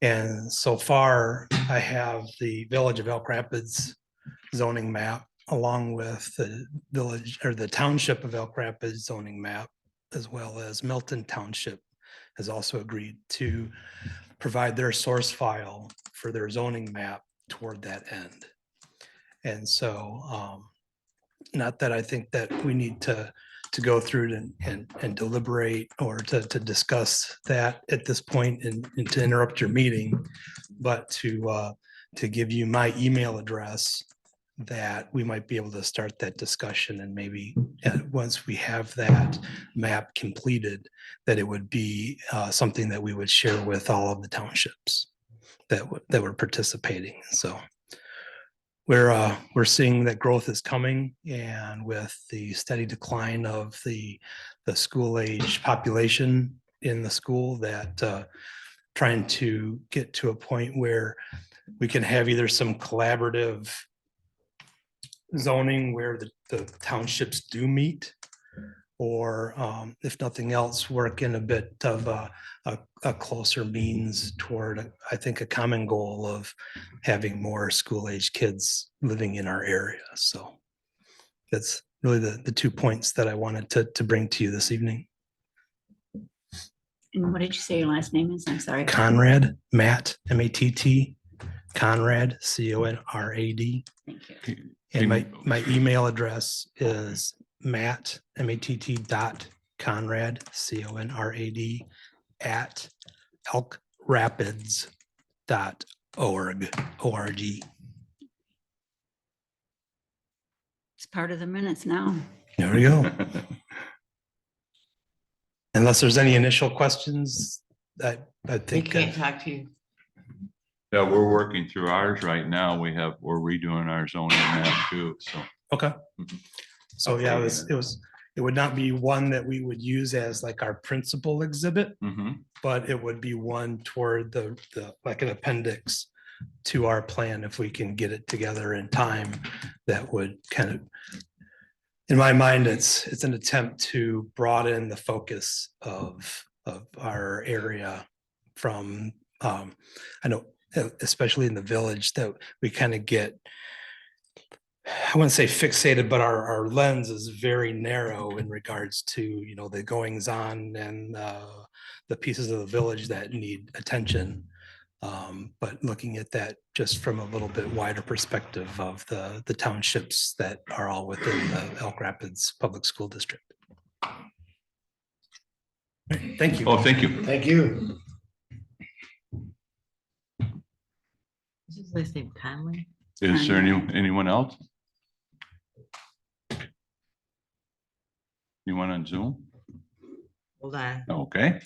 And so far, I have the Village of Elk Rapids zoning map along with the village or the Township of Elk Rapids zoning map, as well as Milton Township has also agreed to provide their source file for their zoning map toward that end. And so, not that I think that we need to go through and deliberate or to discuss that at this point and to interrupt your meeting, but to give you my email address that we might be able to start that discussion, and maybe once we have that map completed, that it would be something that we would share with all of the townships that were participating. So we're seeing that growth is coming, and with the steady decline of the school age population in the school, that trying to get to a point where we can have either some collaborative zoning where the townships do meet, or if nothing else, work in a bit of a closer means toward, I think, a common goal of having more school-age kids living in our area. So that's really the 2 points that I wanted to bring to you this evening. And what did you say your last name is? I'm sorry. Conrad, Matt, M-A-T-T, Conrad, C-O-N-R-A-D. Thank you. And my email address is Matt, M-A-T-T dot Conrad, C-O-N-R-A-D at elkrapids.org, O-R-G. It's part of the minutes now. There we go. Unless there's any initial questions, I think. We can't talk to you. Yeah, we're working through ours right now. We're redoing our zoning map too, so. Okay. So yeah, it would not be one that we would use as like our principal exhibit, but it would be one toward the like an appendix to our plan, if we can get it together in time. That would kind of, in my mind, it's an attempt to broaden the focus of our area from, I know, especially in the village, that we kind of get, I wouldn't say fixated, but our lens is very narrow in regards to, you know, the goings on and the pieces of the village that need attention. But looking at that just from a little bit wider perspective of the townships that are all within the Elk Rapids Public School District. Thank you. Oh, thank you. Thank you. Is his last name Conley? Is there anyone else? Anyone on Zoom? Hold on. Okay.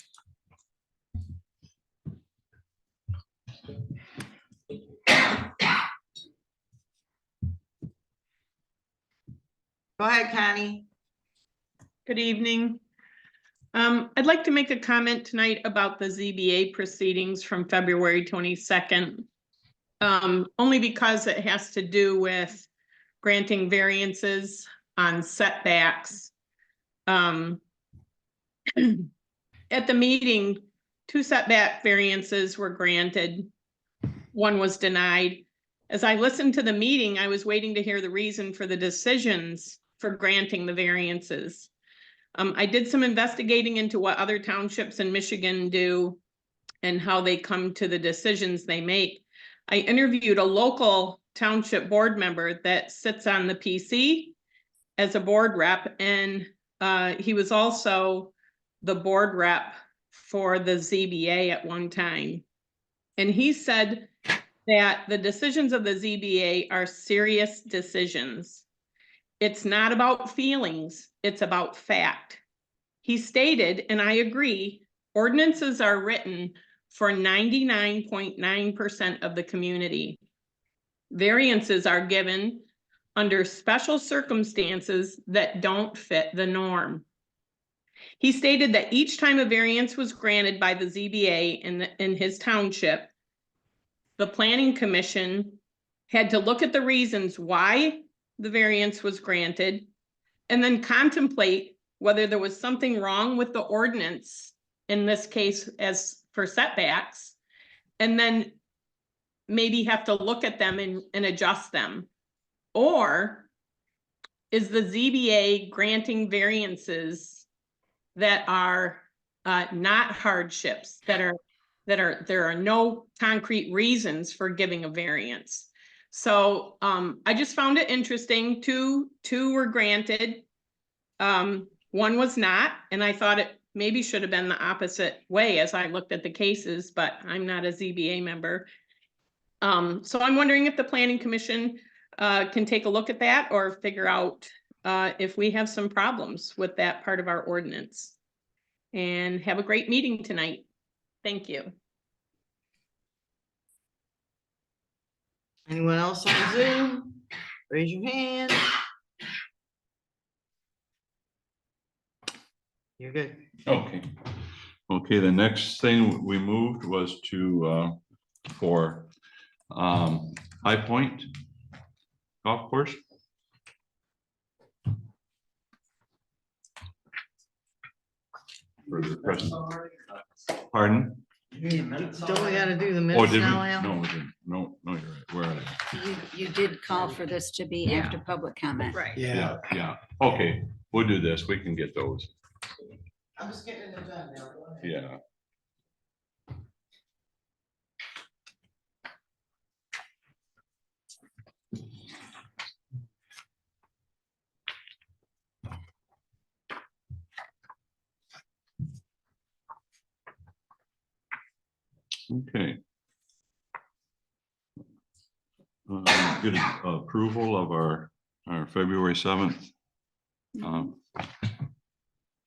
Go ahead, Connie. Good evening. I'd like to make a comment tonight about the ZBA proceedings from February 22nd. Only because it has to do with granting variances on setbacks. At the meeting, 2 setback variances were granted. 1 was denied. As I listened to the meeting, I was waiting to hear the reason for the decisions for granting the variances. I did some investigating into what other townships in Michigan do and how they come to the decisions they make. I interviewed a local township board member that sits on the PC as a board rep, and he was also the board rep for the ZBA at one time. And he said that the decisions of the ZBA are serious decisions. It's not about feelings, it's about fact. He stated, and I agree, ordinances are written for 99.9% of the community. Variances are given under special circumstances that don't fit the norm. He stated that each time a variance was granted by the ZBA in his township, the Planning Commission had to look at the reasons why the variance was granted and then contemplate whether there was something wrong with the ordinance, in this case as for setbacks, and then maybe have to look at them and adjust them? Or is the ZBA granting variances that are not hardships, there are no concrete reasons for giving a variance? So I just found it interesting. Two were granted. One was not, and I thought it maybe should have been the opposite way as I looked at the cases, but I'm not a ZBA member. So I'm wondering if the planning commission can take a look at that or figure out if we have some problems with that part of our ordinance. And have a great meeting tonight. Thank you. Anyone else on Zoom? Raise your hand. You're good. Okay. Okay, the next thing we moved was to, for, High Point Golf Course. For the present. Pardon? Don't we gotta do the Oh, minutes did we? now, Al? No, we didn't. No, you're right. Where are they? You did call for this to be Yeah. after public comment. Right. Yeah, Yeah. Okay, we'll do this. We can get those. I'm just getting it done now. Go ahead. Yeah. Okay. Good approval of our February 7th.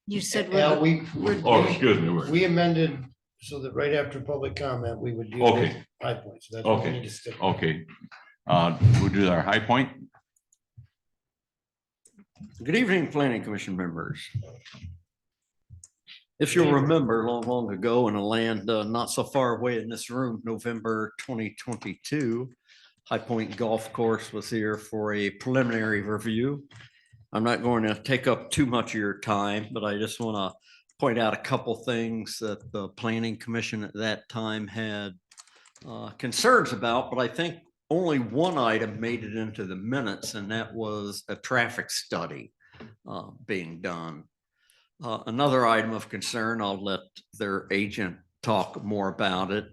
You said Yeah, we're, Oh, excuse me. we amended so that right after public comment, we would do Okay. High Point. So that's what we Okay. need to stick. with. Okay. We'll do our High Point. Good evening, planning commission members. If you'll remember, long ago in a land not so far away in this room, November 2022, High Point Golf Course was here for a preliminary review. I'm not going to take up too much of your time, but I just want to point out a couple things that the planning commission at that time had concerns about, but I think only one item made it into the minutes, and that was a traffic study being done. Another item of concern, I'll let their agent talk more about it,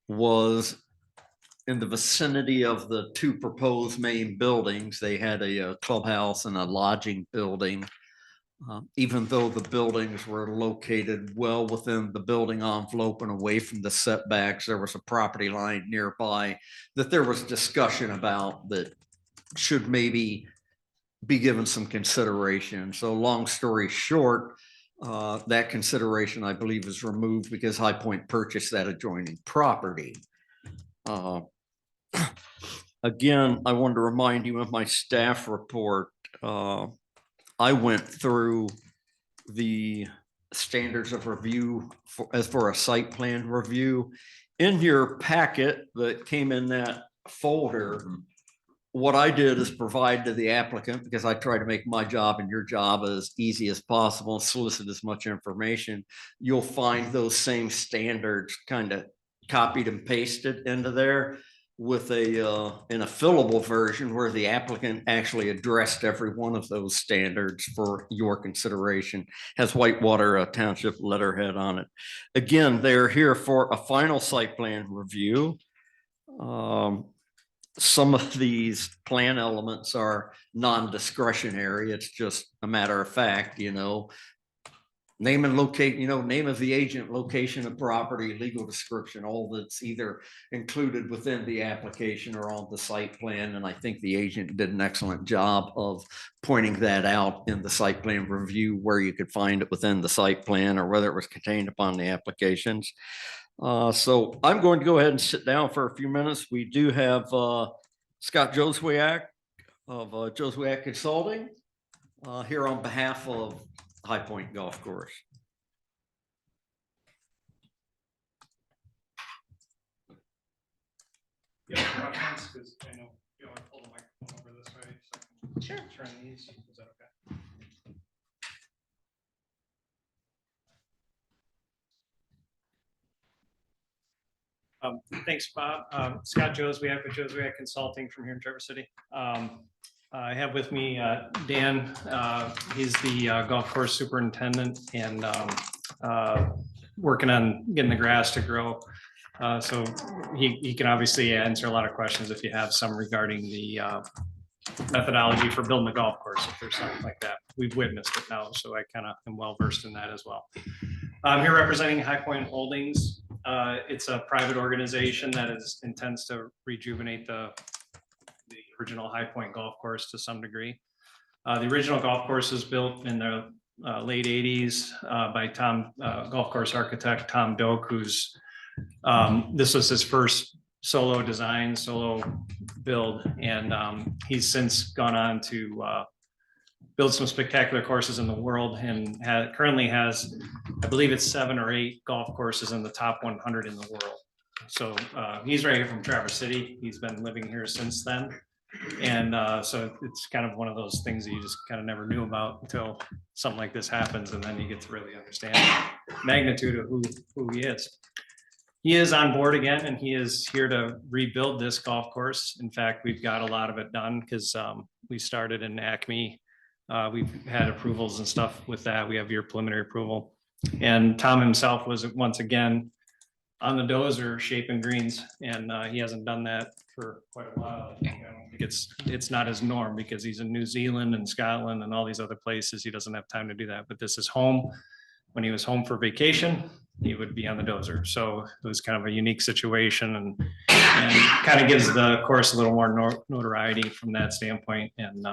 was in the vicinity of the two proposed main buildings. They had a clubhouse and a lodging building. Even though the buildings were located well within the building envelope and away from the setbacks, there was a property line nearby that there was discussion about that should maybe be given some consideration. So long story short, that consideration, I believe, is removed because High Point purchased that adjoining property. Again, I wanted to remind you of my staff report. I went through the standards of review for a site plan review. In your packet that came in that folder, what I did is provide to the applicant, because I try to make my job and your job as easy as possible and solicit as much information. You'll find those same standards kind of copied and pasted into there with in a fillable version where the applicant actually addressed every one of those standards for your consideration. Has Whitewater Township letterhead on it. Again, they're here for a final site plan review. Some of these plan elements are non-discretionary. It's just a matter of fact, name and locate, name of the agent, location of property, legal description, all that's either included within the application or on the site plan. And I think the agent did an excellent job of pointing that out in the site plan review, where you could find it within the site plan or whether it was contained upon the applications. So I'm going to go ahead and sit down for a few minutes. We do have Scott Joswiak of Joswiak Consulting here on behalf of High Point Golf Course. Yeah, because I know you want to pull the microphone over this way. So sure. Turn these. Is that okay? Thanks, Bob. Scott Joswiak with Joswiak Consulting from here in Traverse City. I have with me Dan. He's the golf course superintendent and working on getting the grass to grow. So he can obviously answer a lot of questions if you have some regarding the methodology for building a golf course, if there's something like that. We've witnessed it now, so I kind of am well versed in that as well. I'm here representing High Point Holdings. It's a private organization that intends to rejuvenate the original High Point golf course to some degree. The original golf course was built in the late 80s by golf course architect Tom Doak, who's this was his first solo design, solo build, and he's since gone on to build some spectacular courses in the world, and currently has, I believe it's 7 or 8 golf courses in the top 100 in the world. So he's right here from Traverse City. He's been living here since then. And so it's kind of one of those things that you just kind of never knew about until something like this happens, and then you get to really understand the magnitude of who he is. He is on board again, and he is here to rebuild this golf course. In fact, we've got a lot of it done because we started in Acme. We've had approvals and stuff with that. We have your preliminary approval. And Tom himself was once again on the dozer shaping greens, and he hasn't done that for quite a while. I think it's not his norm because he's in New Zealand and Scotland and all these other places. He doesn't have time to do that, but this is home. When he was home for vacation, he would be on the dozer. So it was kind of a unique situation, and kind of gives the course a little more notoriety from that standpoint. And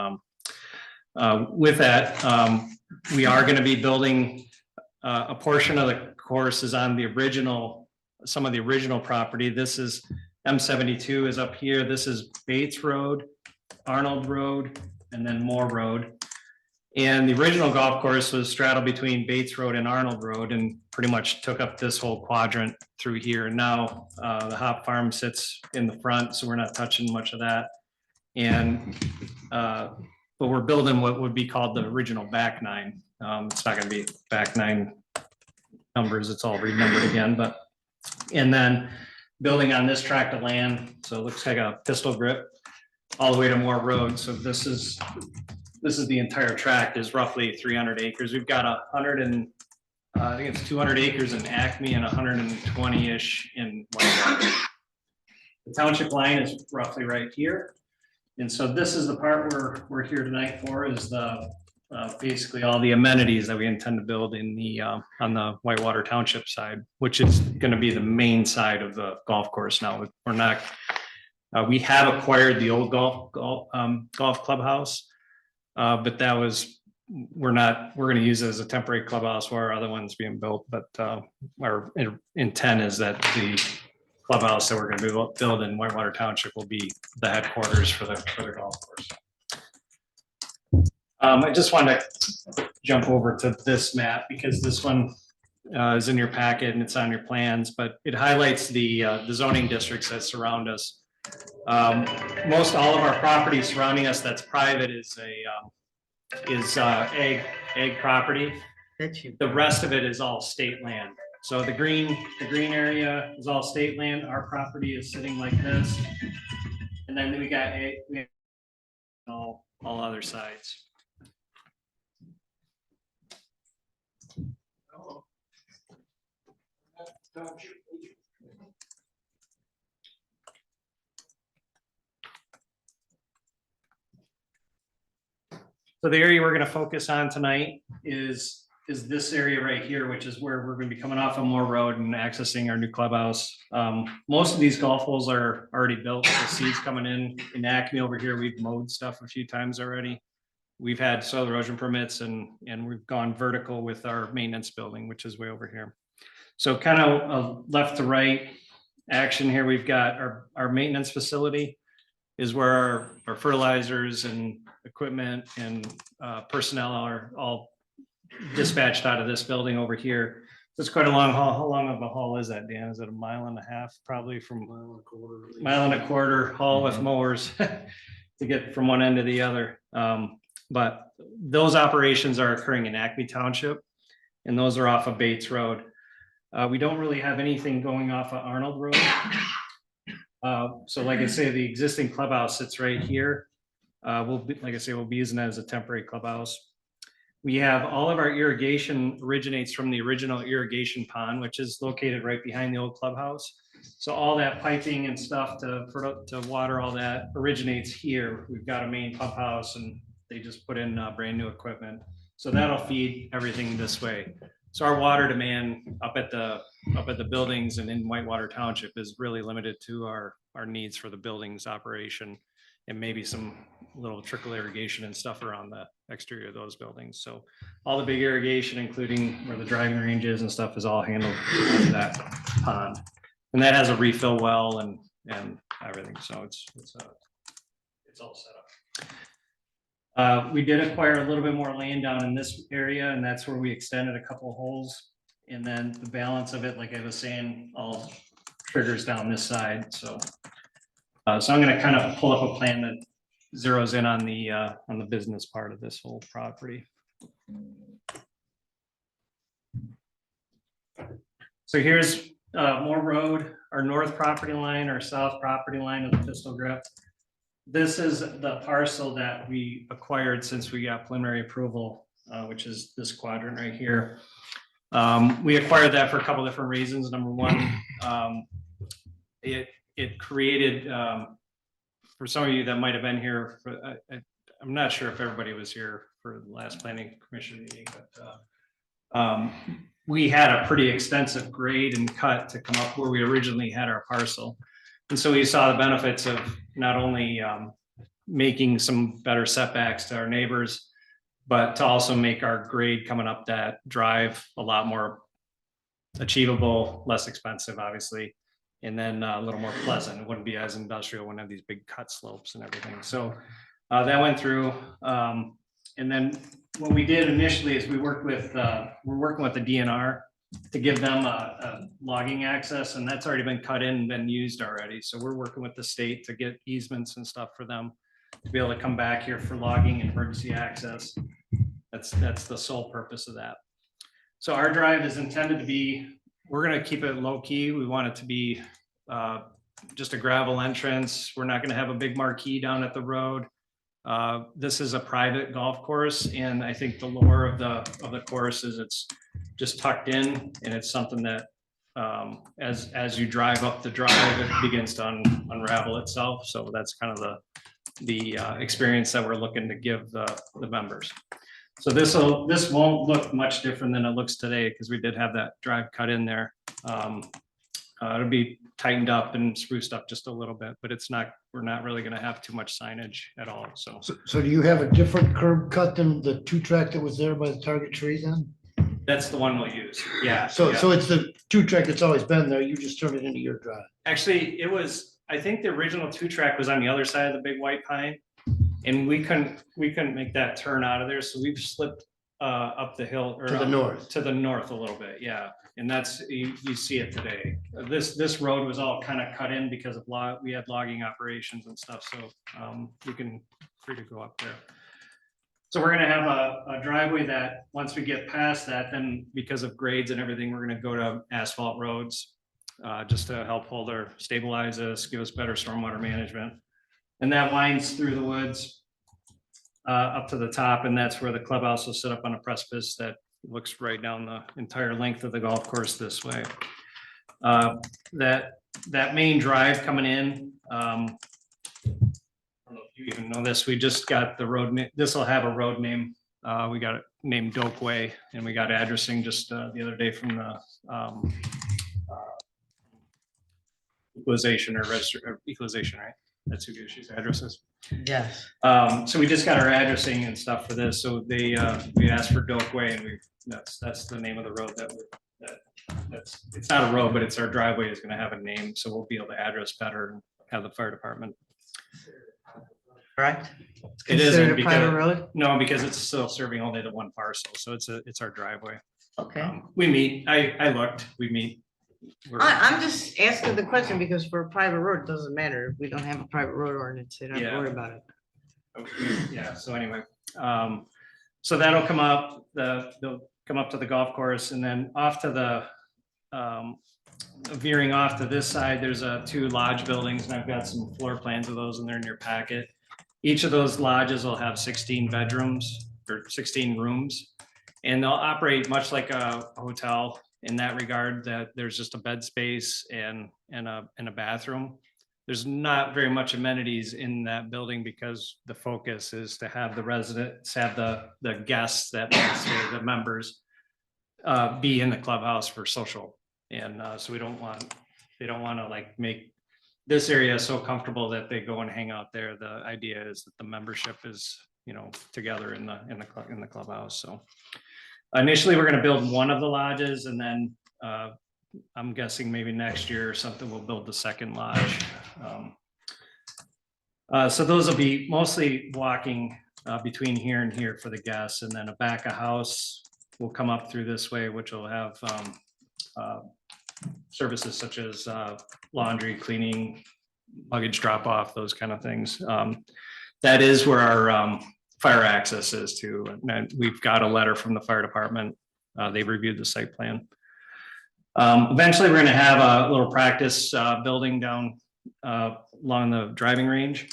with that, we are going to be building a portion of the course is on the original, some of the original property. This is M72 is up here. This is Bates Road, Arnold Road, and then Moore Road. And the original golf course was straddled between Bates Road and Arnold Road, and pretty much took up this whole quadrant through here. Now the hop farm sits in the front, so we're not touching much of that. And but we're building what would be called the original back nine. It's not going to be back nine numbers; it's all renumbered again. But and then building on this tract of land, so it looks like a pistol grip all the way to Moore Road. So this is the entire tract is roughly 300 acres. We've got 100 and I think it's 200 acres in Acme and 120-ish in Whitewater. The township line is roughly right here. And so this is the part we're here tonight for, is the basically all the amenities that we intend to build in the on the Whitewater Township side, which is going to be the main side of the golf course. Now we're not, we have acquired the old golf clubhouse. But that was, we're going to use it as a temporary clubhouse while our other one's being built. But our intent is that the clubhouse that we're going to build in Whitewater Township will be the headquarters for the golf course. I just wanted to jump over to this map because this one is in your packet and it's on your plans, but it highlights the zoning districts that surround us. Most all of our property surrounding us that's private is ag property. The rest of it is all state land. So the green area is all state land. Our property is sitting like this, and then we got all other sides. So the area we're going to focus on tonight is this area right here, which is where we're going to be coming off of Moore Road and accessing our new clubhouse. Most of these golf holes are already built. The seeds coming in Acme over here. We've mowed stuff a few times already. We've had soil erosion permits and we've gone vertical with our maintenance building, which is way over here. So kind of left to right action here. We've got our maintenance facility is where our fertilizers and equipment and personnel are all dispatched out of this building over here. So it's quite a long haul. How long of a haul is that, Dan? Is it a mile and a half? Probably from mile and a quarter haul with mowers to get from one end to the other. But those operations are occurring in Acme Township, and those are off of Bates Road. We don't really have anything going off of Arnold Road. So like I say, the existing clubhouse sits right here. Like I say, we'll be using that as a temporary clubhouse. We have all of our irrigation originates from the original irrigation pond, which is located right behind the old clubhouse. So all that piping and stuff to water all that originates here. We've got a main pump house and they just put in brand new equipment. So that'll feed everything this way. So our water demand up at the buildings and in Whitewater Township is really limited to our needs for the buildings operation and maybe some little trickle irrigation and stuff around the exterior of those buildings. So all the big irrigation, including where the driving range is and stuff, is all handled in that pond. And that has a refill well and everything. So it's all set up. We did acquire a little bit more land down in this area, and that's where we extended a couple of holes. And then the balance of it, like I was saying, all triggers down this side. So I'm going to kind of pull up a plan that zeroes in on the business part of this whole property. So here's Moore Road, our north property line, our south property line of the pistol grip. This is the parcel that we acquired since we got preliminary approval, which is this quadrant right here. We acquired that for a couple different reasons. Number one, it created, for some of you that might have been here, I'm not sure if everybody was here for the last planning commission meeting, but we had a pretty extensive grade and cut to come up where we originally had our parcel. And so we saw the benefits of not only making some better setbacks to our neighbors, but to also make our grade coming up that drive a lot more achievable, less expensive, obviously, and then a little more pleasant. It wouldn't be as industrial, wouldn't have these big cut slopes and everything. So that went through. And then what we did initially is we're working with the DNR to give them a logging access, and that's already been cut in and been used already. So we're working with the state to get easements and stuff for them to be able to come back here for logging and emergency access. That's the sole purpose of that. So our drive is intended to be, we're going to keep it low key. We want it to be just a gravel entrance. We're not going to have a big marquee down at the road. This is a private golf course, and I think the lore of the course is it's just tucked in, and it's something that as you drive up the drive, it begins to unravel itself. So that's kind of the experience that we're looking to give the members. So this won't look much different than it looks today, because we did have that drive cut in there. It'll be tightened up and spruced up just a little bit, but we're not really going to have too much signage at all. So So do you have a different curb cut than the 2-track that was there by the Target tree then? that's the one we'll use. Yeah. So yeah. it's the 2-track that's always been there. You just turned it into your drive. Actually, I think the original 2-track was on the other side of the big white pine, and we couldn't make that turn out of there. So we've slipped up the hill or To the north. To the north a little bit. Yeah. And that's, you see it today. This road was all kind of cut in because of we had logging operations and stuff. So you can free to go up there. So we're going to have a driveway that once we get past that, then because of grades and everything, we're going to go to asphalt roads just to help stabilize us, give us better stormwater management. And that winds through the woods up to the top. And that's where the clubhouse will sit up on a precipice that looks right down the entire length of the golf course this way. That main drive coming in, I don't know if you even know this, we just got the road name. This will have a road name. We got it named Doak Way, and we got addressing just the other day from the equalization or equalization, right? That's who issues addresses. Yes. So we just got our addressing and stuff for this. So we asked for Doak Way, and that's the name of the road it's not a road, but it's our driveway is going to have a name. So we'll be able to address better and have the fire department. Correct. It isn't a private road? No, because it's still serving only the one parcel. So it's our driveway. Okay. We meet, I looked, we meet. I'm just asking the question because for a private road, it doesn't matter. If we don't have a private road ordinance, they don't have to worry about it. Yeah, so anyway, so that'll come up, they'll come up to the golf course, and then off to veering off to this side, there's two lodge buildings, and I've got some floor plans of those, and they're in your packet. Each of those lodges will have 16 bedrooms or 16 rooms, and they'll operate much like a hotel in that regard, that there's just a bed space and a bathroom. There's not very much amenities in that building because the focus is to have the residents, have the guests, that the members be in the clubhouse for social. And so they don't want to like make this area so comfortable that they go and hang out there. The idea is that the membership is, you know, together in the clubhouse. So initially we're going to build one of the lodges, and then I'm guessing maybe next year or something, we'll build the second lodge. So those will be mostly walking between here and here for the guests, and then a back of house will come up through this way, which will have services such as laundry, cleaning, luggage drop off, those kind of things. That is where our fire access is too. And we've got a letter from the fire department. They reviewed the site plan. Eventually, we're going to have a little practice building down along the driving range,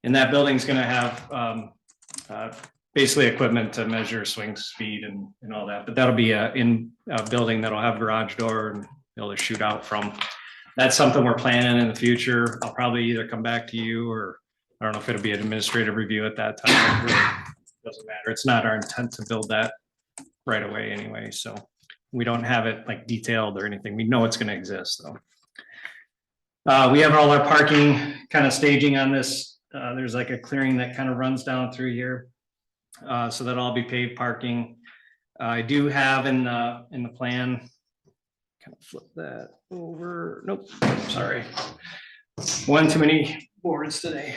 and that building is going to have basically equipment to measure swing speed and all that. But that'll be in a building that'll have garage door and be able to shoot out from. That's something we're planning in the future. I'll probably either come back to you, or I don't know if it'll be an administrative review at that time. It really doesn't matter. It's not our intent to build that right away anyway, so we don't have it like detailed or anything. We know it's going to exist though. We have all our parking kind of staging on this. There's like a clearing that kind of runs down through here. So that'll all be paved parking. I do have in the plan, kind of flip that over. Nope, sorry. One too many boards today.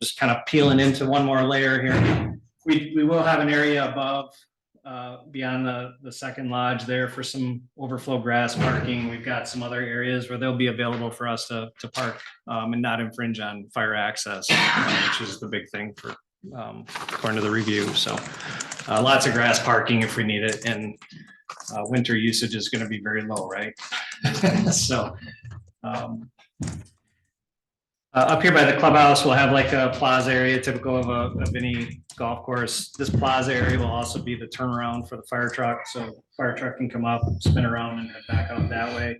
Just kind of peeling into one more layer here. We will have an area above, beyond the second lodge there for some overflow grass parking. We've got some other areas where they'll be available for us to park and not infringe on fire access, which is the big thing for according to the review. So lots of grass parking if we need it, and winter usage is going to be very low, right? So up here by the clubhouse, we'll have like a plaza area typical of any golf course. This plaza area will also be the turnaround for the fire truck. So fire truck can come up, spin around, and head back out that way.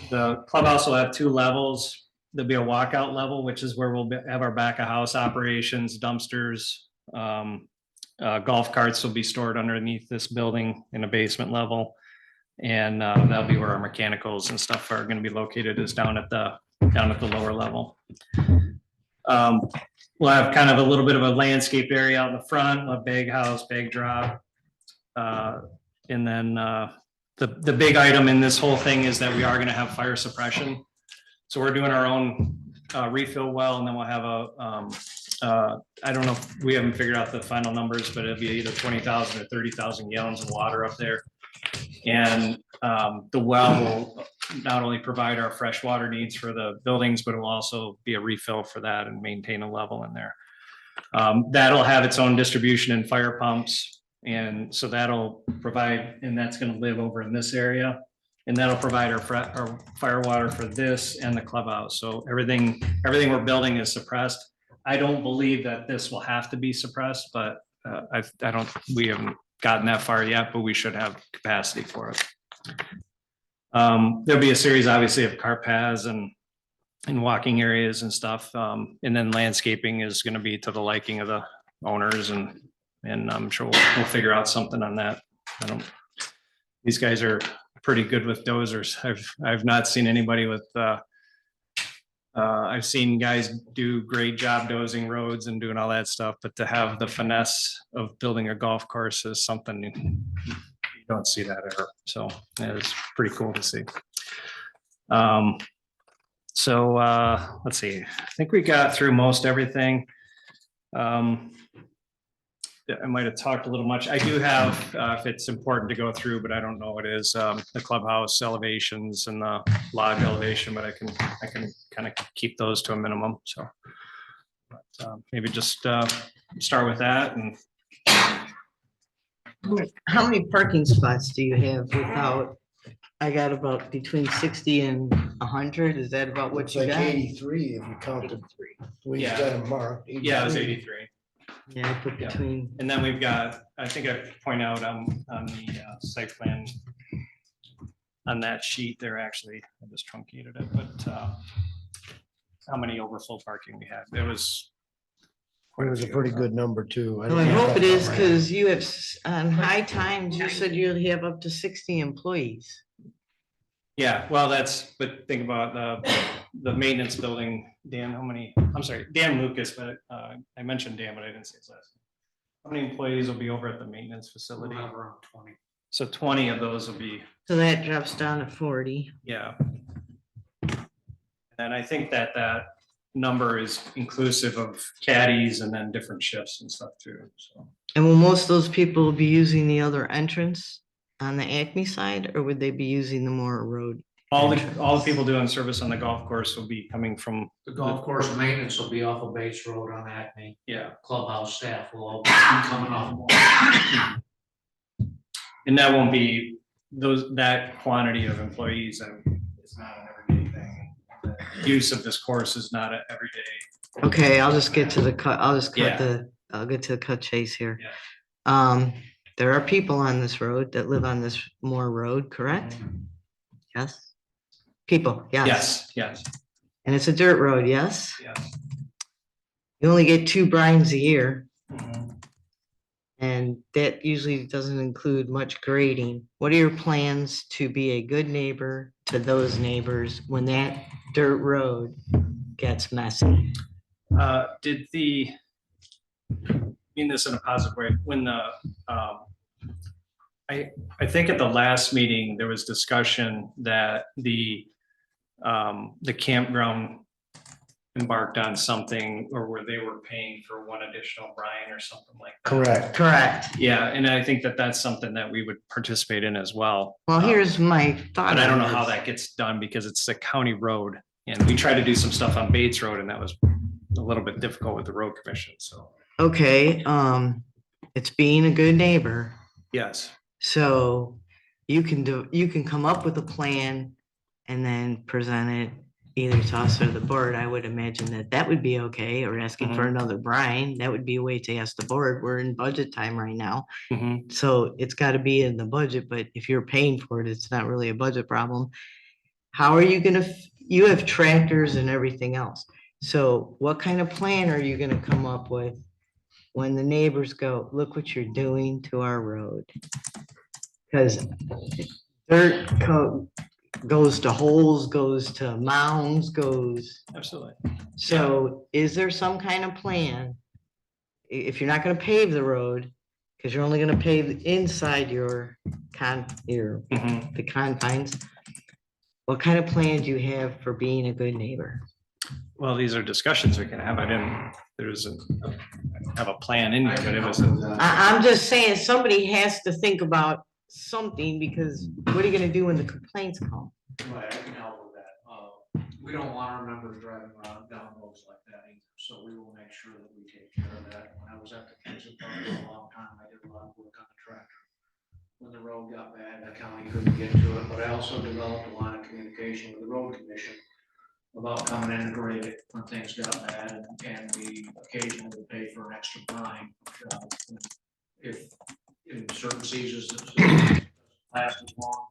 The clubhouse will have two levels. There'll be a walkout level, which is where we'll have our back of house operations, dumpsters, golf carts will be stored underneath this building in a basement level. And that'll be where our mechanicals and stuff are going to be located, is down at the lower level. We'll have kind of a little bit of a landscape area out in the front, a bag house, bag drop. And then the big item in this whole thing is that we are going to have fire suppression. So we're doing our own refill well, and then we'll have I don't know if we haven't figured out the final numbers, but it'll be either 20,000 or 30,000 gallons of water up there. And the well will not only provide our fresh water needs for the buildings, but it will also be a refill for that and maintain a level in there. That'll have its own distribution and fire pumps. And so that'll provide, and that's going to live over in this area. And that'll provide our fire water for this and the clubhouse. So everything we're building is suppressed. I don't believe that this will have to be suppressed, but we haven't gotten that far yet, but we should have capacity for it. There'll be a series, obviously, of cart paths and walking areas and stuff. And then landscaping is going to be to the liking of the owners, and I'm sure we'll figure out something on that. These guys are pretty good with dozers. I've not seen anybody with I've seen guys do great job dozing roads and doing all that stuff, but to have the finesse of building a golf course is something you don't see that ever. So it's pretty cool to see. So let's see. I think we got through most everything. I might have talked a little much. I do have, if it's important to go through, but I don't know what it is, the clubhouse elevations and the lodge elevation, but I can kind of keep those to a minimum. So maybe just start with that. And How many parking spots do you have without? I got about between 60 and 100. Is that about what It's you like got? 83 if you count the we Yeah. got them marked. Yeah, it was 83. Yeah, I put Yeah. between. And then we've got, I think I point out on the site plan, on that sheet there, actually, I just truncated it, but how many overflow parking we had. It was. It was a pretty good number too. Well, I don't have hope it that is number. because you have, on high times, you said you have up to 60 employees. Yeah, well, but think about the maintenance building, Dan, I'm sorry, Dan Lucas, but I mentioned Dan, but I didn't say his last name. How many employees will be over at the maintenance facility? Around 20. So 20 of those will be, So that drops down to 40. yeah. And I think that number is inclusive of caddies and then different shifts and stuff too, so. And will most of those people be using the other entrance on the Acme side, or would they be using the more road? All the people doing service on the golf course will be coming from, The golf course maintenance will be off of Bates Road on Acme. yeah. Clubhouse staff will all be coming off. And that won't be that quantity of employees, and it's not an everyday thing. The use of this course is not an everyday. Okay, I'll just get to the cut. Yeah. I'll get to the cut chase here. Yeah. There are people on this road that live on this Moore Road, correct? Yes. People, yes. Yes, And it's a dirt road, yes? yes. You only get 2 brines a year, Mhm. and that usually doesn't include much grading. What are your plans to be a good neighbor to those neighbors when that dirt road gets messy? Did mean this in a positive way, when I think at the last meeting, there was discussion that the campground embarked on something, or where they were paying for one additional brine or something like that. Correct. Correct. Yeah, and I think that that's something that we would participate in as well. Well, here's my thought. But I don't know on how this. that gets done because it's a county road, and we tried to do some stuff on Bates Road, and that was a little bit difficult with the road commission, so. Okay, it's being a good neighbor. Yes. So you can come up with a plan and then present it either to us or the board. I would imagine that would be okay, or asking for another brine. That would be a way to ask the board. We're in budget time right now. Mhm. So it's got to be in the budget, but if you're paying for it, it's not really a budget problem. How are you gonna, you have tractors and everything else. So what kind of plan are you gonna come up with when the neighbors go, look what you're doing to our road? Because dirt goes to holes, goes to mounds, goes. Absolutely. So is there some kind of plan? If you're not gonna pave the road, because you're only gonna pave inside your Mhm. the confines, what kind of plan do you have for being a good neighbor? Well, these are discussions we can have. I don't have a plan in here, but it was, I'm just saying, somebody has to think about something, because what are you gonna do when the complaints come? Right, I can help with that. We don't want our members driving around down roads like that either, so we will make sure that we take care of that. When I was at the Kingston Park for a long time, I did a lot of work on the tractor. When the road got bad, the county couldn't get to it, but I also developed a line of communication with the road commission about coming in and grade it when things got bad, and we occasionally would pay for an extra brine. If in certain seasons it lasts as long,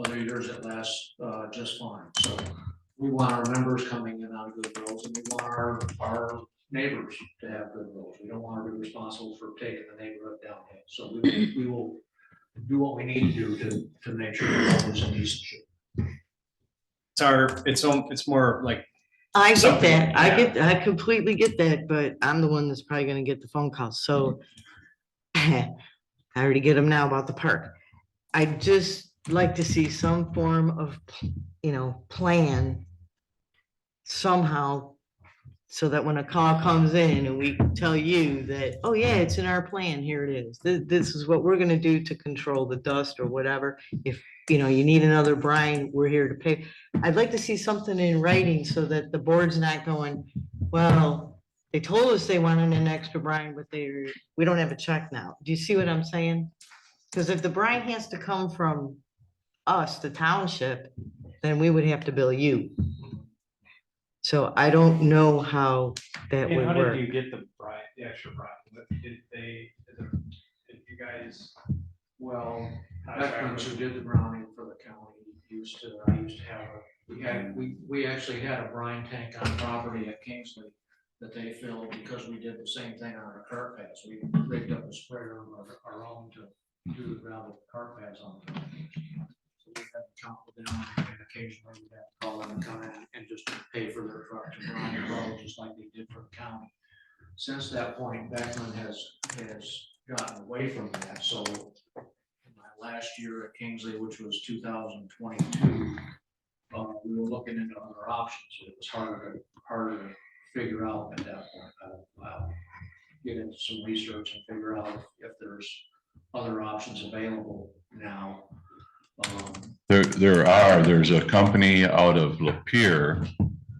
other years it lasts just fine. So we want our members coming in on good roads, and we want our neighbors to have good roads. We don't want to be responsible for taking the neighborhood downhill. So we will do what we need to do to make sure the road is in decent shape. it's more like, I get Something, that, yeah. I completely get that, but I'm the one that's probably gonna get the phone calls, so. I already get them now about the park. I'd just like to see some form of, plan somehow, so that when a call comes in and we tell you that, oh yeah, it's in our plan, here it is. This is what we're gonna do to control the dust or whatever. If, you need another brine, we're here to pay. I'd like to see something in writing so that the board's not going, well, They told us they wanted an extra brine, but we don't have a check now. Do you see what I'm saying? Because if the brine has to come from us, the township, then we would have to bill you. So I don't know how that And would how did work. you get the brine, the extra brine? Did you guys? Well, veterans who did the browning for the county I used to have we actually had a brine tank on property at Kingsley that they filled because we did the same thing on our cart paths. We rigged up a sprayer of our own to do the gravel cart paths on the property. So we had to count with them and occasionally we had to call them and come in and just pay for their truck to brine the road, just like they did for the county. Since that point, Beckman has gotten away from that, so my last year at Kingsley, which was 2022, we were looking into other options. It was harder to figure out at that point. Get into some research and figure out if there's other options available now. There's a company out of Lapeer,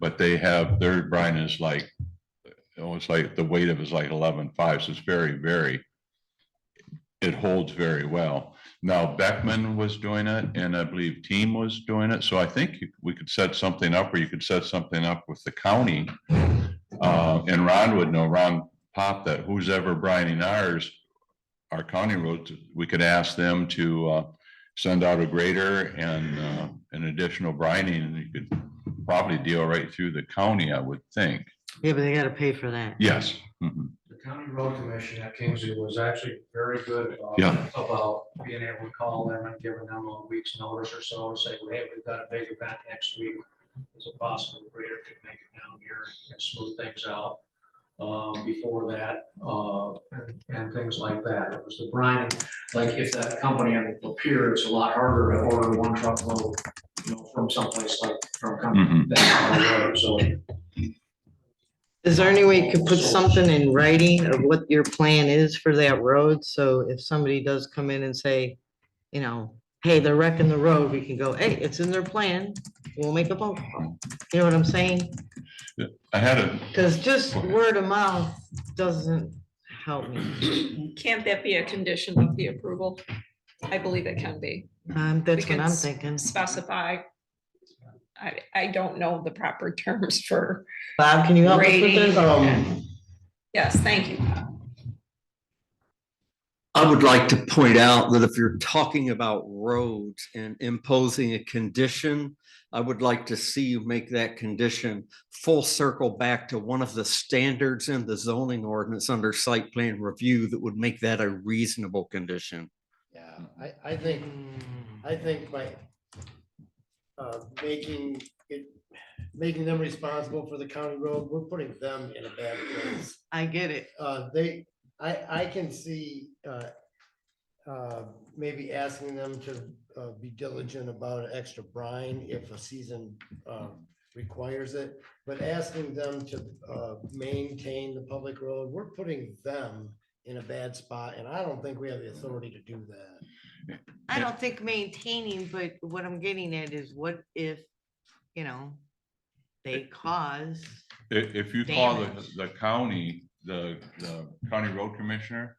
but they have, their brine is like, it's like the weight of it is like 11.5, so it's very, it holds very well. Now Beckman was doing it, and I believe Team was doing it, so I think we could set something up, or you could set something up with the county. And Ron would know, Ron Pop, that who's ever brining our county roads, we could ask them to send out a grader and an additional brining, and you could probably deal right through the county, I would think. Yeah, but they gotta pay for that. Yes. Mhm. The county road commission at Kingsley was actually very good Yeah. about being able to call them and giving them a week's notice or so to say, hey, we've got a big event next week. Is it possible the grader could make it down here and smooth things out before that and things like that. It was the brine, like if that company on the pier, it's a lot harder to order one truckload, from someplace like from company that. So Is there any way you could put something in writing of what your plan is for that road? So if somebody does come in and say, hey, they're wrecking the road, we can go, hey, it's in their plan. We'll make a phone call. You know what I'm saying? I had a. Because just word of mouth doesn't help me. Can't that be a condition of the approval? I believe it can be. That's We what can I'm thinking. Specify. I don't know the proper terms for, Bob, can you help us with Rating. this? yes, thank you. I would like to point out that if you're talking about roads and imposing a condition, I would like to see you make that condition full circle back to one of the standards in the zoning ordinance under site plan review that would make that a reasonable condition. Yeah, I think by making them responsible for the county road, we're putting them in a bad place. I get it. I can see maybe asking them to be diligent about an extra brine if a season requires it, but asking them to maintain the public road, we're putting them in a bad spot, and I don't think we have the authority to do that. I don't think maintaining, but what I'm getting at is what if, they cause, If you call damage. the county, the county road commissioner,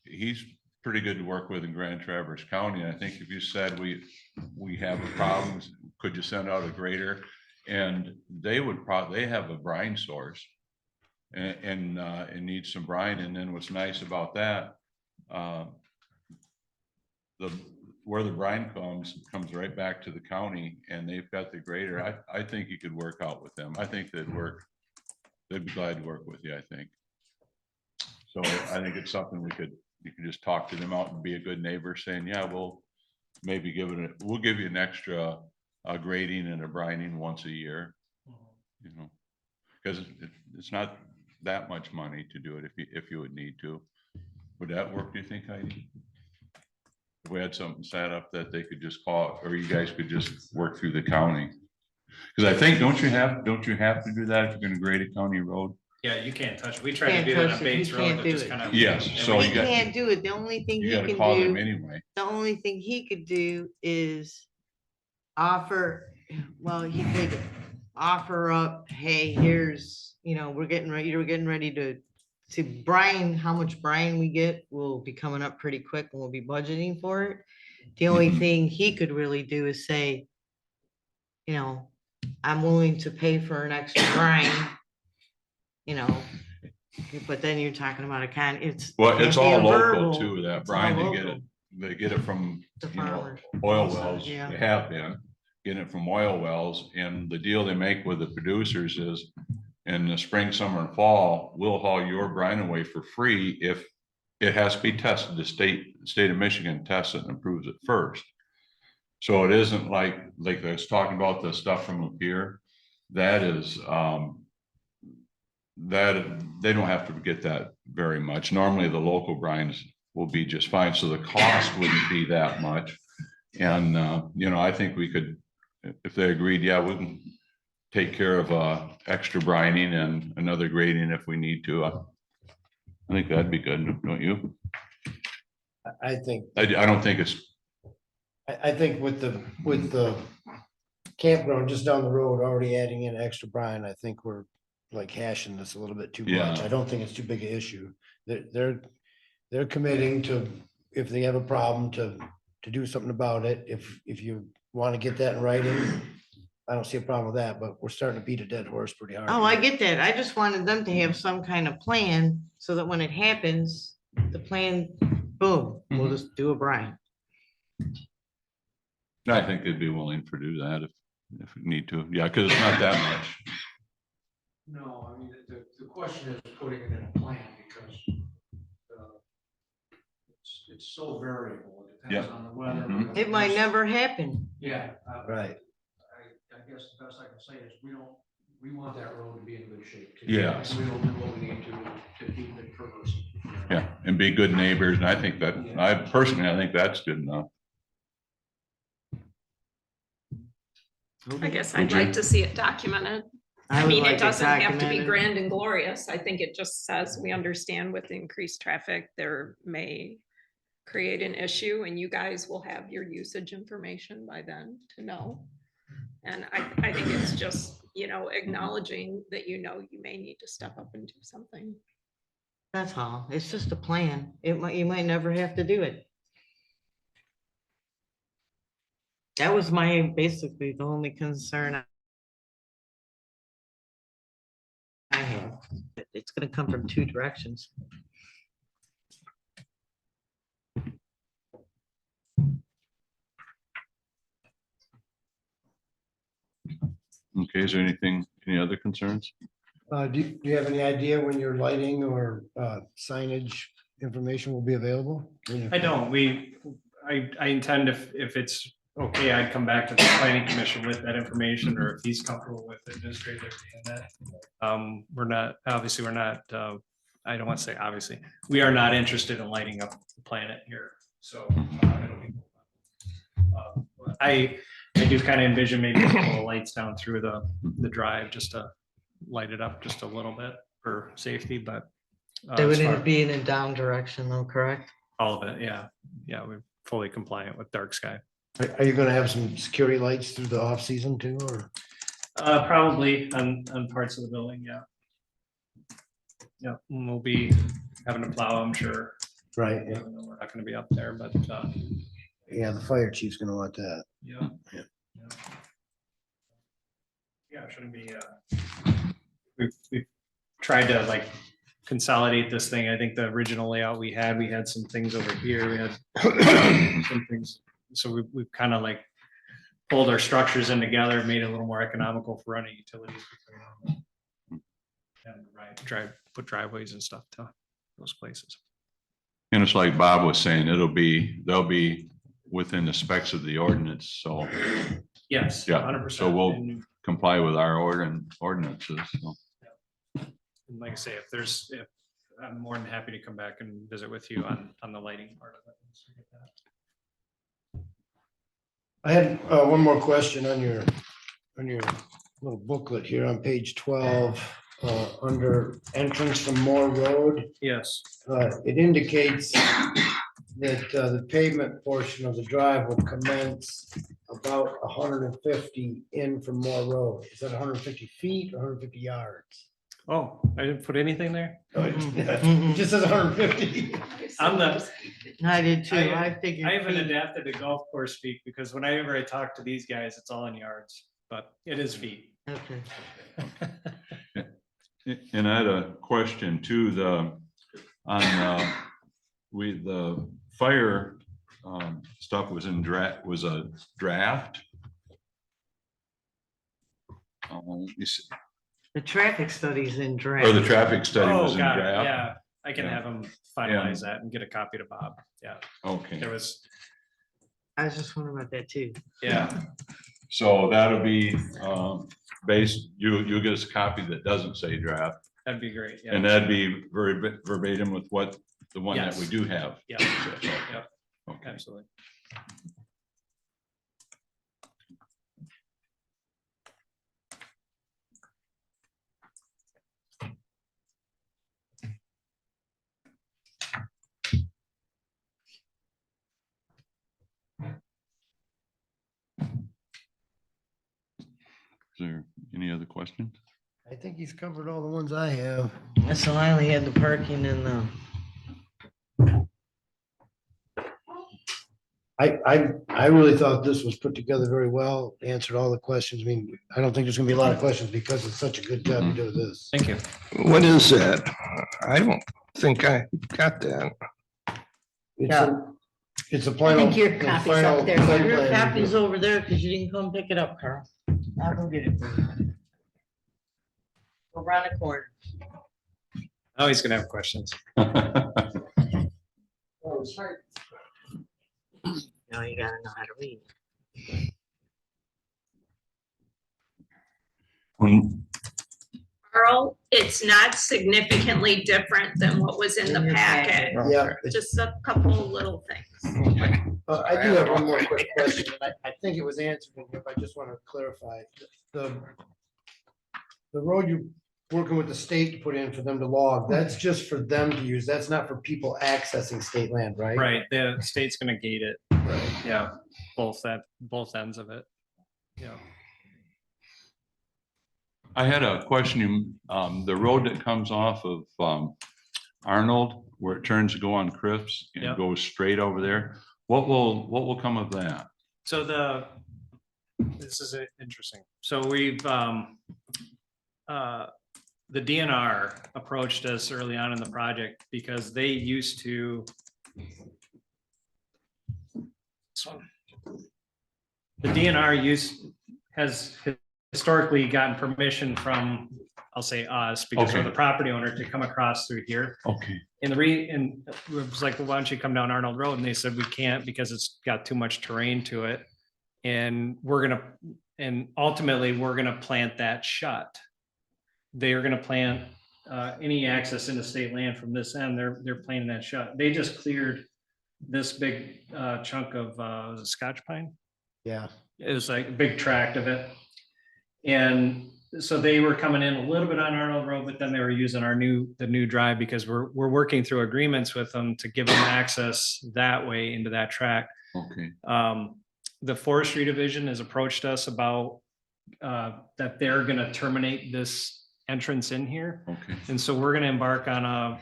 he's pretty good to work with in Grand Traverse County. I think if you said we have problems, could you send out a grader? And they would they have a brine source and need some brine. And then what's nice about that, where the brine comes right back to the county, and they've got the grader. I think you could work out with them. I think they'd be glad to work with you, I think. So I think it's something you can just talk to them out and be a good neighbor, saying, yeah, we'll maybe we'll give you an extra grading and a brining once a year, because it's not that much money to do it if you would need to. Would that work, do you think, Heidi? If we had something set up that they could just call, or you guys could just work through the county? Because I think, don't you have to do that if you're gonna grade a county road? Yeah, you can't touch it. We tried to Can't do that touch on it. You Bates can't Road. That do just it. kind of. Yes, so he you got- can't do it. The only thing he You gotta can call them do, anyway. the only thing he could do is offer, well, he could offer up, hey, here's, we're getting ready to see Brian, how much Brian we get will be coming up pretty quick and we'll be budgeting for it. The only thing he could really do is say, I'm willing to pay for an extra Brian, but then you're talking about it's. Well, it's can't be all a local verbal, too, that it's all Brian, they get local. it, they get it from, The you know, farmers. oil wells, Yeah. they have been, getting it from oil wells, and the deal they make with the producers is in the spring, summer, and fall, we'll haul your brine away for free if it has to be tested. The state of Michigan tests it and approves it first. So it isn't like I was talking about the stuff from up here, that is, that they don't have to get that very much. Normally the local brines will be just fine. So the cost wouldn't be that much. And, you know, I think we could, if they agreed, yeah, we can take care of extra brining and another grading if we need to. I think that'd be good, don't you? I think, I don't think it's, I think with the campground just down the road, already adding in extra brine, I think we're like hashing this a little bit too much. Yeah. I don't think it's too big an issue. They're committing to, if they have a problem, to do something about it. If you want to get that in writing, I don't see a problem with that, but we're starting to beat a dead horse pretty hard. Oh, I get that. I just wanted them to have some kind of plan so that when it happens, the plan, boom, we'll just do a brine. I think they'd be willing to do that if we need to. Yeah, because it's not that much. No, I mean, the question is putting it in a plan because it's so variable. It depends Yeah. on the weather. Mhm. It might never happen. Yeah. Right. I guess the best I can say is we want that road to be in good shape. too. Yes. And we'll do what we need to keep it traversable. Yeah, and be good neighbors. And I think that, I personally, I think that's good enough. I guess Would I'd you? like to see it documented. I I would mean, like it it doesn't have to be documented. grand and glorious. I think it just says, we understand with increased traffic, there may create an issue and you guys will have your usage information by then to know. And I think it's just, acknowledging that, you may need to step up and do something. That's all. It's just a plan. You might never have to do it. That was basically the only concern I have. It's gonna come from two directions. Okay, is there any other concerns? Do you have any idea when your lighting or signage information will be available? I don't, I intend if it's okay, I'd come back to the planning commission with that information, or if he's comfortable with the administrator doing that. We're not, I don't want to say obviously, we are not interested in lighting up the planet here, so. I do kind of envision maybe a couple of lights down through the drive, just to light it up just a little bit for safety, but. They as would far- be in a down direction though, correct? All of it, yeah. Yeah, we're fully compliant with dark sky. Are you gonna have some security lights through the off season too, or? Probably on parts of the building, yeah. Yeah, and we'll be having to plow, I'm sure. Right, yeah. Even though we're not gonna be up there, but, Yeah, the fire chief's gonna want that. yeah. Yeah. Yeah, it shouldn't be, we've tried to like consolidate this thing. I think the original layout we had some things over here, we had some things. So we've kind of like pulled our structures in together, made it a little more economical for running utilities. And put driveways and stuff to those places. And it's like Bob was saying, they'll be within the specs of the ordinance, so. Yes, Yeah, 100%. so we'll And comply with our ordinances, so. like I say, if I'm more than happy to come back and visit with you on the lighting part of it. I had one more question on your little booklet here on page 12, under entrance from Moore Road. Yes. It indicates that the pavement portion of the drive will commence about 150 in from Moore Road. Is that 150 feet, or 150 yards? Oh, I didn't put anything there? It just says 150. I'm the, I did too. I- I figured. I haven't feet. adapted to golf course speak because whenever I talk to these guys, it's all in yards, but it is feet. Okay. And I had a question too, the fire stuff was was a draft. You see- The traffic study's in Or draft. the traffic study was Oh, in got it. draft? Yeah, I can Yeah. have them finalize that and get a copy to Bob. Yeah, Okay, there was, I was just wondering about that too. yeah, so that'll be based, you'll get us a copy that doesn't say draft, that'd be great. and Yeah, that'd be very verbatim with what, the one that we Yes. do have. yeah, says. Yep. Okay. Absolutely. Is there any other questions? I think he's covered all the ones I have. So I only had the parking and the. I really thought this was put together very well, answered all the questions. I mean, I don't think there's gonna be a lot of questions because it's such a good job you do this. Thank you. What is that? I don't think I got that. It's a I final. think your the copy's final up there. site Your plan copy's review. over there because you didn't come pick it up, Carl. I'll go get it. for you. Go around the corner. Oh, he's gonna have questions. Now you gotta know how to read. Carl, it's not significantly different than what was in In the your packet. Yeah, Just a couple of little things. I do have one more quick question. and I think it was answered, but I just want to clarify. The road you're working with the state to put in for them to log, that's just for them to use. That's not for people accessing state land, right? Right, the state's gonna gate it. Yeah, both ends of it. Yeah. I had a question, the road that comes off of Arnold, where it turns to go on Cripps and Yep. goes straight over there, what will come of that? So this is interesting. So we've, the DNR approached us early on in the project because they used to. The DNR has historically gotten permission from, I'll say us, because we're Okay. the property owner, to come across through here. Okay, And and it was like, well, why don't you come down Arnold Road? And they said, we can't because it's got too much terrain to it. And ultimately, we're gonna plant that shut. They are gonna plant any access into state land from this end, they're planting that shut. They just cleared this big chunk of was it Scotch pine. Yeah. It was like a big tract of it. And so they were coming in a little bit on Arnold Road, but then they were using the new drive because we're working through agreements with them to give them access that way into that track. okay, The forestry division has approached us about that they're gonna terminate this entrance in here. okay. And so we're gonna embark on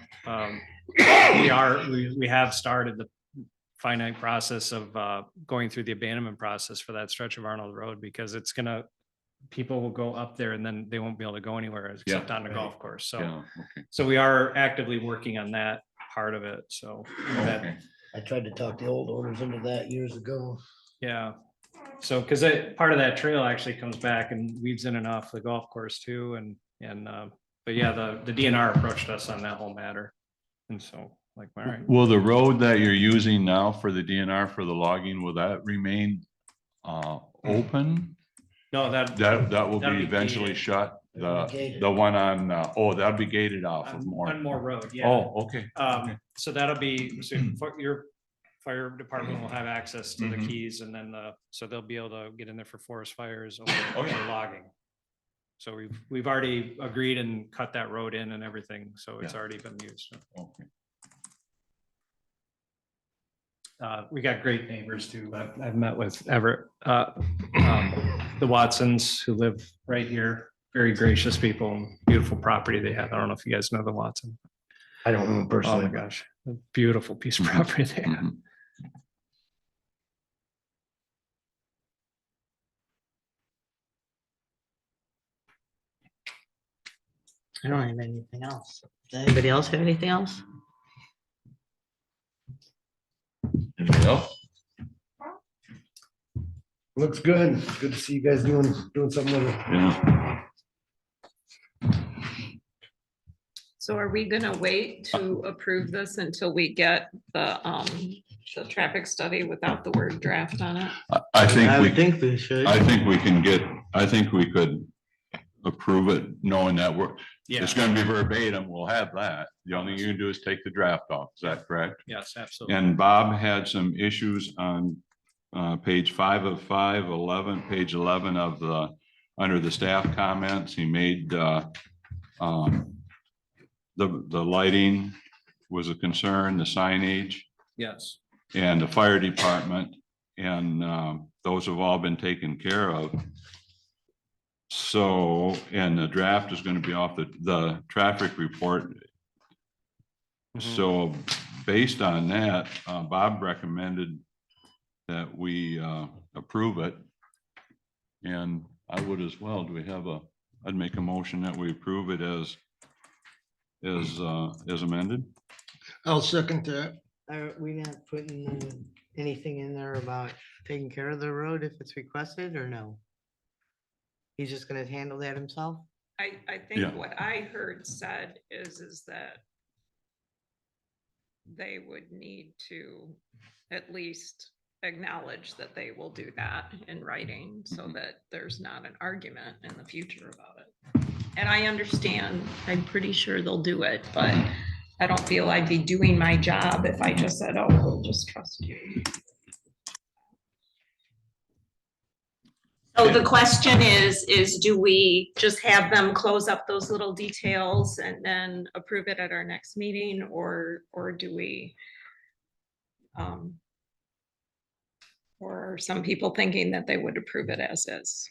we have started the finite process of going through the abandonment process for that stretch of Arnold Road, because people will go up there and then they won't be able to go anywhere except on the golf course. So, Yeah, okay, so we are actively working on that part of it. So that, okay. I tried to talk the old owners into that years ago. yeah. So, cause part of that trail actually comes back and weaves in and off the golf course too. But yeah, the DNR approached us on that whole matter. And so like, all right. Will the road that you're using now for the DNR for the logging, will that remain open? No, That will That'll be be eventually gated. shut, It'll be gated. the one on, that'll be gated off of Moore. on Moore Road, yeah. Oh, okay, okay. So that'll be, so your fire department will have access to the Mhm. keys, and then so they'll be able to get in there for forest fires or Oh, yeah. or logging. So we've already agreed and cut that road in and everything, so it's Yeah. already been used. Okay. We got great neighbors too. I've met with Everett, the Watsons who live right here. Very gracious people, and beautiful property they have. I don't know if you guys know the Watson. I don't know Oh my personally. gosh, a beautiful piece of property they have. Mhm. I don't have anything else. Does anybody else have anything else? Anything else? Looks good. It's good to see you guys doing something with it. Yeah. So are we gonna wait to approve this until we get the traffic study without the word draft on it? I think I we, would think we should. I think we can get, I think we could approve it knowing that it's gonna be verbatim. We'll have that. The only thing you can do is take the draft off. Is that correct? Yes, absolutely. And Bob had some issues on page 5 of 5, 11, page 11 of under the staff comments. He made the lighting was a concern, the signage Yes. and the fire department. And those have all been taken care of. So, and the draft is going to be off the traffic report. So based on that, Bob recommended that we approve it. And I would as well. Do we have I'd make a motion that we approve it as amended. I'll second that. Are we not putting anything in there about taking care of the road if it's requested or no? He's just gonna handle that himself? I Yeah. think what I heard said is that they would need to at least acknowledge that they will do that in writing so that there's not an argument in the future about it. And I understand, I'm pretty sure they'll do it, but I don't feel I'd be doing my job if I just said, oh, we'll just trust you. So the question is do we just have them close up those little details and then approve it at our next meeting, or do we? Or are some people thinking that they would approve it as is?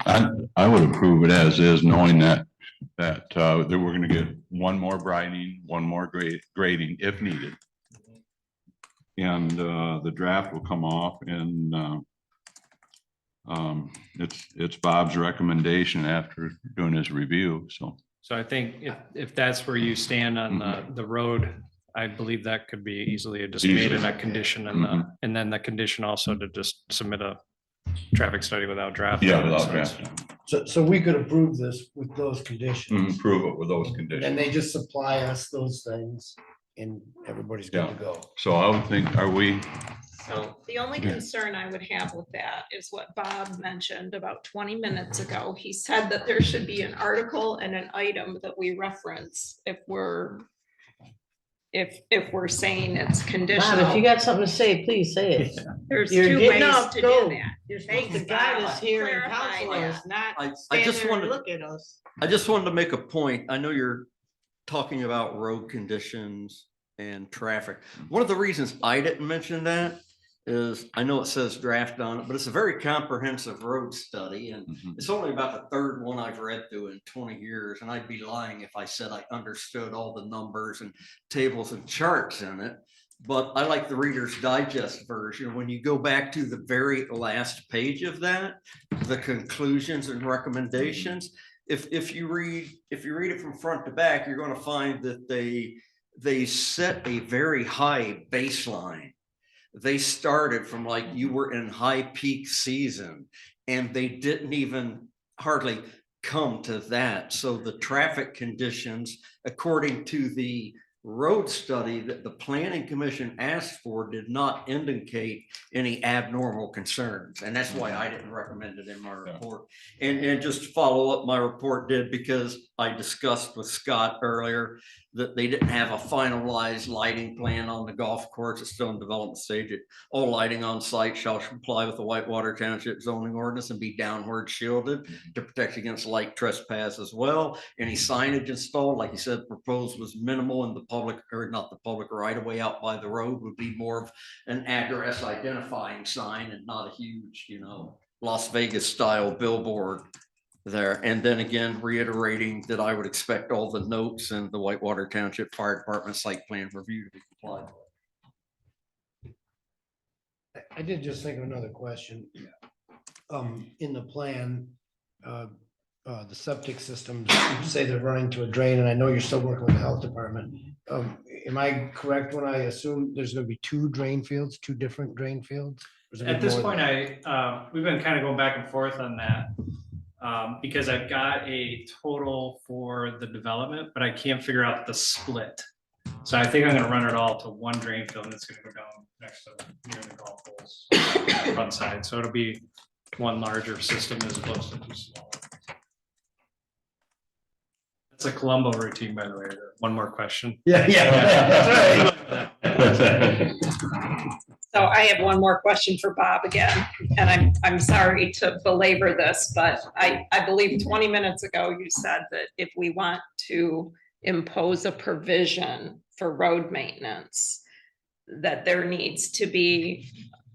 I would approve it as is, knowing that we're gonna get one more brighting, one more grading if needed. And the draft will come off and it's Bob's recommendation after doing his review, so. So I think if that's where you stand on the road, I believe that could be easily just made in that condition and then the condition also to just submit a traffic study without draft. Yeah, without draft. So we could approve this with those conditions. Approve it with those And conditions. they just supply us those things and everybody's good to go. So I would think, are we, So the only concern I would have with that is what Bob mentioned about 20 minutes ago. He said that there should be an article and an item that we reference if we're saying it's Bob, if you conditional. got something to say, please say it. There's You're two getting ways up, to go. do that. You're supposed to Thanks, guide Bob. us here and Clarify counsel that. us, not I stand just there and wanted- look at us. I just wanted to make a point. I know you're talking about road conditions and traffic. One of the reasons I didn't mention that is I know it says draft on it, but it's a very comprehensive road study and it's only about the third one I've read through in 20 years. And I'd be lying if I said I understood all the numbers and tables and charts in it. But I like the Reader's Digest version. When you go back to the very last page of that, the conclusions and recommendations, if you read it from front to back, you're going to find that they set a very high baseline. They started from like you were in high peak season and they didn't even hardly come to that. So the traffic conditions, according to the road study that the planning commission asked for, did not indicate any abnormal concerns. And that's why I didn't recommend it in my report. And just to follow up, my report did because I discussed with Scott earlier that they didn't have a finalized lighting plan on the golf course. It's still in development stage. All lighting on site shall comply with the Whitewater Township zoning ordinance and be downward shielded to protect against light trespass as well. Any signage installed, like you said, proposed was minimal in the public, or not the public right of way out by the road would be more of an address identifying sign and not a huge, you know, Las Vegas style billboard there. And then again, reiterating that I would expect all the notes and the Whitewater Township Fire Department site plan review to be complied with. I did just think of another question. In the plan, the septic systems, you say they're running to a drain, and I know you're still working with the health department. Am I correct when I assume there's gonna be two different drain fields? Or is it gonna At be this more point, than- we've been kind of going back and forth on that. Because I've got a total for the development, but I can't figure out the split. So I think I'm gonna run it all to one drain field, and it's gonna go down next to near the golf holes front side. So it'll be one larger system as opposed to two smaller. That's a Columbo routine, by the way. One more question. Yeah, So I have one more question for Bob again, and I'm sorry to belabor this, but I believe 20 minutes ago you said that if we want to impose a provision for road maintenance, that there needs to be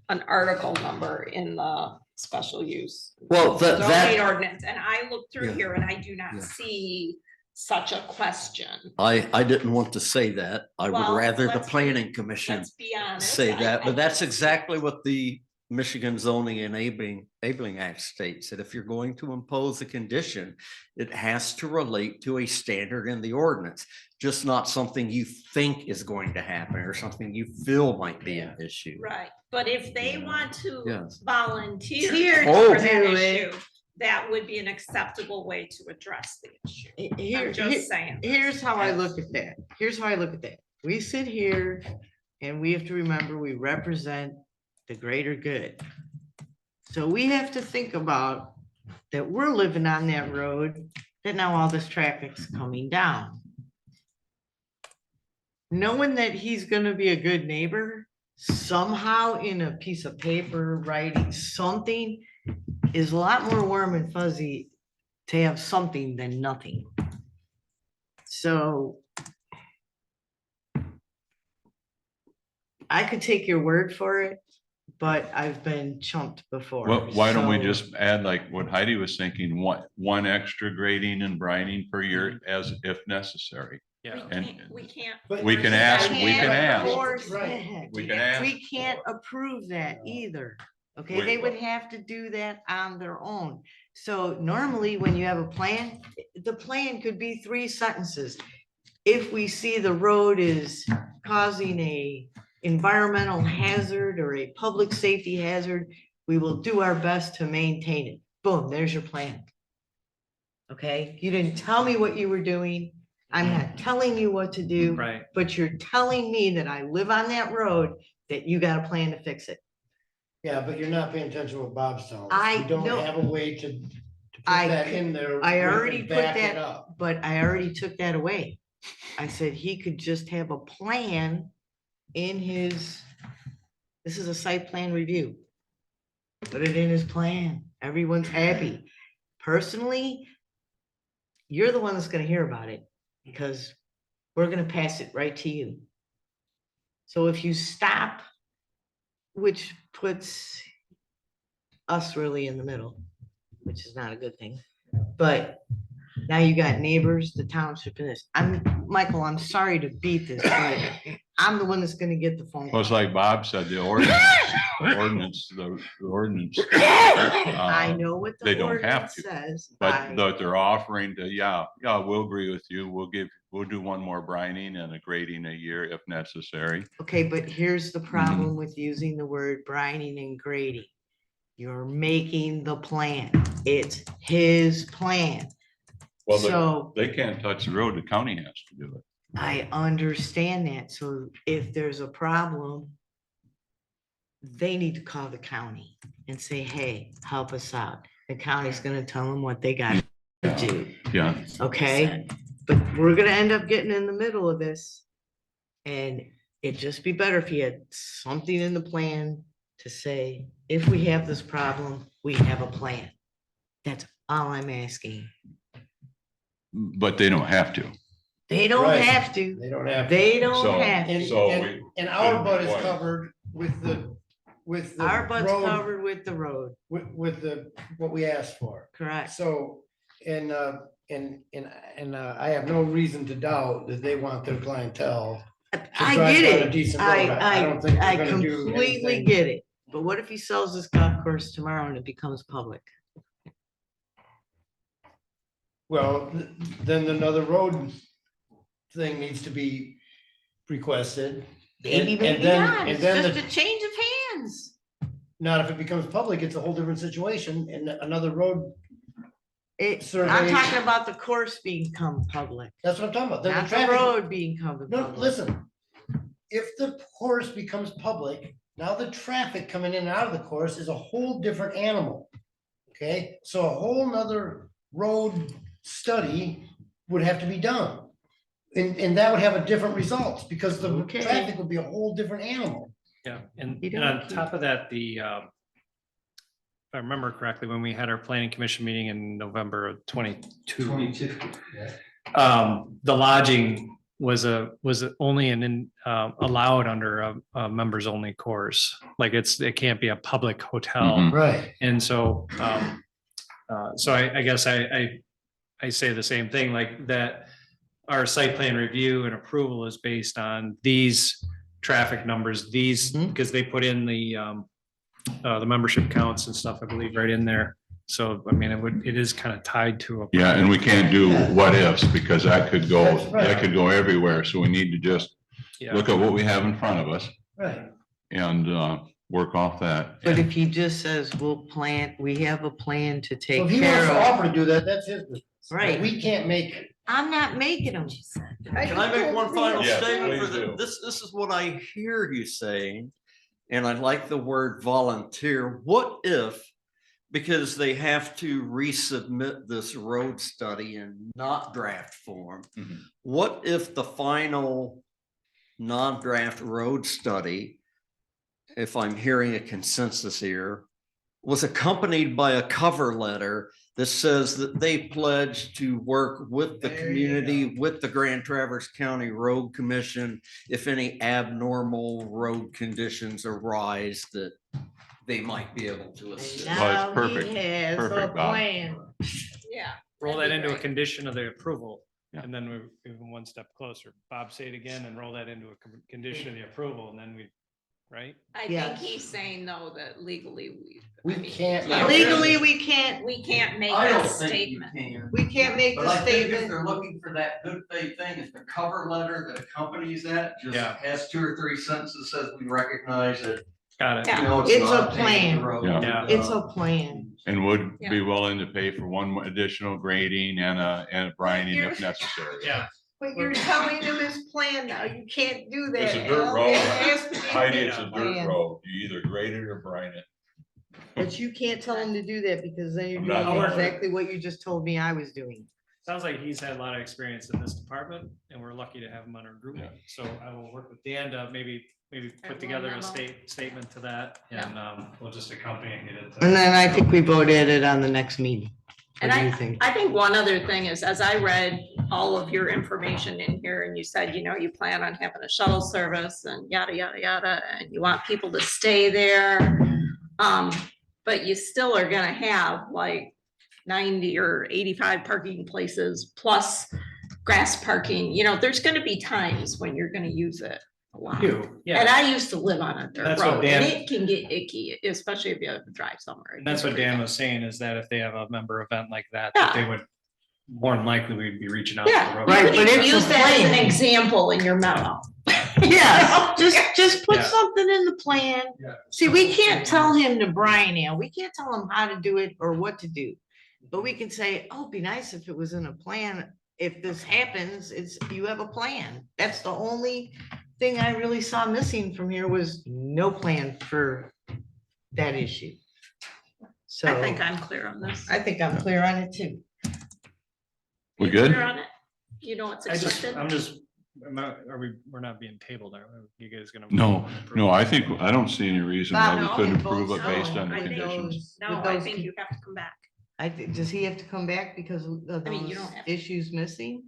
an article number in the special use. Well, zoning that, ordinance, and I looked through Yeah. here and I do not Yeah. see such a question. I didn't want to say that. I would Well, rather the let's be- planning commission Let's be honest. say I- that, I but that's don't- exactly what the Michigan Zoning Enabling Act states, that if you're going to impose a condition, it has to relate to a standard in the ordinance, just not something you think is going to happen or something you feel might be an issue. Right, but if they want to Yes. volunteer Oh. for that Do it. issue, that would be an acceptable way to address the issue. Here, I'm just saying. this. here's how I look at that. Here's how I look at that. We sit here and we have to remember we represent the greater good. So we have to think about that we're living on that road, that now all this traffic's coming down. Knowing that he's gonna be a good neighbor, somehow in a piece of paper, writing something is a lot more warm and fuzzy to have something than nothing. So I could take your word for it, but I've been chumped before. Well, why don't we So- just add like what Heidi was thinking, one extra grading and brining per year as if necessary. Yeah. And We can't. But- we can ask, we can ask. Force Right. that. We can ask. We can't approve that either. Okay, Wait, they would what? have to do that on their own. So normally when you have a plan, the plan could be 3 sentences. If we see the road is causing a environmental hazard or a public safety hazard, we will do our best to maintain it. Boom, there's your plan. Okay, you didn't tell me what you were doing. I'm not telling you what to do. Right. But you're telling me that I live on that road, that you got a plan to fix it. Yeah, but you're not paying attention to what Bob's telling us. I We don't know- have a way to put I that c- in there. I we can already put back it that- up. But I already took that away. I said he could just have a plan in his, this is a site plan review. Put it in his plan. Everyone's happy. Personally, you're the one that's gonna hear about it because we're gonna pass it right to you. So if you stop, which puts us really in the middle, which is not a good thing. But now you got neighbors, the township and this. Michael, I'm sorry to beat this, but I'm the one that's gonna get the phone Well, it's call. like Bob said, the ordinance, the ordinance. I know what they the don't have ordinance to, says. But they're offering to, yeah, we'll agree with you. We'll do one more brining and a grading a year if necessary. Okay, but here's Mm-hmm. the problem with using the word brining and grading. You're making the plan. It's his plan. Well, So they can't touch the road. The county has to do it. I understand that. So if there's a problem, they need to call the county and say, hey, help us out. The county's gonna tell them what they got to do, Yeah. okay? But we're gonna end up getting in the middle of this. And it'd just be better if you had something in the plan to say, if we have this problem, we have a plan. That's all I'm asking. But they don't have to. They don't Right. have to. They don't have. to. They don't So- have And, to. So and, we- and our butt is What? covered with the Our butt's road, covered with the road, with the, what we asked for. correct? So, and I have no reason to doubt that they want their clientele. I drive get down a it. decent road. I don't think I they're gonna do completely anything. get it. But what if he sells this golf course tomorrow and it becomes public? Well, then another road thing needs to be requested. Maybe, And maybe then- not. and It's then just the- a change of hands. Not if it becomes public, it's a whole different situation and another road, I'm Survey- talking about the course become public, that's what I'm talking about. Then the not the traffic- road being covered. No, public. listen. If the course becomes public, now the traffic coming in and out of the course is a whole different animal. Okay, so a whole nother road study would have to be done. And that would have a different results because the Okay. traffic would be a whole different animal. Yeah, and You and don't on top of that, if I remember correctly, when we had our planning commission meeting in November of 22. The lodging was only allowed under a members only course. Like it can't be a public hotel. Mhm. Right. And so, so I guess I say the same thing, like that our site plan review and approval is based on these traffic numbers, Mhm. because they put in the membership counts and stuff, I believe, right in there. So, I mean, it is kind of tied to a. Yeah, and we can't do what ifs because that could go, That's right. that could go everywhere. So we need to just Yeah. look at what we have in front of us Right. and work off that. But if he just says, we have a plan to So take if he wants care to of. offer to do that, that's his business. But Right. We can't make it. I'm not making them. Can I make one final Yes, statement for please do. this is what I hear you saying, and I like the word volunteer. What if, because they have to resubmit this road study in not draft form, Mhm. what if the final non-draft road study, if I'm hearing a consensus here, was accompanied by a cover letter that says that they pledge to work with the There you community, with the Grand Traverse County Road Commission, if any abnormal road conditions arise that they might be able to assist. Now perfect. he has a Perfect, Bob. plan. Yeah. Roll that that'd be into a great. condition of the approval. Yeah. And then we're even one step closer. Bob, say it again and roll that into a condition of the approval and then right? I Yes. think he's saying though that legally We I mean, can't. yeah, Legally, we can't make I don't that think you statement. can. We can't make But the I think if statement. they're looking for that good faith thing, if the cover letter that accompanies that just Yeah. has 2 or 3 sentences says we recognize that, Got it. Yeah. you know, It's it's a not paving the plan. road. Yeah. It's a plan. And would Yeah. be willing to pay for one more additional grading and a brining if necessary. Yeah. But you're telling him his plan now. You can't do that. It's a dirt Al. road. It has to be Heidi, it's a his dirt plan. road. You either grade it or brine it. But you can't tell him to do that because then you're I'm not doing doing it. exactly what you just told me I was doing. Sounds like he's had a lot of experience in this department and we're lucky to have him on our group. Yeah. So I will work with Dan to maybe Write put one together a memo. statement to that and we'll just accompany and get it. And then I think we vote at it on the next meeting. What And do you think? I think one other thing is, as I read all of your information in here and you said, you plan on having a shuttle service and yada, yada, yada, and you want people to stay there. But you still are gonna have like 90 or 85 parking places plus grass parking, there's gonna be times when you're gonna use it a lot. And Yeah, I used to live on a dirt That's what road and Dan- it can get icky, especially if you have to drive somewhere. and that's what Dan was saying is that if they have a member event like that, Yeah. that they would more than likely we'd be reaching out. to the Yeah, road. Right, you but can it's a use that as an plan. example in your memo. Yeah, just put Yeah. something in the plan. Yeah. See, we can't tell him to brine now. We can't tell him how to do it or what to do. But we can say, oh, it'd be nice if it was in a plan. If this happens, you have a plan. That's the only thing I really saw missing from here was no plan for that issue. So I think I'm clear on this. I think I'm clear on it too. We You good? clear on it? You know what's expected? We're not being tabled, are we? You guys gonna? No, I don't see any reason why Bob, we no, couldn't he approve it votes based no on the I think conditions. No, with I those think con- you have to come back. Does he have to come back because of I mean, you those don't have to. issues missing?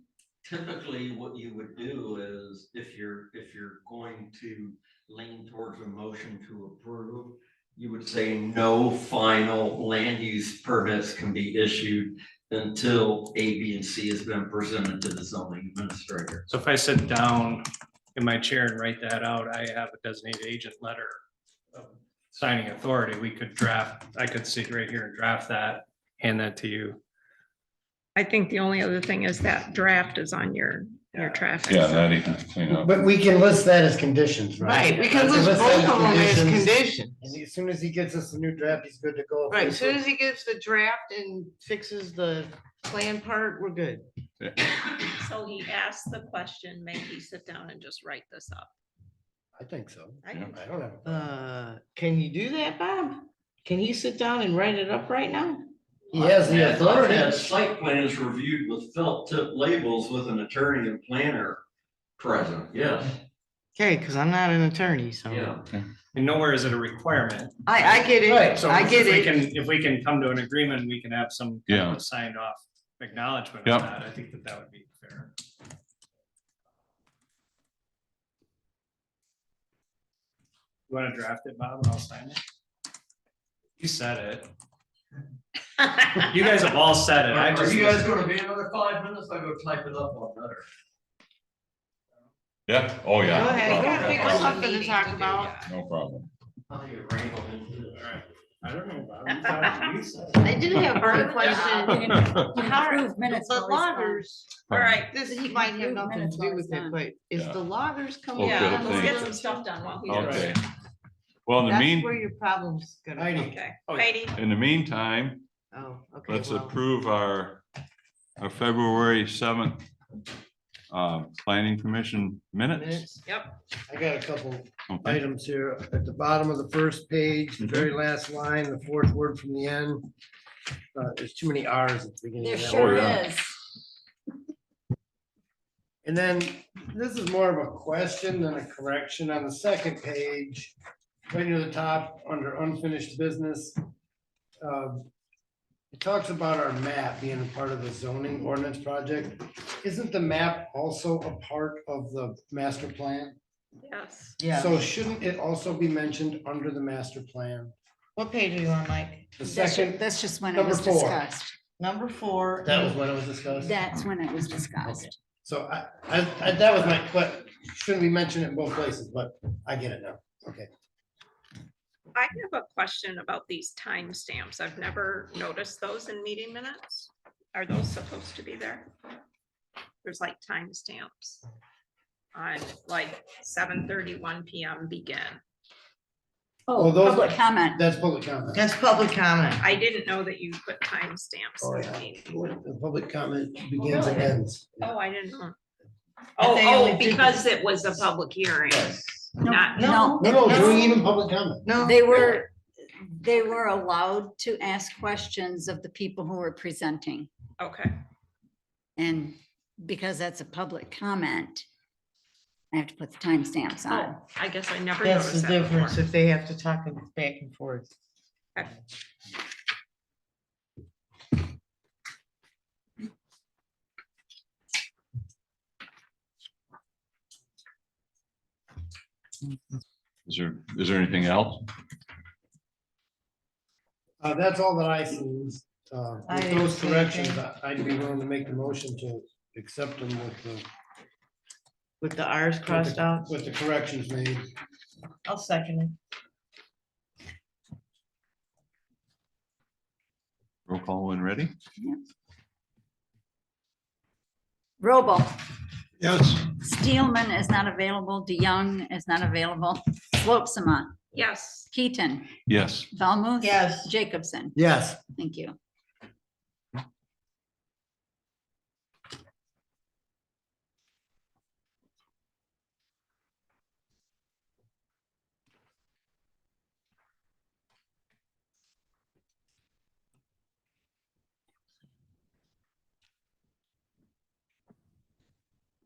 typically what you would do is if you're going to lean towards a motion to approve, you would say no final land use permits can be issued until A, B, and C has been presented to the zoning administrator. So if I sit down in my chair and write that out, I have a designated agent letter of signing authority. We could draft, I could sit right here and draft that, hand that to you. I think the only other thing is that draft is on your traffic. Yeah, that he can clean up. But we can list that as conditions, right? Right, because it's List both that of them as conditions. conditions. And as soon as he gets us a new draft, he's good to go. Right, as soon as he gets the draft and fixes the plan part, we're good. So he asked the question, may he sit down and just write this up? I think so. I I do. don't have. Can you do that, Bob? Can he sit down and write it up right now? He has the I've authority. had site plans reviewed with felt tip labels with an attorney and planner present, yes, Okay, because I'm not an attorney, so. yeah. And nowhere is it a requirement. I get Right, it, So I get if we it. if we can come to an agreement, we can have some kind of Yeah. a signed off acknowledgement Yep. of that. I think that would be fair. You want to draft it, Bob, and I'll sign it? You said it. You guys have all said it. I Are just. you guys gonna be another 5 minutes? I go type it up on better. Yeah, oh, yeah. Go ahead, you no gotta think of problem. something to talk about. No problem. I don't know, Bob. You thought you said it. I do have one question. How are Approve minutes the while he's gone. loggers, All right, this You can might have approve nothing to minutes do while with it's it, done. but is Yeah. the loggers coming? Oh, yeah, good, down? let's get thanks. some stuff done while he's. Okay. Well, in the That's where mean, your problem's gonna. Heidi. Okay, Oh, Heidi, in the meantime, Oh, okay. let's well, approve our February 7th planning commission minutes. minutes. yep, I got a couple Okay, items here at the bottom of the first page, the very last line, the fourth word from the end. There's too many R's at the beginning. There of that sure word. yeah. is. And then this is more of a question than a correction. On the second page, right near the top, under unfinished business. It talks about our map being a part of the zoning ordinance project. Isn't the map also a part of the master plan? yes. Yeah, So shouldn't it also be mentioned under the master plan? what page are you on, Mike? The That's second, that's just when it number was 4. discussed. Number 4. that was when it was discussed? That's when it was discussed. So I, that was my, but shouldn't we mention it in both places, but I get it now. Okay. I have a question about these timestamps. I've never noticed those in meeting minutes. Are those supposed to be there? There's like timestamps on like 7:31 PM begin. Well, Oh, those- public comment. That's public comment. That's public comment. I didn't know that you put timestamps Oh, in yeah. the meeting. The public comment begins and ends. Oh, I didn't know. But they only Oh, do because it was a public hearing, not. No, No, doing even public comment. No. they were allowed to ask questions of the people who were presenting. Okay, And because that's a public comment, I have to put the timestamps on. oh, I guess I never That's the noticed that difference before. if they have to talk back and forth. Okay. is there anything else? That's all that I see. I With didn't those see corrections, anything. I'd be willing to make the motion to accept them With the R's crossed out, with the corrections made. I'll second it. Roll call when ready? Robel, Yes. Steelman is not available. DeYoung is not available. Slopsama, Yes, Keaton, Yes. Valmuth. Yes. Jacobson. Yes. Thank you.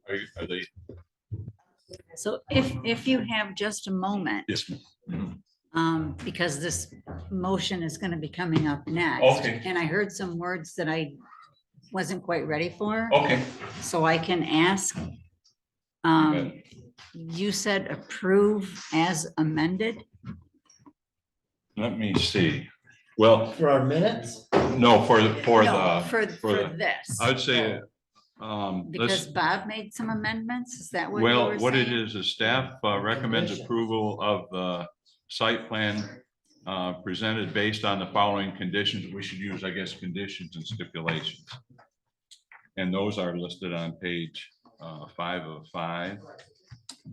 Are they? So if you have just a moment, Yes, ma'am. because this motion is going to be coming up next. Okay. And I heard some words that I wasn't quite ready for, Okay. so I can ask. You said approve as amended? Let me see. Well, For our minutes? no, for No, for the, this, I would say, because let's, Bob made some amendments, is that what you well, were what it saying? is staff recommends Conditions. approval of the site plan presented based on the following conditions. We should use, I guess, conditions and stipulations. And those are listed on page 5 of 5.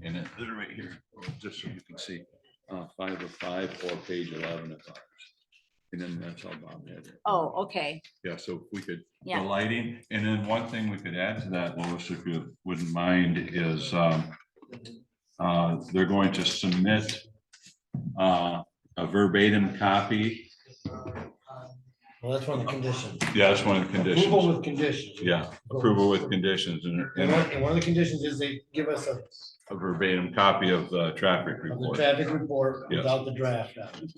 And they're right here, just so you can see, 5 of 5 or page 11 of ours. And then that's all Bob had. Oh, okay, Yeah, so if we could, the yeah, lighting, and then one thing we could add to that, Lois, if you wouldn't mind, is they're going to submit a verbatim copy. Well, that's one of the conditions. Yeah, that's one of the Approval conditions. with conditions. Yeah, approval with conditions and And one of the conditions is they give us a verbatim copy of the traffic of the report. traffic report Yes. without the draft on it.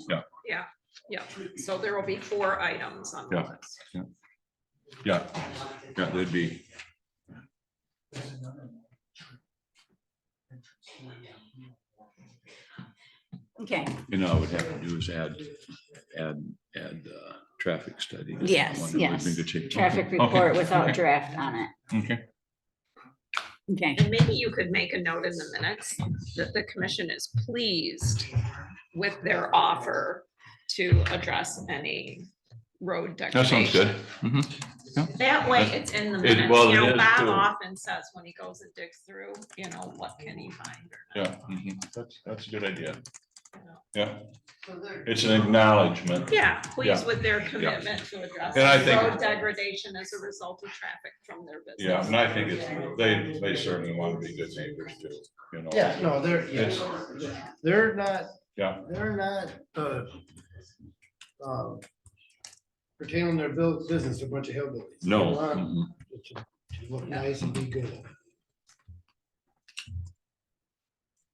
Yeah, so there will be 4 items on the Yeah. list. Yeah, yeah, there'd be. okay, You know, I would have to do is add traffic study. Yes, One that was in yes. good shape. traffic Okay, report okay, without okay, draft on it, Okay, okay. And maybe you could make a note in the minutes that the commission is pleased with their offer to address any road that sounds degradation. good. Mhm. That way That's- it's in the it- minutes, well, you it know, is Bob too. often says when he goes and digs through, you know, what can he find or not. Yeah, that's a good idea. Yeah, it's an acknowledgement. Yeah, pleased Yeah. with their commitment to address And I think- road degradation as a result of traffic from their business. Yeah, and I think it's, they certainly want to be good neighbors too, you know. Yeah, no, they're, It's- they're not, Yeah, they're not, curtailing their business to a bunch of hillbillies. They no. want Mhm. it to look nice and be good.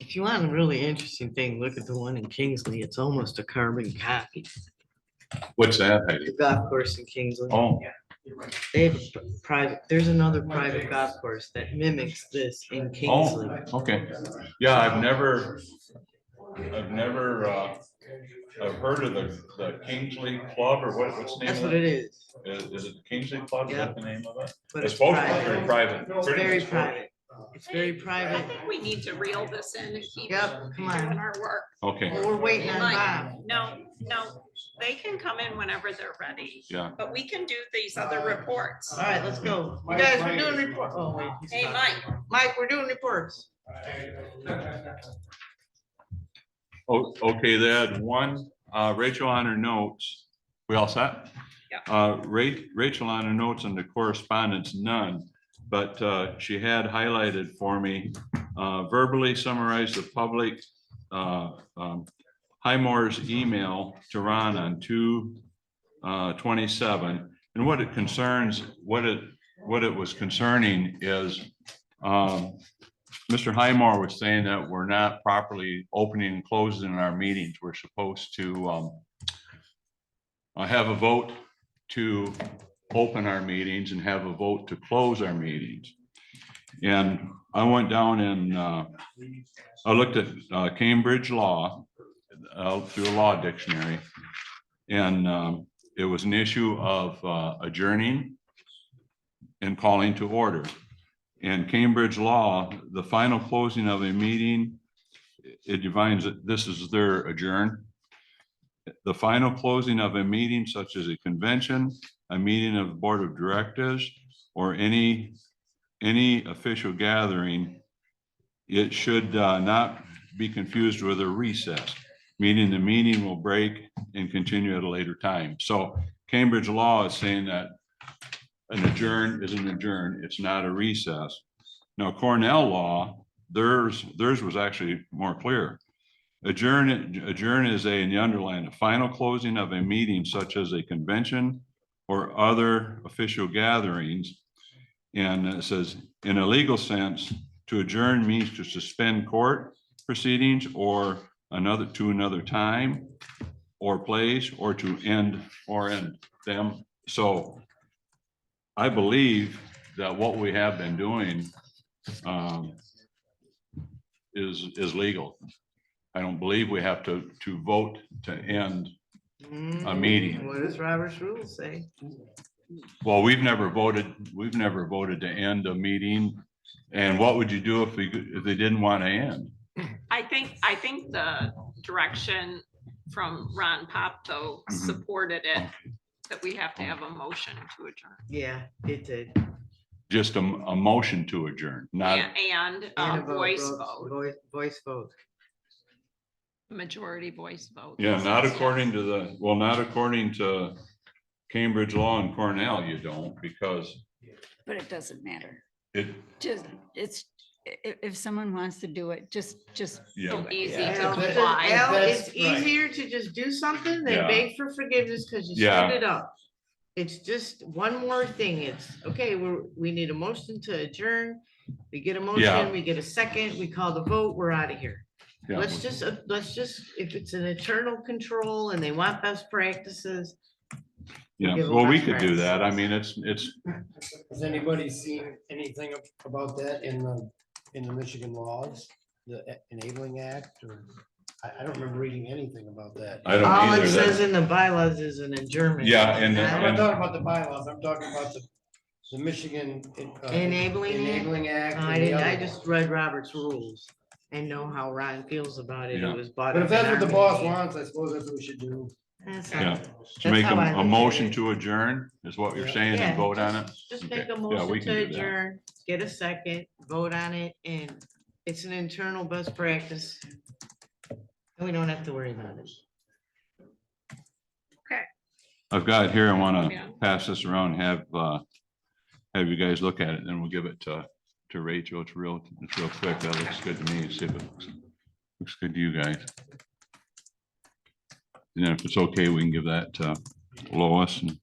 If you want a really interesting thing, look at the one in Kingsley. It's almost a carbon copy. What's that, Heidi? The golf course in Kingsley. Oh, They have a private, there's another private golf course that mimics this in Kingsley. okay. Yeah, I've never, I've heard of the Kingsley Club or what's the name That's of what it? it is. Is it the Kingsley Club? Is that the name of it? But It's it's supposed to be private. very private. It's pretty very much. private. It's very I private. think we need to reel this in and keep Yep, come doing on. our work. Okay, Well, we're waiting on Mike, Bob. no, they can come in whenever they're ready, yeah. but we can do these other reports. All right, let's go. You guys, we're doing report. Oh, wait. Hey, Mike, Mike, we're doing reports. Oh, okay, they had one, Rachel on her notes. We all set? Yeah. Rachel on her notes on the correspondence, none, but she had highlighted for me, verbally summarize the public, Highmore's email to Ron on 2/27. And what it concerns, what it was concerning is, Mr. Highmore was saying that we're not properly opening and closing our meetings. We're supposed to have a vote to open our meetings and have a vote to close our meetings. And I went down and I looked at Cambridge law through a law dictionary. And it was an issue of adjourning and calling to order. In Cambridge law, the final closing of a meeting, it defines that this is their adjourn. The final closing of a meeting such as a convention, a meeting of the board of directors, or any official gathering, it should not be confused with a recess, meaning the meeting will break and continue at a later time. So Cambridge law is saying that an adjourn is an adjourn, it's not a recess. Now Cornell law, theirs was actually more clear. Adjourn is in the underline, a final closing of a meeting such as a convention or other official gatherings. And it says, in a legal sense, to adjourn means to suspend court proceedings or to another time or place, or to end them. So I believe that what we have been doing is legal. I don't believe we have to vote to end. A meeting. What does Robert's rules say? Well, we've never voted to end a meeting. And what would you do if they didn't want to end? I think the direction from Ron Pop though supported it, that we have to have a motion to adjourn. Yeah, it did. Just a motion to adjourn, not, And And a voice vote, vote, Voice vote. majority voice vote. yeah, not according to Cambridge law and Cornell, you don't, because But it doesn't matter. it, Just, if someone wants to do it, just yeah. do it. Easy to Al, comply. Al, That's it's right. easier to just do something Yeah. than beg for forgiveness because you Yeah. screwed it up. It's just one more thing. It's, okay, we need a motion to adjourn. We get a Yeah. motion, we get a second, we call the vote, we're out of here. Yeah. Let's just, if it's an internal control and they want best practices. Yeah, give them well, we best could do practices. that. I mean, it's, Has anybody seen anything about that in the Michigan laws, the Enabling Act, or I don't remember reading anything about that. I don't All either. it says That- in the bylaws is an adjournment. Yeah, and I'm not then, talking about the bylaws, I'm talking about the Michigan. Enabling Act? Enabling Act. I and the didn't, I other just one. read Robert's rules and know how Ron feels about it. Yeah. It was bought But if up in that's what the our boss meeting. wants, I suppose that's what we should do. That's yeah, how- to That's make how I a look at motion it. to adjourn is what you're Yeah. saying Yeah, and vote on it? Just Okay. make a Yeah, we motion can to do that. adjourn, get a second, vote on it, and it's an internal best practice. And we don't have to worry about it. I've got it here. I want Yeah. to pass this around, have you guys look at it, and then we'll give it to Rachel. It's real quick. That looks good to me. See if it looks good to you guys. And then if it's okay, we can give that to Lois. And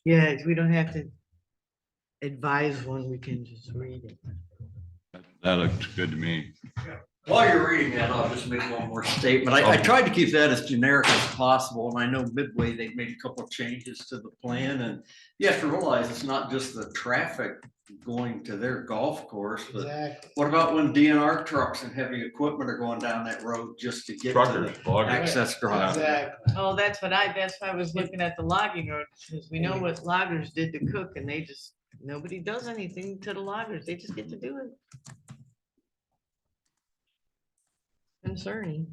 Yeah, we don't have to advise one, we can just read it. that looks good to me. While you're reading that, I'll just make one more statement. I tried to keep that as generic as possible, and I know Midway, they've made a couple of changes to the plan, and you have to realize it's not just the traffic going to their golf course, but Exactly. what about when DNR trucks and heavy equipment are going down that road just to get to Truckers, the loggers. access drive? Exactly. Oh, that's why I was looking at the logging road, because we know what loggers did to Cook, and they just, nobody does anything to the loggers, they just get to do it. Concerning.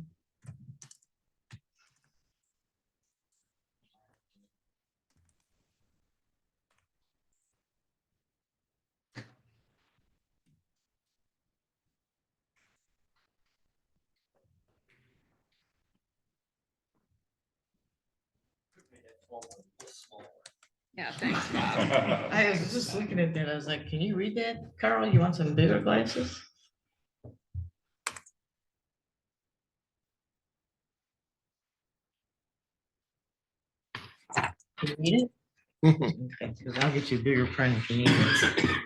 Yeah, thanks, Bob. I was just looking at that, I was like, can you read that, Carl? You want some bigger glasses? Can you read it? Okay, 'cause I'll get you a bigger print if you need it.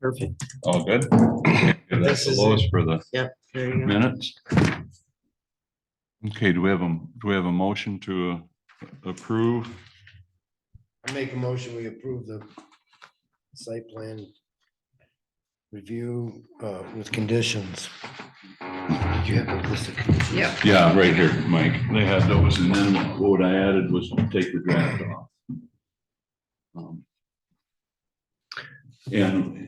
Perfect. All good? Give that This to is Lois for the Yep, there you go. minutes. Okay, do we have a motion to approve? I make a motion, we approve the site plan review with conditions. Did you have a list of conditions? Yep. Yeah, right here, Mike. They had those, and then what I added was take the draft off. And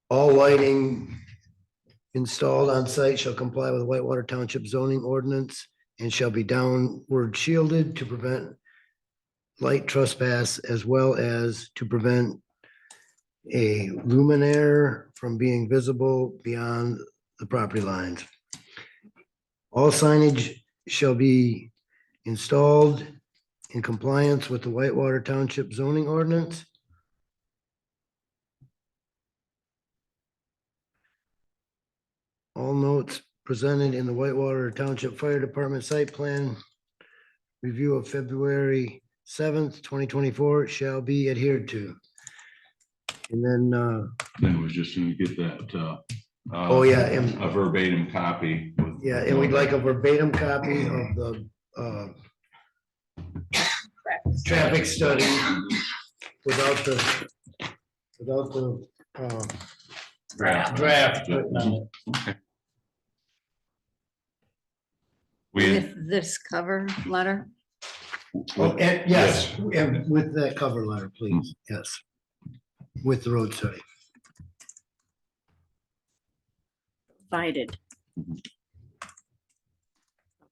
All lighting installed on site shall comply with Whitewater Township zoning ordinance and shall be downward shielded to prevent light trespass as well as to prevent a luminaire from being visible beyond the property lines. All signage shall be installed in compliance with the Whitewater Township zoning ordinance. All notes presented in the Whitewater Township Fire Department site plan review of February 7th, 2024 shall be adhered to. And then, Then was just gonna get that, oh yeah, and, a verbatim copy. yeah, and we'd like a verbatim copy of the traffic study without the draft written on it. Okay. We, With this cover letter, Oh, and yes, and with that cover letter, please, yes. With the road study. provided.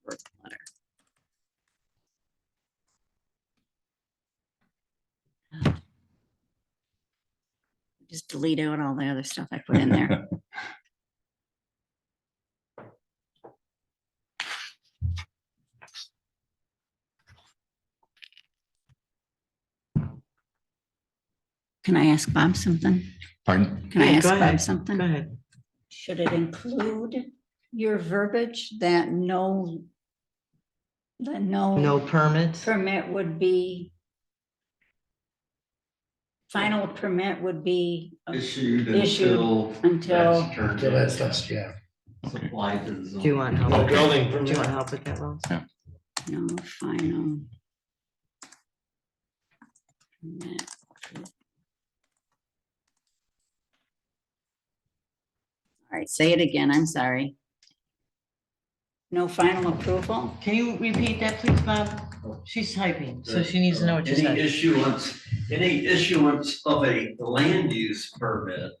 Cover letter. Just delete out all the other stuff I put in there. Can I ask Bob something? pardon? Can I Yeah, ask go ahead. Bob something? Go ahead. Should it include your verbiage that no No permits? permit would be, final permit would be Issued issued until, Until that stuff's, yeah. supplied to the Do you want help? No with that? building Do you permit. want help with that, Rose? no final. permit. All right, say it again, I'm sorry. No final approval? Can you repeat that, please, Bob? She's typing, so she needs to know what you said. Any issuance of a land use permit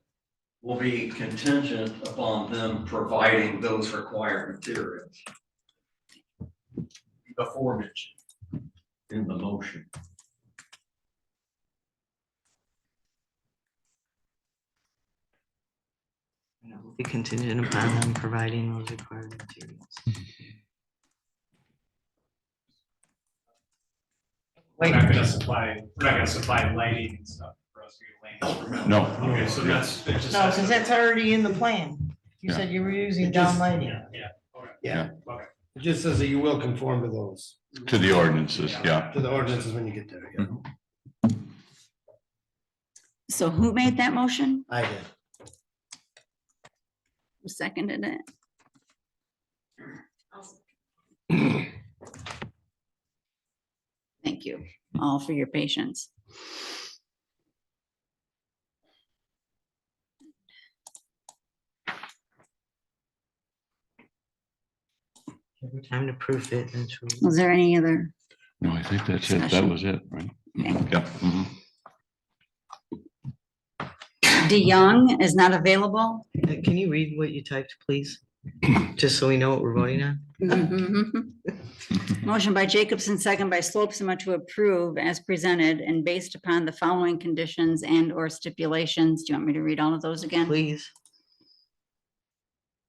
will be contingent upon them providing those required materials. Before mentioned in the motion. Will be contingent upon them providing those required materials. We're not gonna supply lighting and stuff for us to get land. permit. No. Okay, so that's. it just No, has because to- that's already in the plan. You Yeah. said you were using It just- down lighting. Yeah, okay, Yeah, okay. it just says that you will conform to those, To the ordinances, yeah. to the ordinances when you get there, yeah. So who made that motion? I did. Who seconded it? Thank you all for your patience. Every time to proof it, and to- Was there any other? No, I think that's it. That Discussion. was it, right? Okay. Yeah. mhm. DeYoung is not available. Can you read what you typed, please? Just so we know what we're voting on. Motion by Jacobson, second by Slopsma to approve as presented and based upon the following conditions and or stipulations. Do you want me to read all of those again? Please.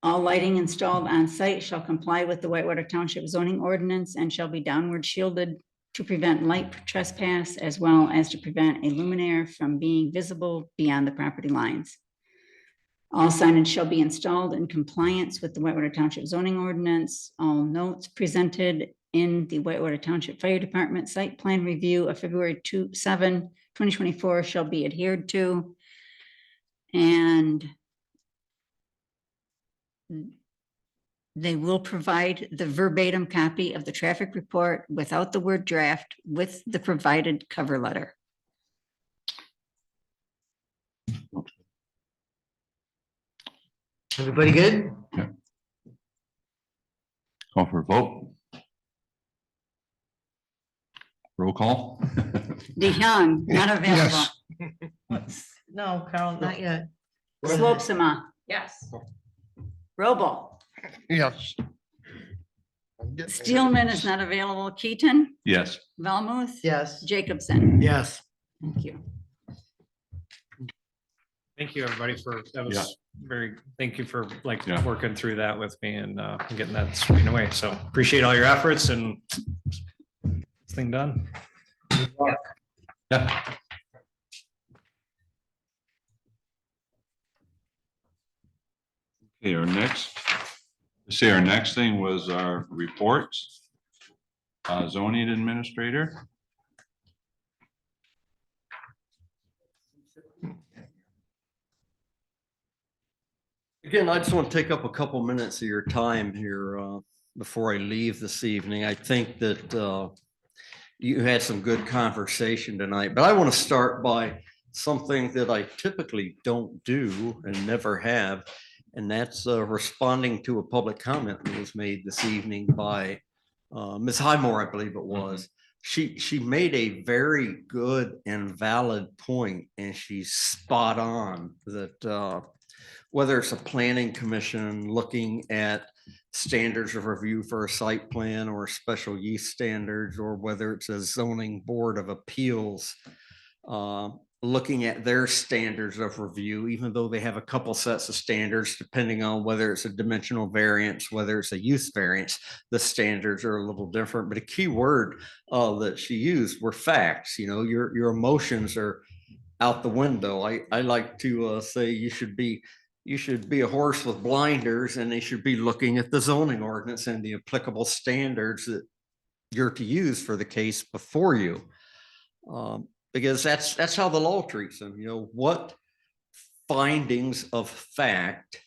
All lighting installed on site shall comply with the Whitewater Township zoning ordinance and shall be downward shielded to prevent light trespass as well as to prevent a luminaire from being visible beyond the property lines. All signage shall be installed in compliance with the Whitewater Township zoning ordinance. All notes presented in the Whitewater Township Fire Department site plan review of February 7, 2024 shall be adhered to. And they will provide the verbatim copy of the traffic report without the word draft with the provided cover letter. Everybody good? Call for a vote. Roll call. DeYoung, not available. No, Carl, not yet. Slopsma, Yes. Robo, Yes. Steelman is not available. Keaton, Yes. Velmuth. Yes. Jacobson. Yes. Thank you. Thank you, everybody, that Yeah. was very, thank you for like Yeah. working through that with me and getting that straightened away. So appreciate all your efforts and this thing done. Yeah. Okay, our next thing was our reports. Zoning administrator. Again, I just want to take up a couple minutes of your time here before I leave this evening. I think that you had some good conversation tonight, but I want to start by something that I typically don't do and never have, and that's responding to a public comment that was made this evening by Ms. Highmore, I believe it was. She made a very good and valid point, and she's spot on that whether it's a planning commission looking at standards of review for a site plan or special use standards, or whether it's a zoning board of appeals looking at their standards of review, even though they have a couple sets of standards, depending on whether it's a dimensional variance, whether it's a use variance, the standards are a little different. But a key word that she used were facts. You know, your emotions are out the window. I like to say you should be a horse with blinders, and they should be looking at the zoning ordinance and the applicable standards that you're to use for the case before you. Because that's how the law treats them. You know, what findings of fact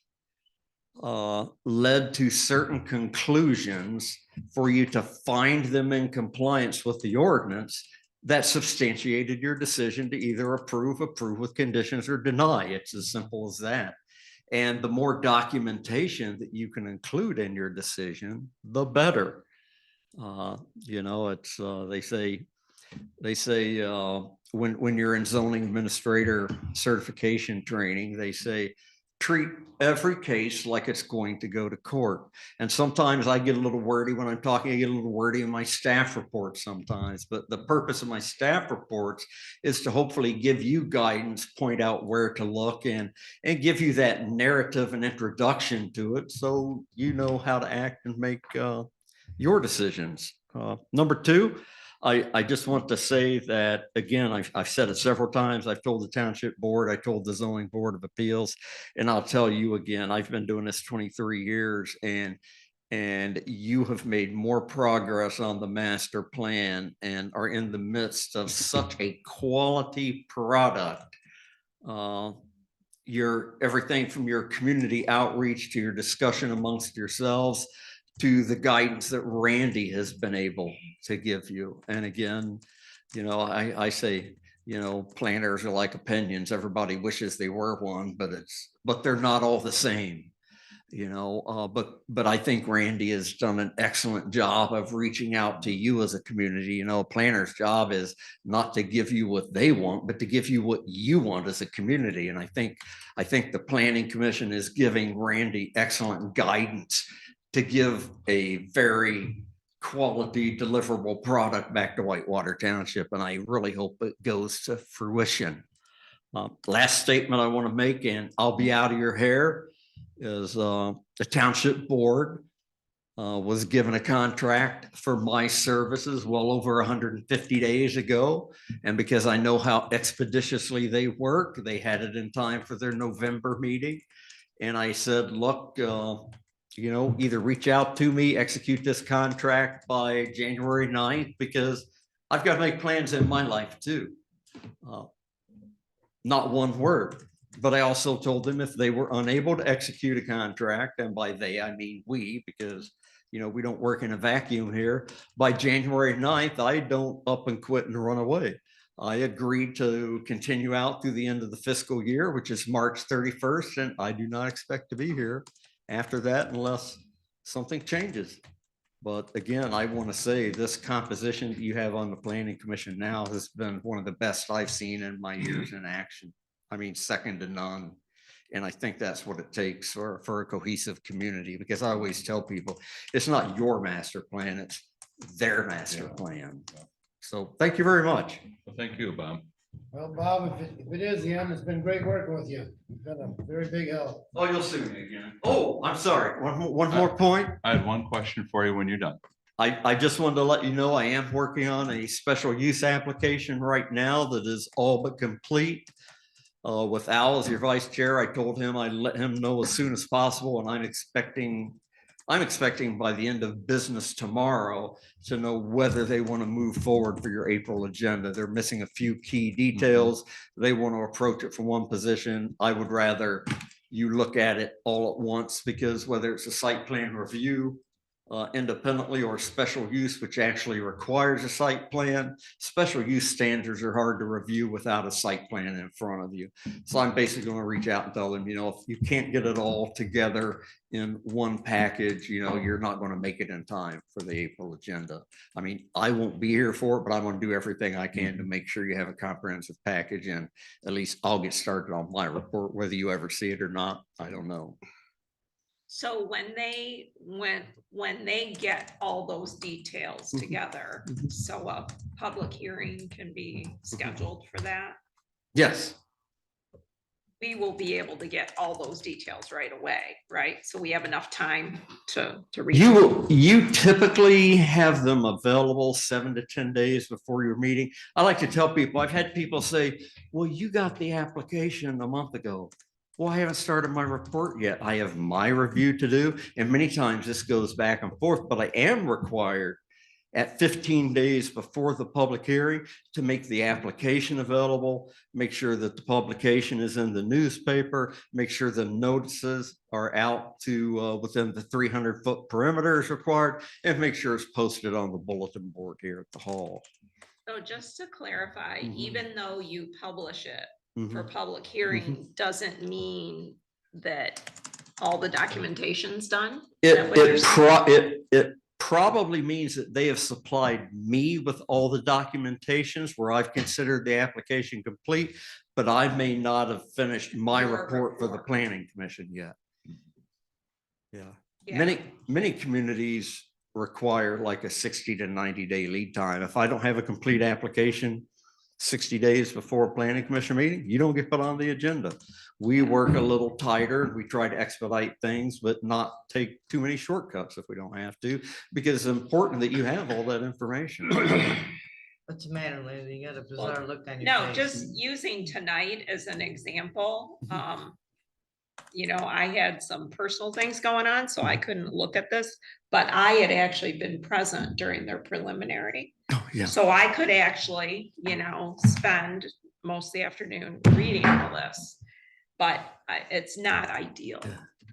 led to certain conclusions for you to find them in compliance with the ordinance that substantiated your decision to either approve with conditions, or deny. It's as simple as that. And the more documentation that you can include in your decision, the better. You know, it's they say when you're in zoning administrator certification training, they say treat every case like it's going to go to court. And sometimes I get a little wordy when I'm talking. I get a little wordy in my staff reports sometimes, but the purpose of my staff reports is to hopefully give you guidance, point out where to look, and give you that narrative and introduction to it, so you know how to act and make your decisions. Number two, I just want to say that, again, I've said it several times. I've told the township board, I told the zoning board of appeals, and I'll tell you again, I've been doing this 23 years, and you have made more progress on the master plan and are in the midst of such a quality product. Your everything from your community outreach to your discussion amongst yourselves to the guidance that Randy has been able to give you. And again, you know, I say, you know, planners are like opinions. Everybody wishes they were one, but they're not all the same, you know. But I think Randy has done an excellent job of reaching out to you as a community. You know, a planner's job is not to give you what they want, but to give you what you want as a community. And I think the Planning Commission is giving Randy excellent guidance to give a very quality deliverable product back to Whitewater Township. And I really hope it goes to fruition. Last statement I want to make, and I'll be out of your hair, is the township board was given a contract for my services well over 150 days ago. And because I know how expeditiously they work, they had it in time for their November meeting. And I said, look, you know, either reach out to me, execute this contract by January 9th, because I've got to make plans in my life too. Not one word, but I also told them if they were unable to execute a contract, and by they, I mean we, because, you know, we don't work in a vacuum here, by January 9th, I don't up and quit and run away. I agreed to continue out through the end of the fiscal year, which is March 31st, and I do not expect to be here after that unless something changes. But again, I want to say this composition that you have on the Planning Commission now has been one of the best I've seen in my years in action. I mean, second to none. And I think that's what it takes for a cohesive community, because I always tell people it's not your master plan, it's their master plan. So thank you very much. Well, thank you, Bob. Well, Bob, if it is the end, it's been great working with you. You've been a very big help. Oh, you'll see me again. Oh, I'm sorry. One more point. I had one question for you when you're done. I just wanted to let you know I am working on a special use application right now that is all but complete. With Al as your vice chair, I told him I'd let him know as soon as possible, and I'm expecting by the end of business tomorrow to know whether they want to move forward for your April agenda. They're missing a few key details. They want to approach it from one position. I would rather, you look at it all at once, because whether it's a site plan review independently or special use, which actually requires a site plan, special use standards are hard to review without a site plan in front of you. So I'm basically going to reach out and tell them, you know, if you can't get it all together in one package, you know, you're not going to make it in time for the April agenda. I mean, I won't be here for it, but I'm going to do everything I can to make sure you have a comprehensive package, and at least I'll get started on my report. Whether you ever see it or not, I don't know. So when they get all those details together, so a public hearing can be scheduled for that, Yes. we will be able to get all those details right away, right? So we have enough time to read. You typically have them available 7 to 10 days before your meeting. I like to tell people, I've had people say, well, you got the application a month ago. Well, I haven't started my report yet. I have my review to do. And many times this goes back and forth, but I am required at 15 days before the public hearing to make the application available, make sure that the publication is in the newspaper, make sure the notices are out to within the 300-foot perimeter is required, and make sure it's posted on the bulletin board here at the hall. So just to clarify, even though you publish it for Mhm. public hearing, doesn't mean that all the documentation's done? Is that what you're saying? It probably means that they have supplied me with all the documentations where I've considered the application complete, but I may not have finished my Your report for the report. planning commission yet. Yeah. Yeah. Many communities require like a 60 to 90-day lead time. If I don't have a complete application 60 days before a planning commission meeting, you don't get put on the agenda. We work a little tighter. We try to expedite things, but not take too many shortcuts if we don't have to, because it's important that you have all that information. What's the matter, Linda? You got a bizarre look on your No, face. just using tonight as an example. You know, I had some personal things going on, so I couldn't look at this, but I had actually been present during their preliminary. Oh, yeah. So I could actually, you know, spend most of the afternoon reading all this, but it's not ideal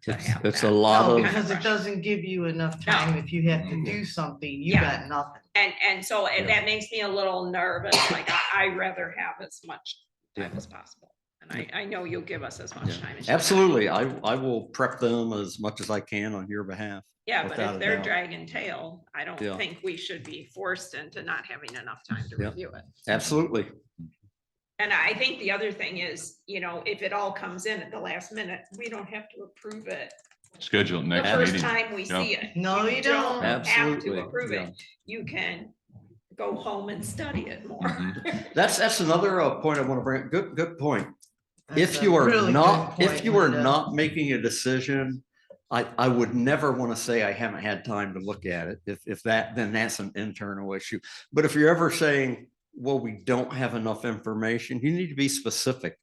to have It's a that. lot No, of, because it doesn't give you enough time. If you have to do something, you Yeah. got nothing. And so that makes me a little nervous, like I'd rather have as much time as possible. And I know you'll give us as much Yeah. time as you can. Absolutely. I will prep them as much as I can on your behalf. Yeah, but without if a they're doubt. dragging tail, I don't Yeah. think we should be forced into not having enough time to Yeah. review it. Absolutely. And I think the other thing is, you know, if it all comes in at the last minute, we don't have to approve it Schedule the next first meeting. time we Yeah. see it. No, you don't. Have Absolutely, to approve yeah. it. You can go home and study it more. That's another point I want to bring. Good point. That's If a you are really not, good if point, you are Linda. not making a decision, I would never want to say I haven't had time to look at it. If that, then that's an internal issue. But if you're ever saying, well, we don't have enough information, you need to be specific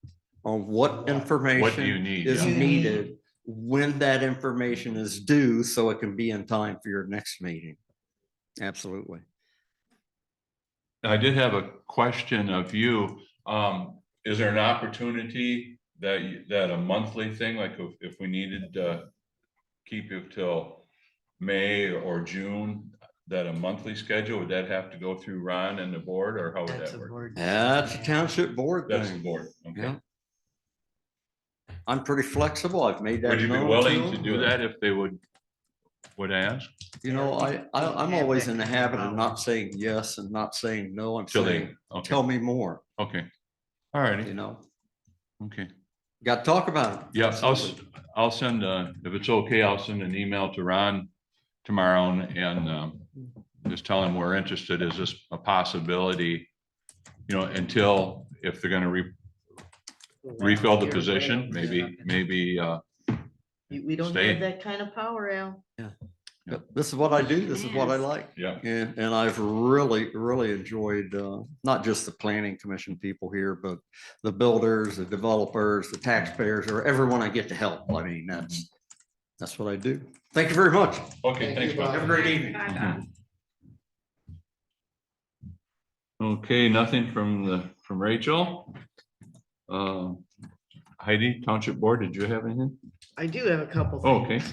on what information What do you need? is Yeah. needed, when that information is due, so it can be in time for your next meeting. Absolutely. I did have a question of you. Is there an opportunity that a monthly thing, like if we needed to keep it till May or June, that a monthly schedule, would that have to go through Ron and the board, or how would That's that a work? board. That's a decision. township board That's the thing. board. Okay. Yeah. I'm pretty flexible. I've made that Would you be known willing to them, do but, that if they would ask? You know, I'm have always that in the kind of habit of power. not saying yes and not saying no. I'm Till saying, they, okay, tell me more, okay. All righty, you know, okay. got to talk about it. Yeah, Absolutely. I'll send, if it's okay, I'll send an email to Ron tomorrow and just tell him we're interested. Is this a possibility? You know, until, if they're gonna refill the position, maybe, We don't stay. have that kind of power, Al. But this is what I do. This is what I Yes. like. yeah. And I've really enjoyed, not just the planning commission people here, but the builders, the developers, the taxpayers, or everyone I get to help. I mean, that's what I do. Thank you very much. Okay, Thank thanks, you, Bob. Bob. Have a great evening. Bye-bye. Okay, nothing from Rachel. Heidi, Township Board, did you have anything? I do have a couple. Oh, okay. things.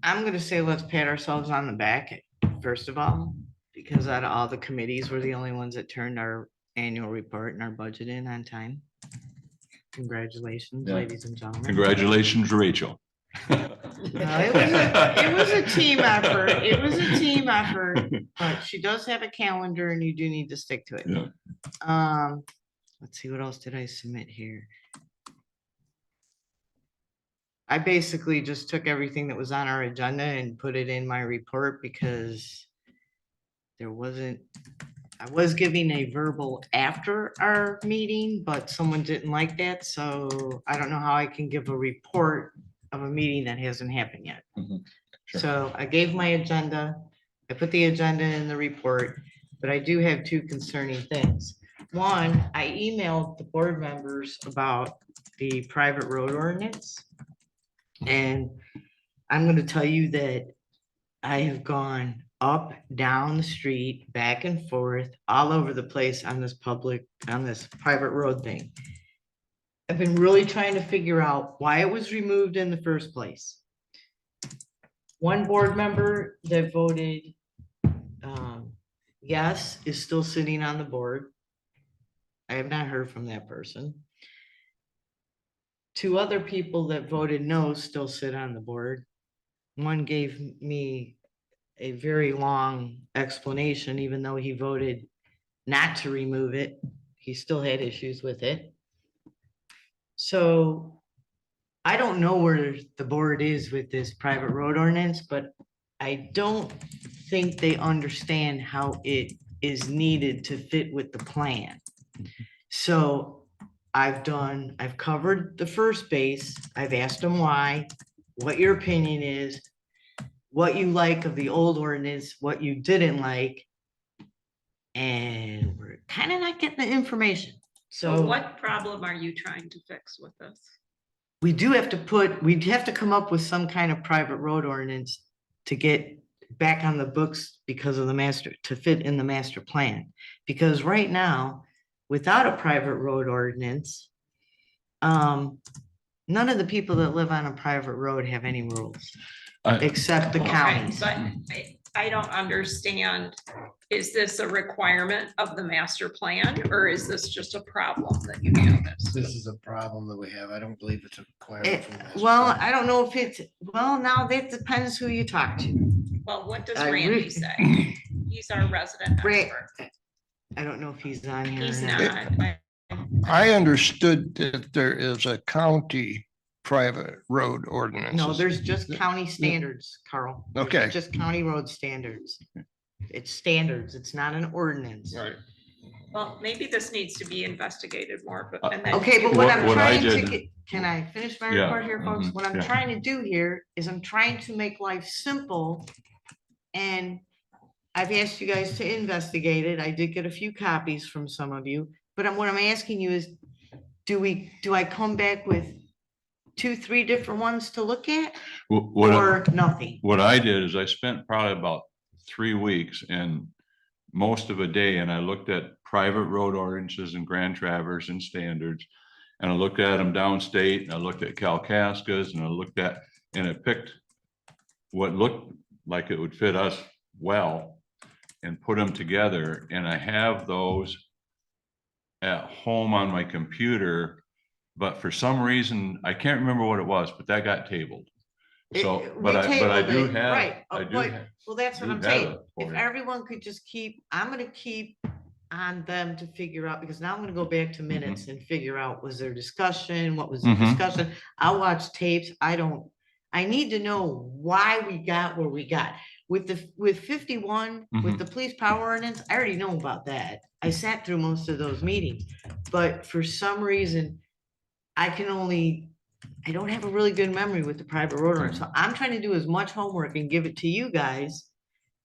I'm gonna say let's pat ourselves on the back, first of all, because out of all the committees, we're the only ones that turned our annual report and our budget in on time. Congratulations, Yeah. ladies and gentlemen. Congratulations, Rachel. It was a team effort. It was a team effort, but she does have a calendar and you do need to stick to it. Yeah. Let's see, what else did I submit here? I basically just took everything that was on our agenda and put it in my report because there wasn't, I was giving a verbal after our meeting, but someone didn't like that, so I don't know how I can give a report of a meeting that hasn't happened yet. Sure. So I gave my agenda, I put the agenda in the report, but I do have two concerning things. One, I emailed the board members about the private road ordinance. And I'm gonna tell you that I have gone up, down the street, back and forth, all over the place on this private road thing. I've been really trying to figure out why it was removed in the first place. One board member that voted yes is still sitting on the board. I have not heard from that person. Two other people that voted no still sit on the board. One gave me a very long explanation, even though he voted not to remove it. He still had issues with it. So I don't know where the board is with this private road ordinance, but I don't think they understand how it is needed to fit with the plan. So I've covered the first base. I've asked them why, what your opinion is, what you like of the old ordinance, what you didn't like. And we're kind of not getting the information. So So what problem are you trying to fix with this? we'd have to come up with some kind of private road ordinance to get back on the books because of to fit in the master plan. Because right now, without a private road ordinance, none of the people that live on a private road have any rules except the Okay, counties. but I don't understand. Is this a requirement of the master plan or is this just a problem that you noticed? This is a problem that we have. I don't believe it's a requirement. from the master Well, plan. I don't know if it's, well, now that depends who you talk to. Well, what does I Randy really- say? He's our resident Ran- expert. I don't know if he's on here. or He's not. not. I understood that there is a county private road ordinance. No, there's just county standards, Carl. There's Okay. Just county road standards. It's standards. It's not an ordinance. Right. Well, maybe this needs to be investigated more, but. and then- Okay, but what I'm What I trying to did- get, can I finish my Yeah, report here, folks? What I'm yeah. trying to do here is I'm trying to make life simple. And I've asked you guys to investigate it. I did get a few copies from some of you, but what I'm asking you is, do I come back with 2, 3 different ones to look at or nothing? What I did is I spent probably about 3 weeks and most of a day, and I looked at private road ordinances and Grand Traverse and standards. And I looked at them downstate, and I looked at Kalkaska's, and I picked what looked like it would fit us well and put them together. And I have those at home on my computer, but for some reason, I can't remember what it was, but that got tabled. So, We but I tabled do it, have, right, I do but- have. Well, that's what do I'm have saying. it for If you. everyone could just I'm gonna keep on them to figure out, because now I'm gonna go back to minutes and figure out, was there discussion? What was the Mhm. discussion? I'll watch tapes. I need to know why we got where we got. With 51, with Mhm. the police power ordinance, I already know about that. I sat through most of those meetings, but for some reason, I don't have a really good memory with the private road ordinance. So I'm trying to do as much homework and give it to you guys.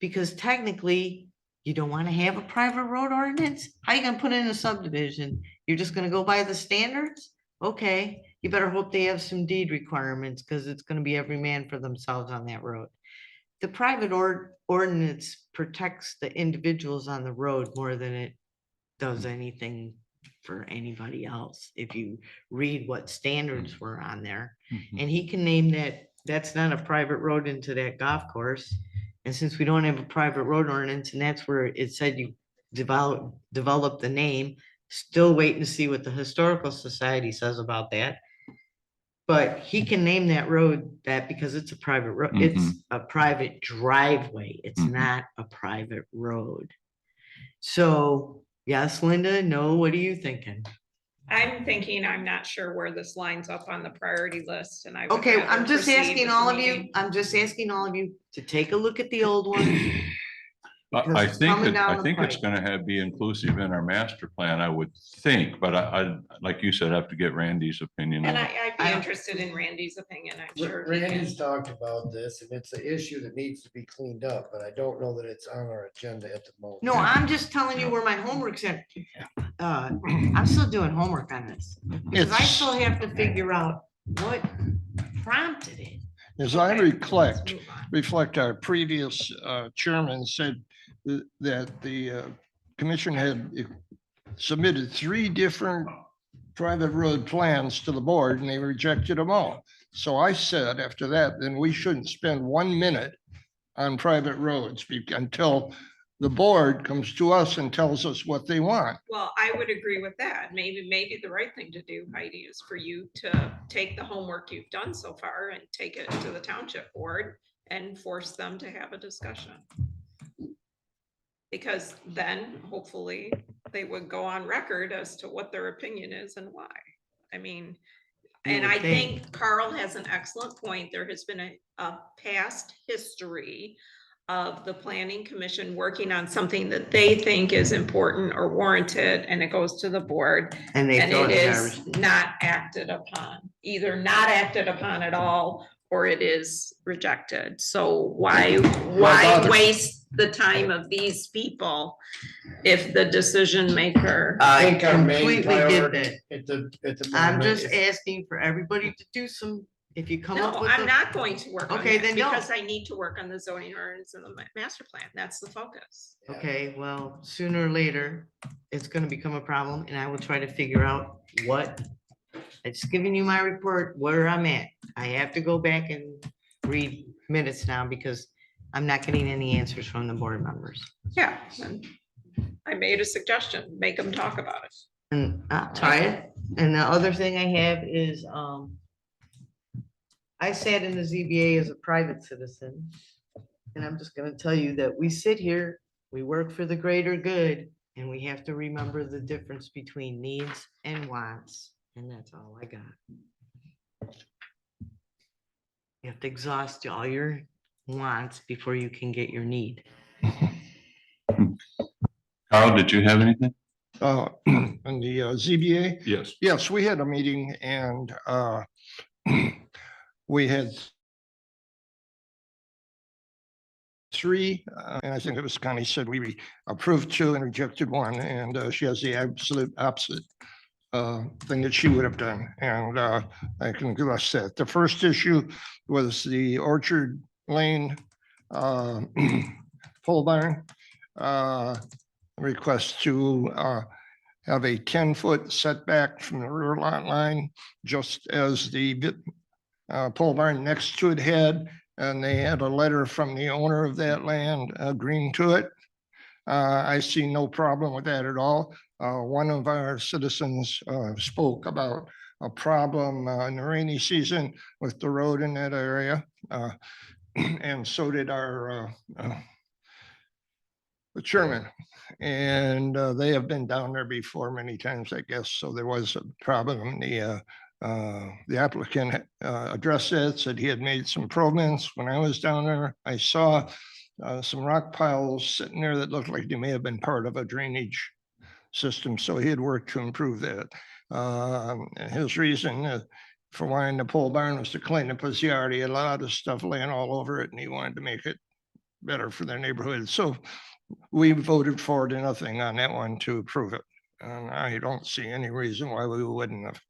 Because technically, you don't want to have a private road ordinance? How you gonna put in a subdivision? You're just gonna go by the standards? Okay, you better hope they have some deed requirements, because it's gonna be every man for themselves on that road. The private ordinance protects the individuals on the road more than it does anything for anybody else. If you read what standards were on there, and he can name that, that's not a private road into that golf course. And since we don't have a private road ordinance, and that's where it said you develop the name, still waiting to see what the Historical Society says about that. But he can name that road that because it's a private road, it's a private driveway. It's not a private road. So, yes, Linda, no, what are you thinking? I'm thinking, I'm not sure where this lines up on the priority list and I. would Okay, rather I'm just proceed asking with the all of you, meeting. I'm just asking all of you to take a look at the old one. Because I it's think coming down I the think it's pipe. gonna be inclusive in our master plan, I would think, but I, like you said, I have to get Randy's opinion. And on it. I'd be interested in Randy's opinion, I'm sure. he can- Randy's talked about this and it's an issue that needs to be cleaned up, but I don't know that it's on our agenda at the moment. No, I'm just telling you where my homework's at. I'm still doing homework on this. Because I still have to figure out what prompted it. As I Okay, let's reflect, move on. our previous chairman said that the commission had submitted 3 different private road plans to the board and they rejected them all. So I said after that, then we shouldn't spend 1 minute on private roads until the board comes to us and tells us what they want. Well, I would agree with that. Maybe the right thing to do, Heidi, is for you to take the homework you've done so far and take it to the township board and force them to have a discussion. Because then hopefully they would go on record as to what their opinion is and why. I mean, You and would I think. think Carl has an excellent point. There has been a past history of the planning commission working on something that they think is important or warranted, and it goes to the board. And they And throw it it in is garbage. not acted upon, either not acted upon at all, or it is rejected. So why about- waste the time of these people if the decision maker? I think our main completely get priority that. At the I'm moment just is- asking for everybody to do some, if you come up No, with. I'm a- not going to work on Okay, that then don't. because I need to work on the zoning ordinance and the master plan. That's the focus. Okay, well, sooner or later, it's gonna become a problem and I will try to figure out what. It's giving you my report where I'm at. I have to go back and read minutes now because I'm not getting any answers from the board members. Yeah, and I made a suggestion, make them talk about it. And I'll try it. And the other thing I have is, I sat in the ZBA as a private citizen. And I'm just gonna tell you that we sit here, we work for the greater good, and we have to remember the difference between needs and wants. And that's all I got. You have to exhaust all your wants before you can get your need. Carl, did you have anything? On the ZBA, Yes. yes, we had a meeting and we had 3, and I think it was Connie said we approved 2 and rejected 1, and she has the absolute opposite thing that she would have done, and I can address that. The first issue was the Orchard Lane pole barn request to have a 10-foot setback from the rear lot line, just as the pole barn next to it had, and they had a letter from the owner of that land agreeing to it. I see no problem with that at all. One of our citizens spoke about a problem in the rainy season with the road in that area. And so did our the chairman. And they have been down there before many times, I guess. So there was a problem. The applicant addressed it, said he had made some improvements. When I was down there, I saw some rock piles sitting there that looked like they may have been part of a drainage system. So he had worked to improve that. And his reason for wanting the pole barn was to clean up his yard. He had a lot of stuff laying all over it and he wanted to make it better for their neighborhood. So we voted 4-0 on that one to approve it. And I don't see any reason why we wouldn't have.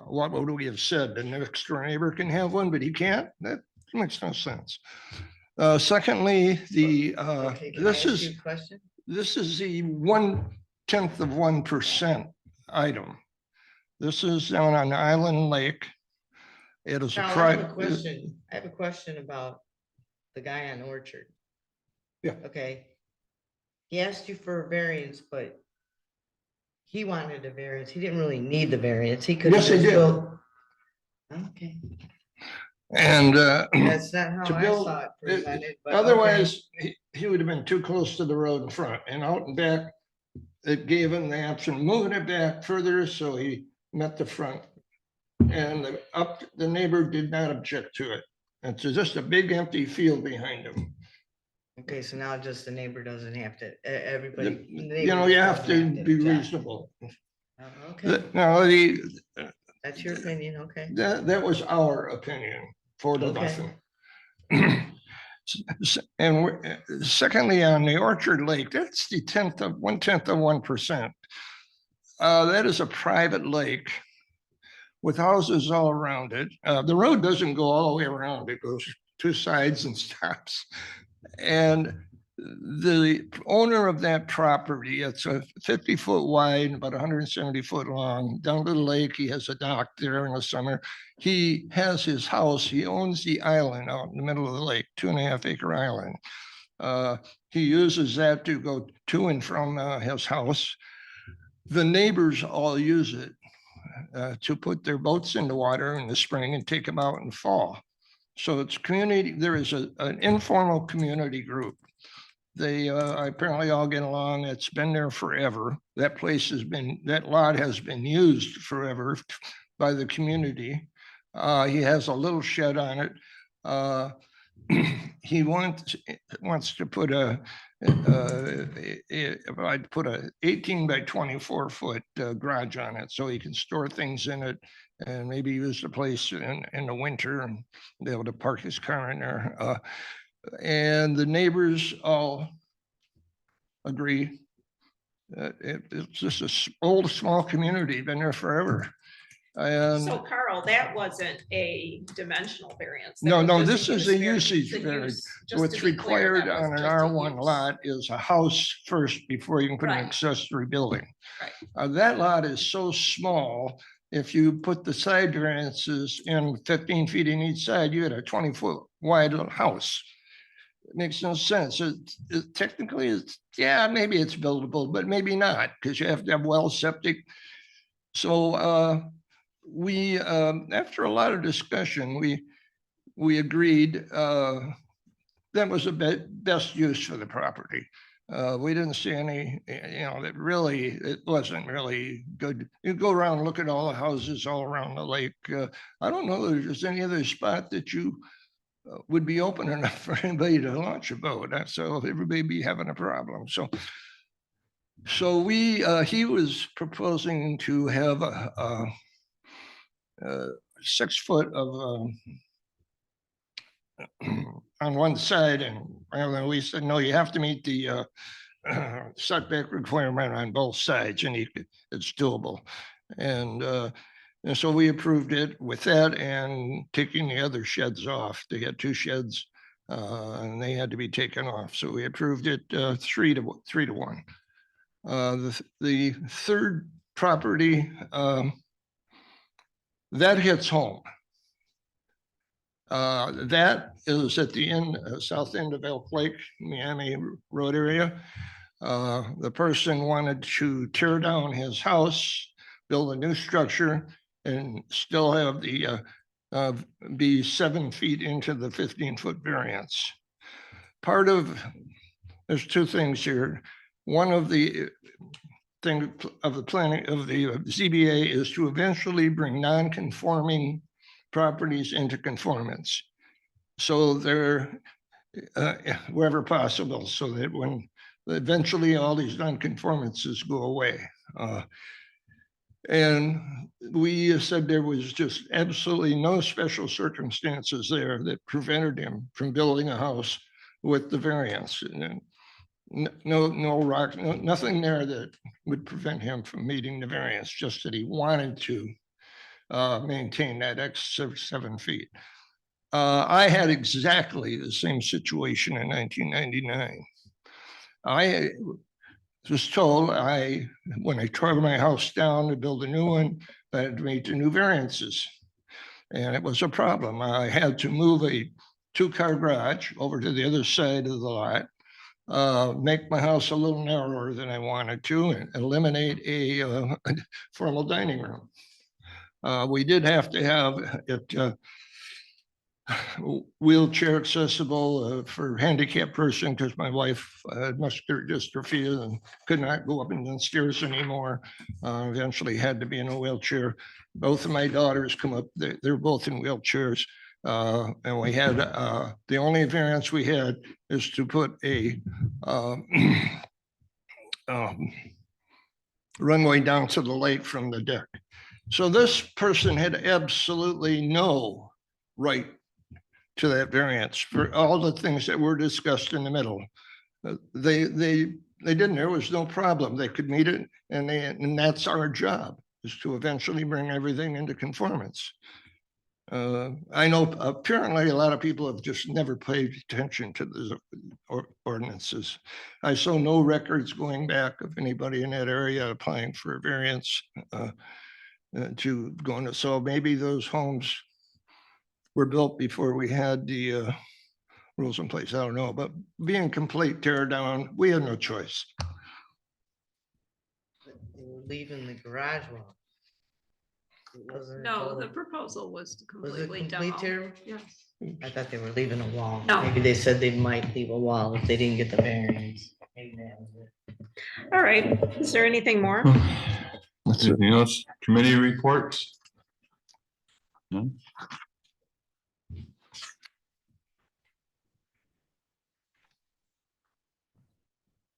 What would we have said? The next door neighbor can have one, but he can't? That makes no sense. Secondly, Okay, can I this ask is you a question? this is the one 0.1% item. This is down on Island Lake. It is a Carl, I have a private. question. I have a question about the guy on Orchard. Yeah. Okay. He asked you for a variance, but he wanted a variance. He didn't really need the variance. He could. Yes, he did. Okay. And That's not how to I build, saw it presented, but okay. otherwise, he would have been too close to the road in front, and out and back. It gave him the option of moving it back further, so he met the front. And the neighbor did not object to it. It's just a big empty field behind him. Okay, so now just the neighbor doesn't have to, everybody. You know, you have to be reasonable. Okay, Now, that's your opinion, okay. that was our opinion, for the Okay. nothing. And secondly, on the Orchard Lake, that's the 1/10 of 1%. That is a private lake with houses all around it. The road doesn't go all the way around. It goes two sides and stops. And the owner of that property, it's a 50-foot wide, about 170-foot long, down to the lake. He has a dock there in the summer. He has his house. He owns the island out in the middle of the lake, 2.5-acre island. He uses that to go to and from his house. The neighbors all use it to put their boats in the water in the spring and take them out in the fall. So it's community. There is an informal community group. They apparently all get along. It's been there forever. That lot has been used forever by the community. He has a little shed on it. He wants to put I'd put a 18 by 24 foot garage on it, so he can store things in it and maybe use the place in the winter and be able to park his car in there. And the neighbors all agree that it's just an old, small community, been there forever. And So Carl, that wasn't a dimensional variance. That no, was no, just this is a variance. usage The variance. use- just What's to be clear, required that was on an just a R1 use. lot is a house first before you can put an Right. accessory building. Right. That lot is so small, if you put the side variances in 15 feet in each side, you had a 20-foot wide house. It makes no sense. Technically, yeah, maybe it's buildable, but maybe not, because you have to have well septic. So we, after a lot of discussion, we agreed that was the best use for the property. We didn't see any, that really, it wasn't really good. You go around and look at all the houses all around the lake. I don't know if there's any other spot that you would be open enough for anybody to launch a boat. So everybody be having a problem. So he was proposing to have a 6 foot of on one side, and we said, no, you have to meet the setback requirement on both sides, and it's doable. And so we approved it with that and taking the other sheds off. They had 2 sheds and they had to be taken off. So we approved it 3 to 1. The third property that hits home. That is at the end, south end of Elk Lake, Miami Road area. The person wanted to tear down his house, build a new structure, and still have the be 7 feet into the 15-foot variance. There's 2 things here. One of the thing of the planning of the ZBA is to eventually bring non-conforming properties into conformance. So they're wherever possible, so that when eventually all these non-conformances go away. And we said there was just absolutely no special circumstances there that prevented him from building a house with the variance. And no rock, nothing there that would prevent him from meeting the variance, just that he wanted to maintain that extra 7 feet. I had exactly the same situation in 1999. was told when I tore my house down to build a new one, I had to meet the new variances. And it was a problem. I had to move a 2-car garage over to the other side of the lot, make my house a little narrower than I wanted to, and eliminate a formal dining room. We did have to have it wheelchair accessible for handicapped person because my wife had muscular dystrophy and could not go up and down stairs anymore. Eventually had to be in a wheelchair. Both of my daughters come up, they're both in wheelchairs. And we had, the only variance we had is to put a runway down to the lake from the deck. So this person had absolutely no right to that variance for all the things that were discussed in the middle. They didn't, there was no problem. They could meet it, and that's our job, is to eventually bring everything into conformance. I know apparently a lot of people have just never paid attention to the ordinances. I saw no records going back of anybody in that area applying for a variance to go into. So maybe those homes were built before we had the rules in place. I don't know, but being complete tear down, we had no choice. They were leaving the garage wall. No, the proposal was to Was it completely complete demo. tear? Yes. I thought they were leaving a wall. No. Maybe they said they might leave a wall if they didn't get the variance. Maybe that was it. All right. Is there anything more? Anything else? Committee reports? No?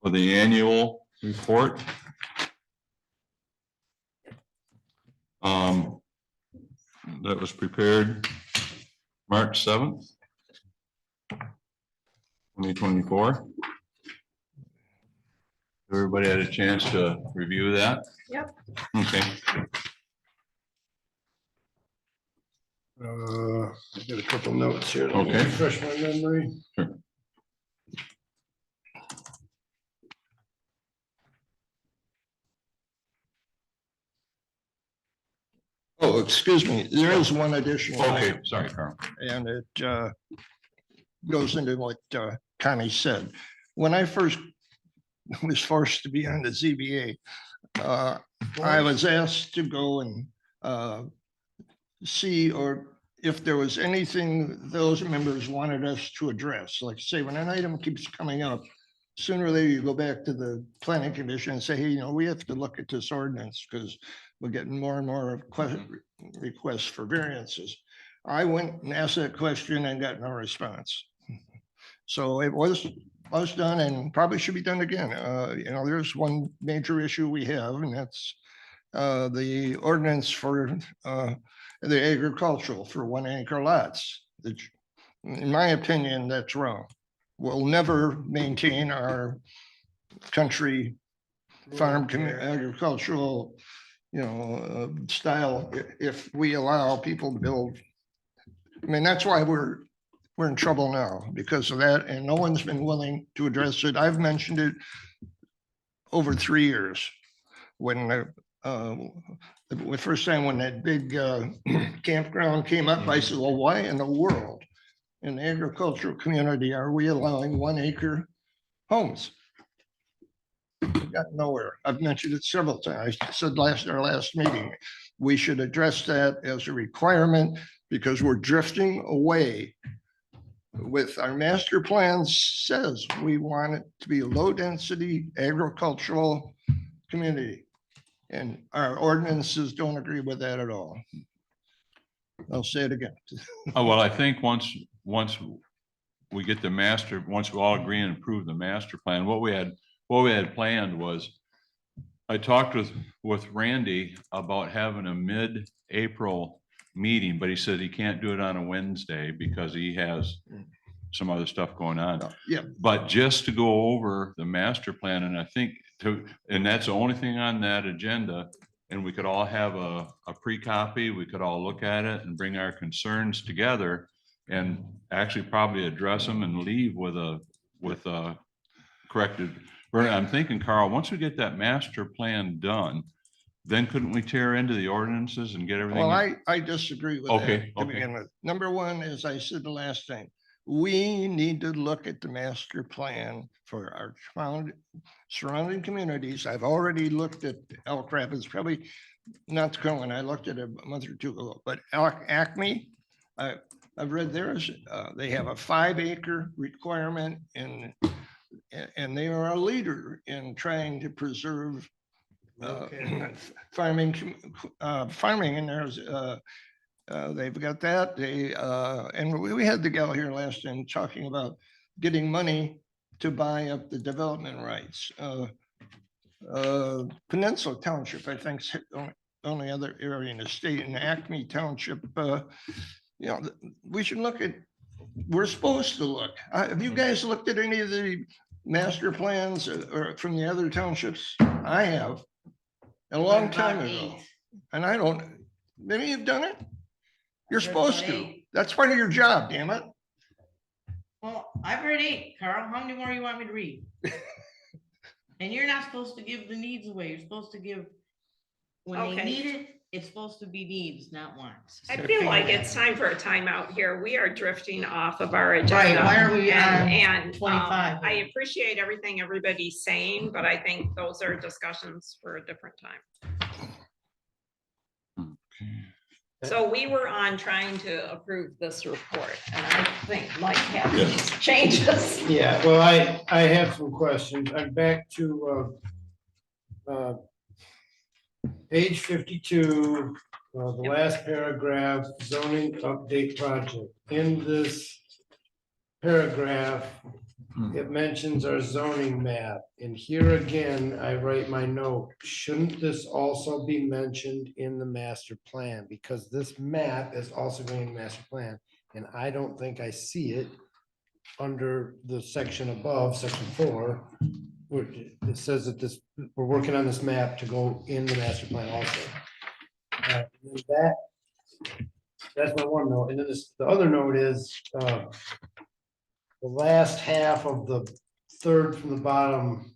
For the annual report. That was prepared March 7th, 2024. Everybody had a chance to review that? Yep. Okay. I got a couple notes here. Let me Okay. refresh my memory. Sure. Oh, excuse me, there is one additional. Okay, item, sorry, Carl. and it goes into what Connie said. When I first was forced to be on the ZBA, I was asked to go and see or if there was anything those members wanted us to address. Like say, when an item keeps coming up, sooner or later you go back to the planning commission and say, hey, you know, we have to look at this ordinance because we're getting more and more requests for variances. I went and asked that question and got no response. So it was done and probably should be done again. You know, there's one major issue we have, and that's the ordinance for the agricultural for 1 acre lots. In my opinion, that's wrong. We'll never maintain our country farm agricultural, you know, style if we allow people to build. I mean, that's why we're in trouble now because of that, and no one's been willing to address it. I've mentioned it over 3 years when the first time when that big campground came up, I said, well, why in the world in the agricultural community are we allowing 1 acre homes? We got nowhere. I've mentioned it several times. I said our last meeting, we should address that as a requirement because we're drifting away with our master plan says we want it to be a low density agricultural community. And our ordinances don't agree with that at all. I'll say it again. Oh, well, I think once we get the master, once we all agree and approve the master plan, what we had planned was, I talked with Randy about having a mid-April meeting, but he said he can't do it on a Wednesday because he has some other stuff going on. Yeah. But just to go over the master plan, and I think and that's the only thing on that agenda, and we could all have a pre-copy, we could all look at it and bring our concerns together and actually probably address them and leave with a corrected Bernie, I'm thinking, Carl, once we get that master plan done, then couldn't we tear into the ordinances and get everything? Well, I disagree with Okay, that to okay. begin with. Number one, as I said the last time, we need to look at the master plan for our surrounding communities. I've already looked at Elk Rapids, probably not the current one. I looked at it a month or two ago, but Acme, I've read theirs. They have a 5-acre requirement and they are a leader in trying to preserve farming, and there's, they've got that. And we had the gal here last time talking about getting money to buy up the development rights. Peninsula Township, I think, is the only other area in the state. In Acme Township, we should look at, we're supposed to look. Have you guys looked at any of the master plans or from the other townships? I have. A long time ago. And I don't, maybe you've done it? You're supposed to. That's part of your job, damn it. Well, I've read 8, Carl. How many more you want me to read? And you're not supposed to give the needs away. You're supposed to give, when they Okay. need it, it's supposed to be needs, not wants. I feel like it's time for a timeout here. We are drifting off of our agenda. Why are we on And 25? I appreciate everything everybody's saying, but I think those are discussions for a different time. So we were on trying to approve this report, and I think Mike had these changes. Yeah, well, I have some questions. I'm back to page 52, the last paragraph, zoning update project. In this paragraph, it mentions our zoning map. And here again, I write my note, shouldn't this also be mentioned in the master plan? Because this map is also going in the master plan. And I don't think I see it under the section above, section 4, where it says that we're working on this map to go in the master plan also. That's my one note. And then the other note is the last half of the third from the bottom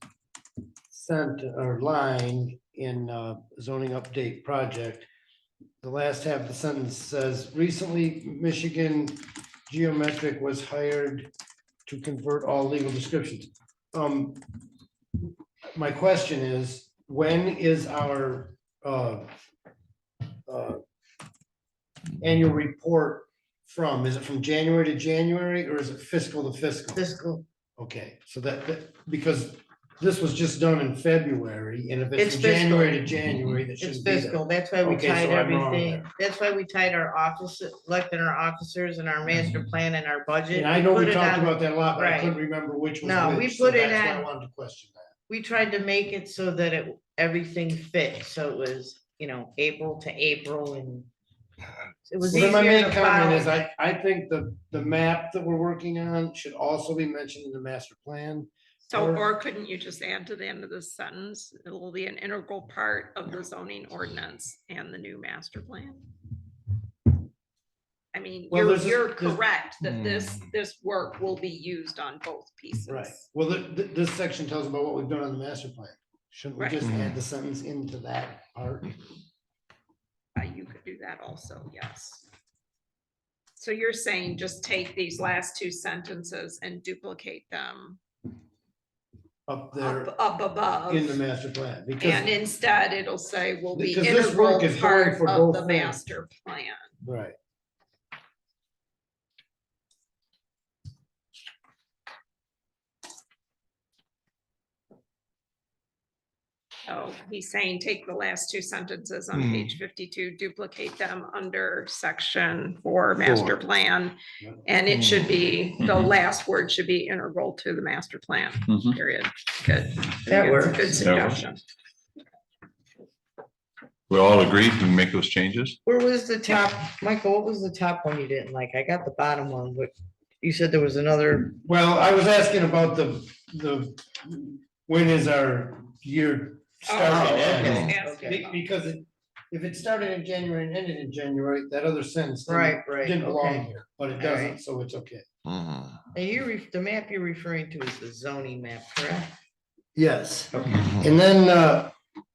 line in zoning update project. The last half of the sentence says, recently Michigan Geometric was hired to convert all legal descriptions. My question is, when is our annual report from? Is it from January to January, or is it fiscal to fiscal? Fiscal. Okay, so that because this was just done in February, and if it's It's from January to fiscal. January, that It's shouldn't be fiscal. there. That's why we Okay, tied so I'm wrong everything. there. That's why we tied our office, elected our officers and our master plan and our budget. And I know we put it talked on- about that a lot, but I right. couldn't remember which was No, we which, so put it that's why I on- wanted to question that. We tried to make it so that everything fit. So it was, April to April, and it was Well, then my easier main to comment is follow. I think the map that we're working on should also be mentioned in the master plan. So, or couldn't you just add to the end of this sentence, it will be an integral part of the zoning ordinance and the new master plan? I mean, Well, you're there's- correct that this work will be used on both pieces. Right, well, this section tells about what we've done on the master plan. Shouldn't we Right. just add the sentence into that part? You could do that also, yes. So you're saying just take these last 2 sentences and duplicate them Up there up above. in the master plan, And because, instead it'll say will be Because this integral work is going part for of both the things. master plan. right, So he's saying take the last 2 sentences on page 52, duplicate them under section 4 master plan. Yep. And it should be, the last word should be integral to the master plan, Mhm. period. Good. That Good- works. Good suggestion. We all agreed to make those changes? Where was the top, Michael, what was the top one you didn't like? I got the bottom one, but you said there was another. well, I was asking about when is our year starting? and okay. ending? Okay. Because if it started in January and ended in January, that other sentence Right, didn't belong okay. here, but it All doesn't, right. so it's okay. And the map you're referring to is the zoning map, correct? Yes, and then,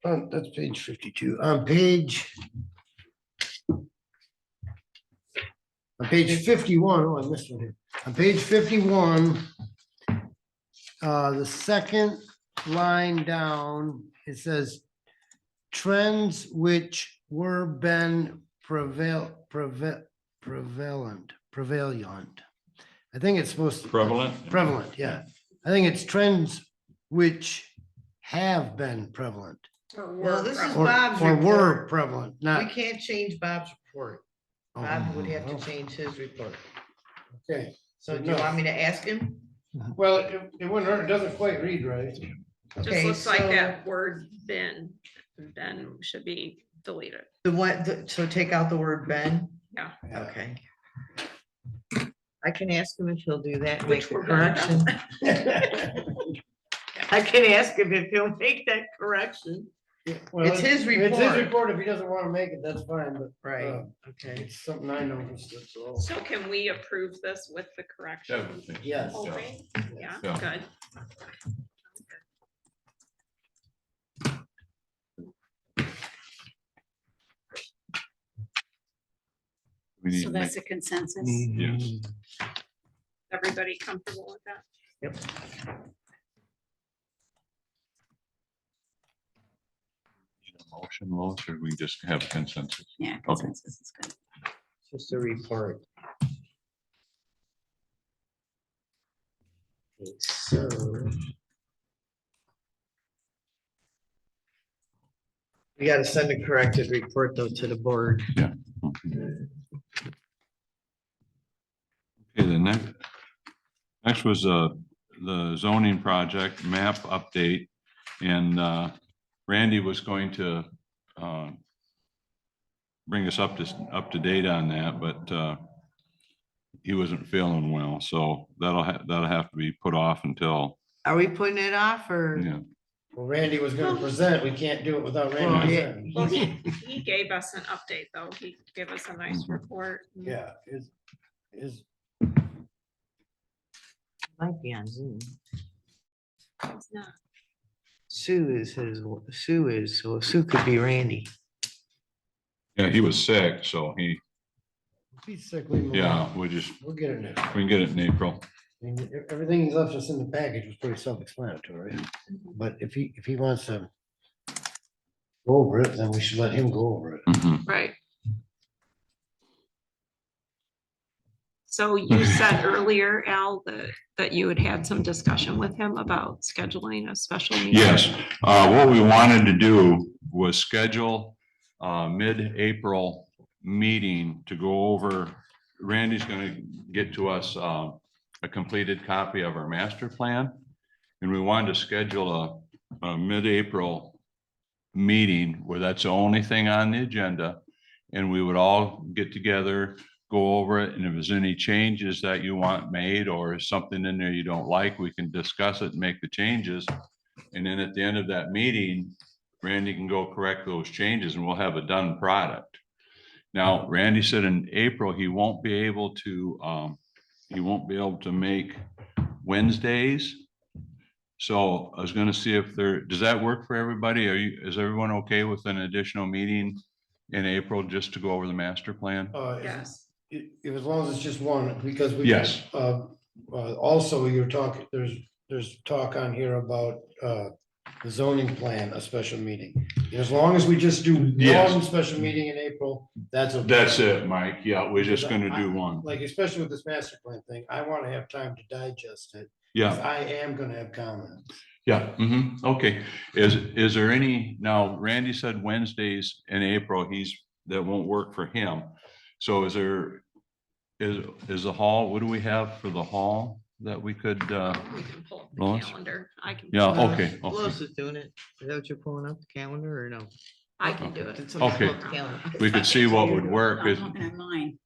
that's page 52, on page 51, oh, I missed one here. On page 51, the second line down, it says trends which were been prevalent. I think it's supposed to. Prevalent, yeah. I think it's trends which have been prevalent. Well, this is Or Bob's or were report. prevalent, We not. can't change Bob's report. Bob would have to Oh, change his report. okay, So do you want me to ask him? well, it wouldn't hurt, it doesn't quite read right. Just Okay, looks like so- that word Ben should be deleted. The what, so take out the word Ben? Yeah. Okay. I can ask him if he'll do that, and make Which the we're gonna correction. I can ask him if he'll make that correction. Well, It's his It's his report. report, if he doesn't want to make it, that's fine, but. Right, okay. It's something I noticed, that's all. So can we approve this with the correction? Yes. Okay, yeah, Yeah. good. We need So to that's make- a consensus. Yes. Everybody comfortable with that? Motion, Lois, or we just have consensus? Yeah, Okay. consensus is good. Just a report. Okay, so. We gotta send a corrected report though to the board. Yeah. Okay, the next was the zoning project map update, and Randy was going to bring us up to date on that, but he wasn't feeling well, so that'll have to be put off until, Are we putting it off or? yeah. Well, Randy was gonna present, we can't do it without Well, Randy yeah. presenting. Well, he gave us an update though. He gave us a nice report. Yeah, is, Might be on Zoom. It's not. Sue is so Sue could be Randy. Yeah, he was sick, so he's sick, leave him yeah, alone. we just, We'll get it next. we can get it in April. I mean, everything he left us in the package was pretty self-explanatory, but if he wants to go over it, then we should let him go over it. Mhm. Right. So you said earlier, Al, that you had had some discussion with him about scheduling a special meeting. Yes, what we wanted to do was schedule a mid-April meeting to go over. Randy's gonna get to us a completed copy of our master plan. And we wanted to schedule a mid-April meeting where that's the only thing on the agenda. And we would all get together, go over it, and if there's any changes that you want made or something in there you don't like, we can discuss it and make the changes. And then at the end of that meeting, Randy can go correct those changes and we'll have a done product. Now, Randy said in April, he won't be able to make Wednesdays. So I was gonna see if does that work for everybody? Is everyone okay with an additional meeting in April just to go over the master plan? Yes. As long as it's just one, because we. Yes. Also, you're talking, there's talk on here about the zoning plan, a special meeting. As long as we just do Yes. one special meeting in April, that's. okay. That's it, Mike. Yeah, we're just gonna do one. Like, especially with this master plan thing, I want to have time to digest it. 'Cause Yeah, I am gonna have comments. yeah, okay. Is there any, now Randy said Wednesdays in April, that won't work for him. So is the hall, what do we have for the hall that we could, We can pull up the Lois? calendar. I can. yeah, pull it up. okay, Who okay. else is doing it? Is that what you're pulling up, the calendar or no? I can do it. Did somebody pull Okay. up the calendar? We could see what would work. I'm looking at mine.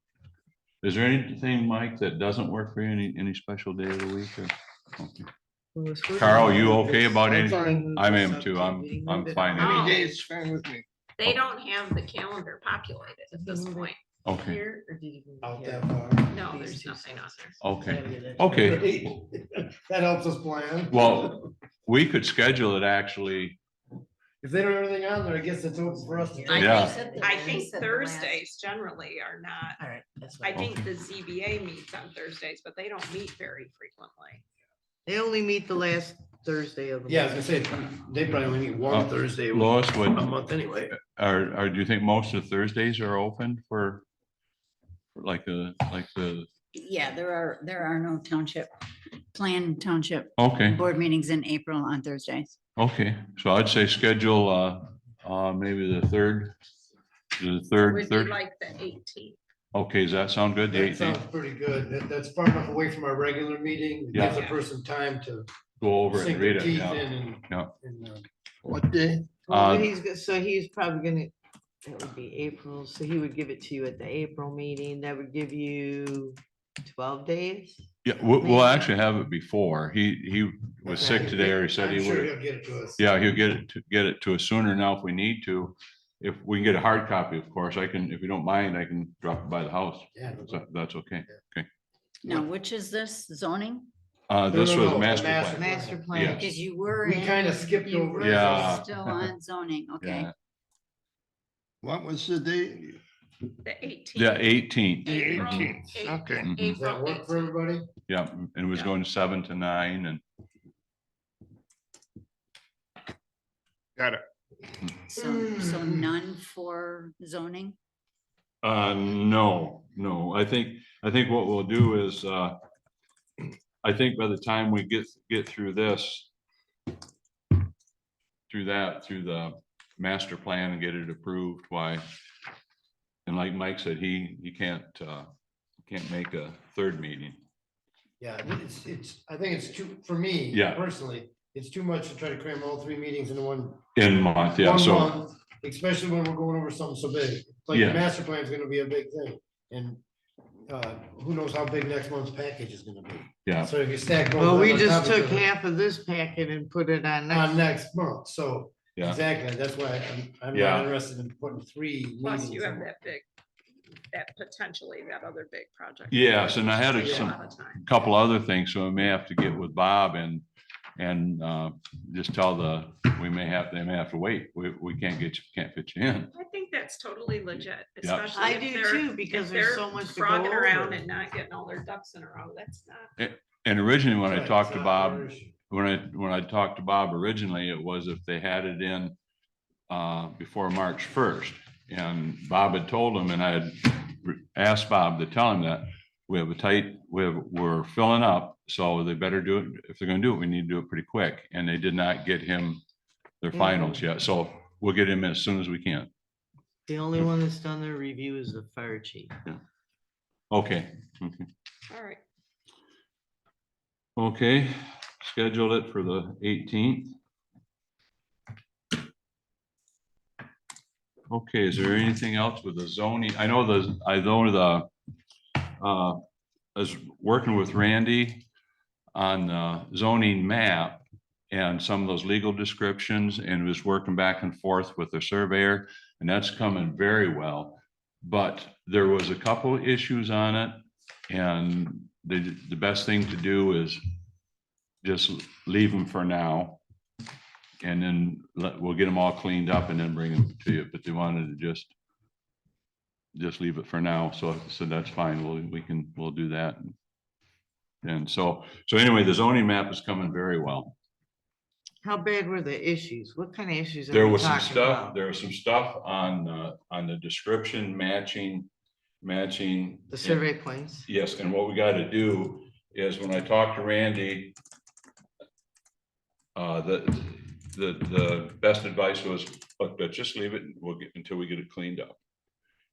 Is there anything, Mike, that doesn't work for you, any special day of the week or? Okay. Who was first? Carl, you okay about I'm anything? fine. I am too. I'm fine. Oh. Any day is fine with me. They don't have the calendar populated at this point. Okay, Here, or did you? Out Yeah. that far. No, These there's two nothing on sets. there. okay, Yeah, okay. That helps us plan. Well, we could schedule it actually. If they don't have anything on there, I guess it's open for us to. I take. Yeah. think, I think Thursdays generally are not, All right, that's I fine. think the ZBA meets on Thursdays, but they don't meet very frequently. They only meet the last Thursday of the. Yeah, I was gonna say, they probably only meet one Thursday a Lois, would, month anyway. do you think most of the Thursdays are open for like the, Yeah, there are no planned township okay, board meetings in April on Thursdays. okay. So I'd say schedule, maybe the third, Would be third. like the 18th. Okay, does that sound good? The That 18th? sounds pretty good. That's far enough away from our regular meeting. It gives a Yeah. person time to Go over it sink and their read it. teeth Yeah. in and. Yeah. What day? Well, Uh, he's probably gonna, that would be April, so he would give it to you at the April meeting. That would give you 12 days. Yeah, we'll Maybe. actually have it before. He was sick today, or he said I'm he sure would. he'll get it to us. Yeah, he'll get it to us sooner now if we need to. If we can get a hard copy, of course, I can, if you don't mind, I can drop it by the house. Yeah. So that's okay. Now, which is this zoning? This no, was the master master plan. Master Yeah. plan. Because you were. We in- kinda skipped you over were it. Yeah. Still on zoning, okay. Yeah. What was the date? The 18th. Yeah, 18th. April 18th, 8th. okay. Mhm. Does that April work for 18th. everybody? Yeah, and it was Yeah. going 7 to 9 and Got it. So none for zoning? no. I think what we'll do is, I think by the time we get through this, through the master plan and get it approved, why? And like Mike said, he can't make a third meeting. Yeah, I think it's too, for me. Yeah. Personally, it's too much to try to cram all 3 meetings into one. In month, yeah, one so, month, especially when we're going over something so big. Like Yeah. the master plan is gonna be a big thing. And who knows how big next month's package is gonna be. yeah, So if you stack both. Well, we of them on just top of took each other half of this packet and put it on on next. next month, so. yeah, Exactly, that's why I'm Yeah. not interested in putting 3 Plus meetings. you have in. that potentially that other big project. yes, and I had Takes a some, lot of time. couple other things, so we may have to get with Bob and just tell they may have to wait. We can't fit you in. I think that's totally legit, Yeah. especially I if do they're- too, because if there's they're so much to go frogging around over. and not getting all their ducks in a row. That's not. And originally, when I Right, talked it's to not Bob, our issue. when I talked to Bob originally, it was if they had it in before March 1st. And Bob had told him, and I had asked Bob to tell him that we have we're filling up, so they better do it. If they're gonna do it, we need to do it pretty quick. And they did not get him their finals yet, so we'll get him as soon as we can. The only one that's done their review is the fire chief. Okay, All right. okay, schedule it for the 18th. Okay, is there anything else with the zoning? I know I was working with Randy on the zoning map and some of those legal descriptions and was working back and forth with the surveyor, and that's coming very well. But there was a couple of issues on it, and the best thing to do is just leave them for now. And then we'll get them all cleaned up and then bring them to you, but they wanted to just leave it for now, so that's fine, we'll do that. And so anyway, the zoning map is coming very well. How bad were the issues? What kind of issues are There we was some talking stuff, about? on the description matching. The survey points. Yes, and what we gotta do is when I talk to Randy, the best advice was, look, let's just leave it, and we'll get until we get it cleaned up.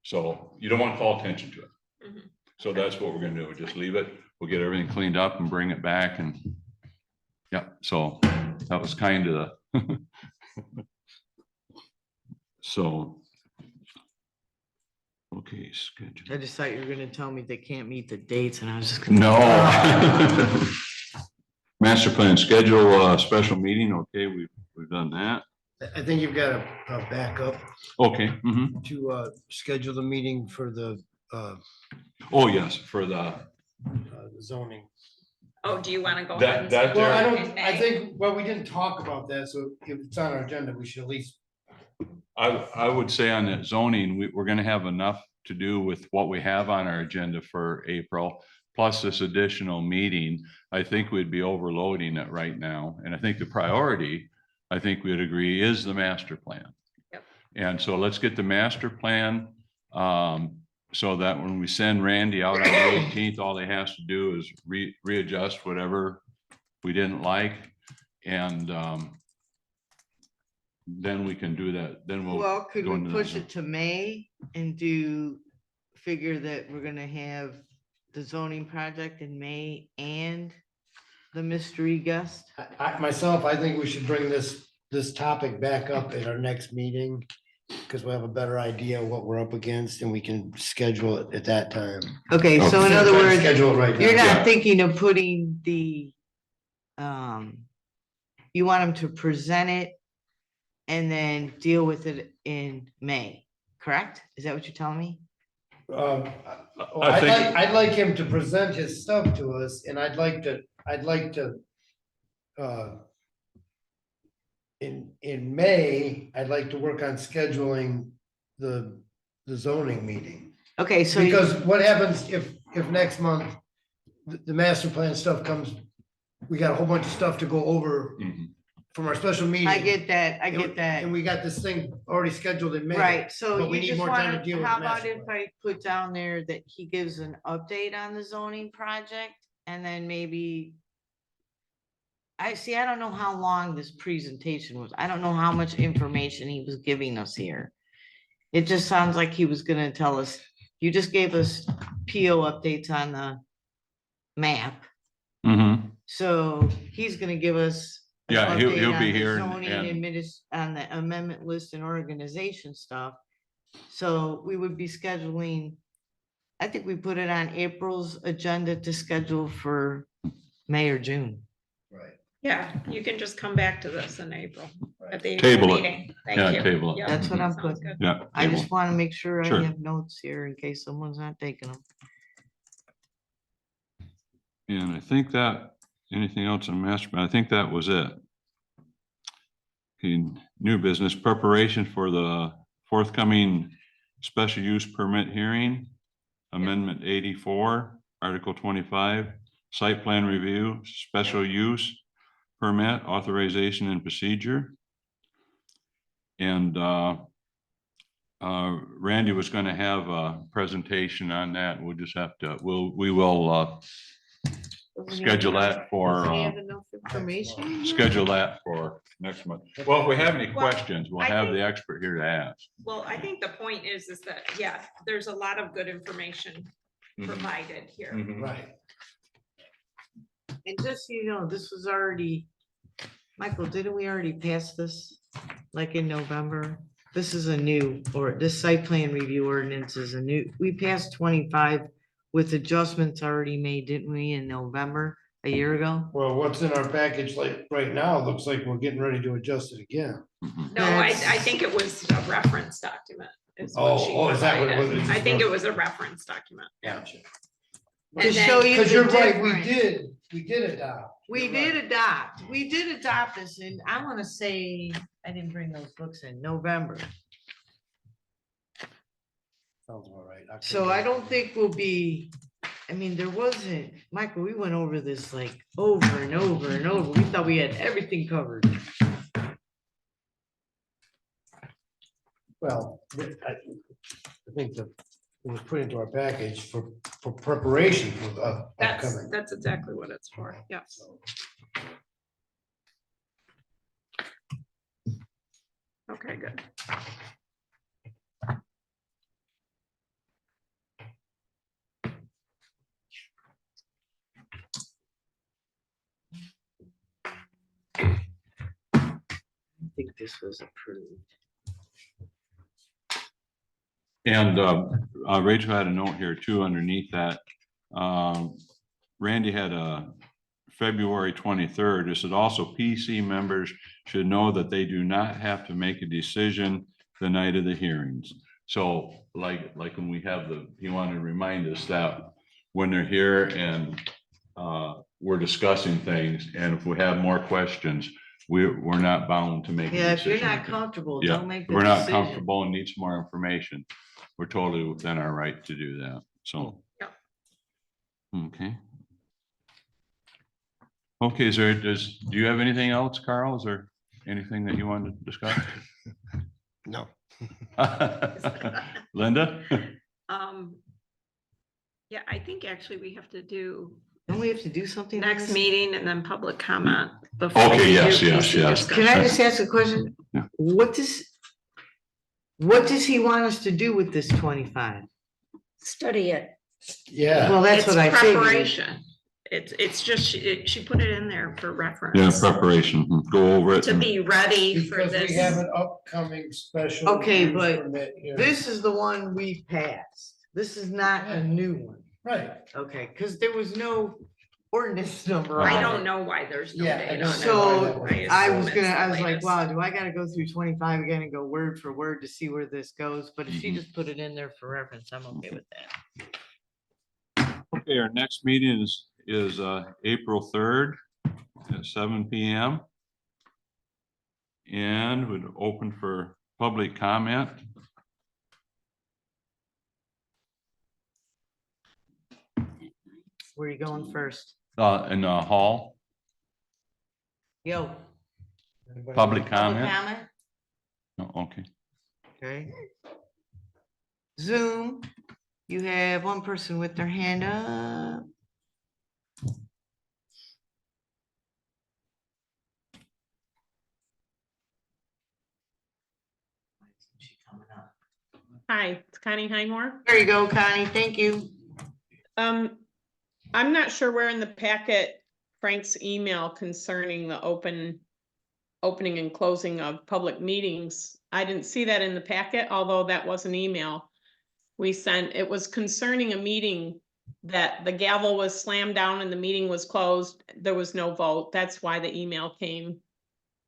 So you don't want to call attention to it. Mhm. So that's what we're gonna do, just leave it, we'll get everything cleaned up and bring it back and, yeah, so that was kind of so. Okay, schedule. I just thought you were gonna tell me they can't meet the dates and I was just gonna. No. Master plan schedule, special meeting, okay, we've done that. I think you've got a backup Okay, mhm. to schedule the meeting for the Oh, yes, for the zoning. Oh, do you want to go That- ahead and? that schedule Well, I it don't, in I May? think, well, we didn't talk about that, so if it's on our agenda, we should at least. I would say on that zoning, we're gonna have enough to do with what we have on our agenda for April, plus this additional meeting. I think we'd be overloading it right now. And I think the priority, I think we'd agree, is the master plan. Yep. And so let's get the master plan, so that when we send Randy out on the 18th, all he has to do is readjust whatever we didn't like. And, then we can do that. Then we'll. Well, could go we into push that. it to May and figure that we're gonna have the zoning project in May and the mystery guest? Myself, I think we should bring this topic back up at our next meeting. Because we'll have a better idea of what we're up against and we can schedule it at that time. Okay, so in Instead of other trying to words, Schedule it right now. you're Yeah. not thinking of putting you want them to present it and then deal with it in May, correct? Is that what you're telling me? I'd like him to present his stuff to us and I'd like to, in May, I'd like to work on scheduling the zoning meeting. Okay, so. Because what happens if next month, the master plan stuff comes, we got a whole bunch of stuff to go over Mhm. from our special meeting. I get that, I get that. And we got this thing already scheduled in May. Right, so but we you need just more time to want, deal with how the about master if plan. I put down there that he gives an update on the zoning project? And then maybe. I don't know how long this presentation was. I don't know how much information he was giving us here. It just sounds like he was gonna tell us, you just gave us PO updates on the map. Mhm. So he's gonna give us. an Yeah, he'll update be on the here and- zoning and- on the amendment list and organization stuff. So we would be scheduling, I think we put it on April's agenda to schedule for May or June. Right. Yeah, you can just come back to this in April at the Table April it. meeting. Thank Yeah, you. table it. Yep, That's what I'm sounds putting. good. Yeah. I table. just want to make sure I Sure. have notes here in case someone's not taking them. And I think that, anything else on master plan? I think that was it. In new business preparation for the forthcoming special use permit hearing, Amendment 84, Article 25, site plan review, special use permit, authorization and procedure. And Randy was going to have a presentation on that. We'll just have to, we will schedule that for, Does he have enough information? schedule that for next month. Well, if we have any Well, questions, we'll I have the think- expert here to ask. Well, I think the point is that, yeah, there's a lot of good information Mhm. provided here. Mhm. Right. And just, so you know, this was already, Michael, didn't we already pass this? Like in November? This is a new, or this site plan review ordinance is a new, we passed 25 with adjustments already made, didn't we, in November, a year ago? Well, what's in our package like right now, looks like we're getting ready to adjust it again. Mhm. No, I That's- think it was a reference document. Is what she Oh, is that what it provided. was? I think it was a reference document. Gotcha. To And then- show you Because the you're right, we difference. did adopt. We You're did right. adopt this, and I want to say, I didn't bring those books in, November. Sounds about right. So I don't think we'll be, I mean, there wasn't, Michael, we went over this like over and over and over. We thought we had everything covered. Well, I think that it was put into our package for preparation for the upcoming. That's exactly what it's for. Yes. Okay, good. I think this was approved. And Rachel had a note here too underneath that. Randy had a February 23rd. It said also PC members should know that they do not have to make a decision the night of the hearings. So like when we have he wanted to remind us that when they're here and we're discussing things, and if we have more questions, we're not bound to make. a Yeah, if you're decision. not comfortable, Yeah, don't make if the we're not decision. comfortable and need some more information, we're totally within our right to do that, so. Yep. Okay. Okay, do you have anything else, Carl? Is there anything that you wanted to discuss? No. Linda? Yeah, I think actually we have to do Don't we have to do something? on next this? meeting and then public comment. before Okay, we do yes, PC yes. Can I discussion. just ask a question? Yeah. What does he want us to do with this 25? Study it. Yeah. Well, that's It's what I figured. preparation. It's just, she put it in there for Yeah, reference. preparation, go over it. To and- be ready for Because we this. have an upcoming special. Okay, use but permit here. This is the one we passed. This is not a new one. Right. Okay, because there was no ordinance number. I on don't it. know why there's no Yeah, I date don't on it. know So why that was. I assume was it's gonna, the I was like, latest. wow, do I gotta go through 25 again and go word for word to see where this goes? But if she Mhm. just put it in there for reference, I'm okay with that. Okay, our next meeting is April 3rd at 7 PM. And would open for public comment. Where are you going first? In the hall, Yo. Anybody public else? Public comment. comment? No, okay. Okay. Zoom, you have one person with their hand up. She coming up. Hi, it's Connie Highmore. There you go, Connie, thank you. I'm not sure where in the packet Frank's email concerning the opening and closing of public meetings. I didn't see that in the packet, although that was an email we sent. It was concerning a meeting that the gavel was slammed down and the meeting was closed. There was no vote. That's why the email came.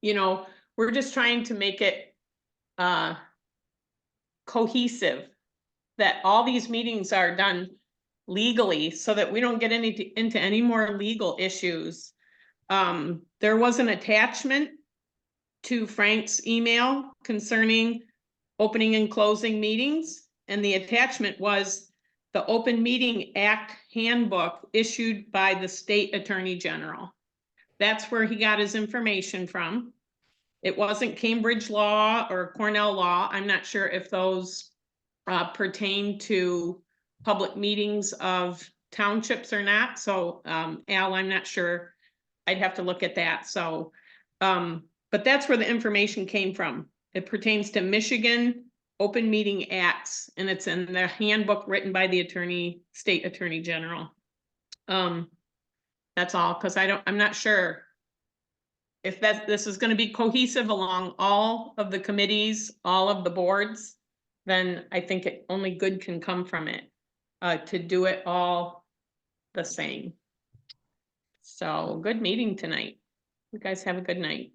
You know, we're just trying to make it cohesive, that all these meetings are done legally so that we don't get into any more legal issues. There was an attachment to Frank's email concerning opening and closing meetings. And the attachment was the Open Meeting Act handbook issued by the state attorney general. That's where he got his information from. It wasn't Cambridge law or Cornell law. I'm not sure if those pertain to public meetings of townships or not. So Al, I'm not sure. I'd have to look at that. So, but that's where the information came from. It pertains to Michigan Open Meeting Acts, and it's in the handbook written by the state attorney general. That's all, because I'm not sure if this is going to be cohesive along all of the committees, all of the boards, then I think only good can come from it, to do it all the same. So good meeting tonight. You guys have a good night.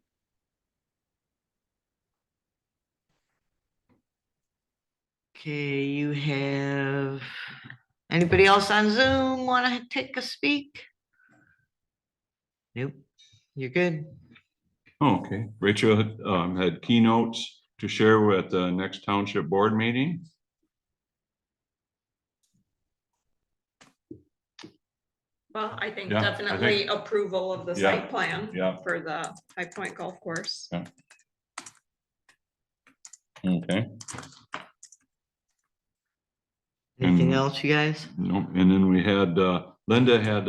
Okay, you have, anybody else on Zoom want to take a speak? Nope, you're good. Okay, Rachel had keynotes to share with the next township board meeting. Well, I think Yeah, I definitely think- approval of the Yeah, site plan yeah. for the High Point Golf Course. Okay. Anything And- else, you guys? Nope, and then we had, Linda had,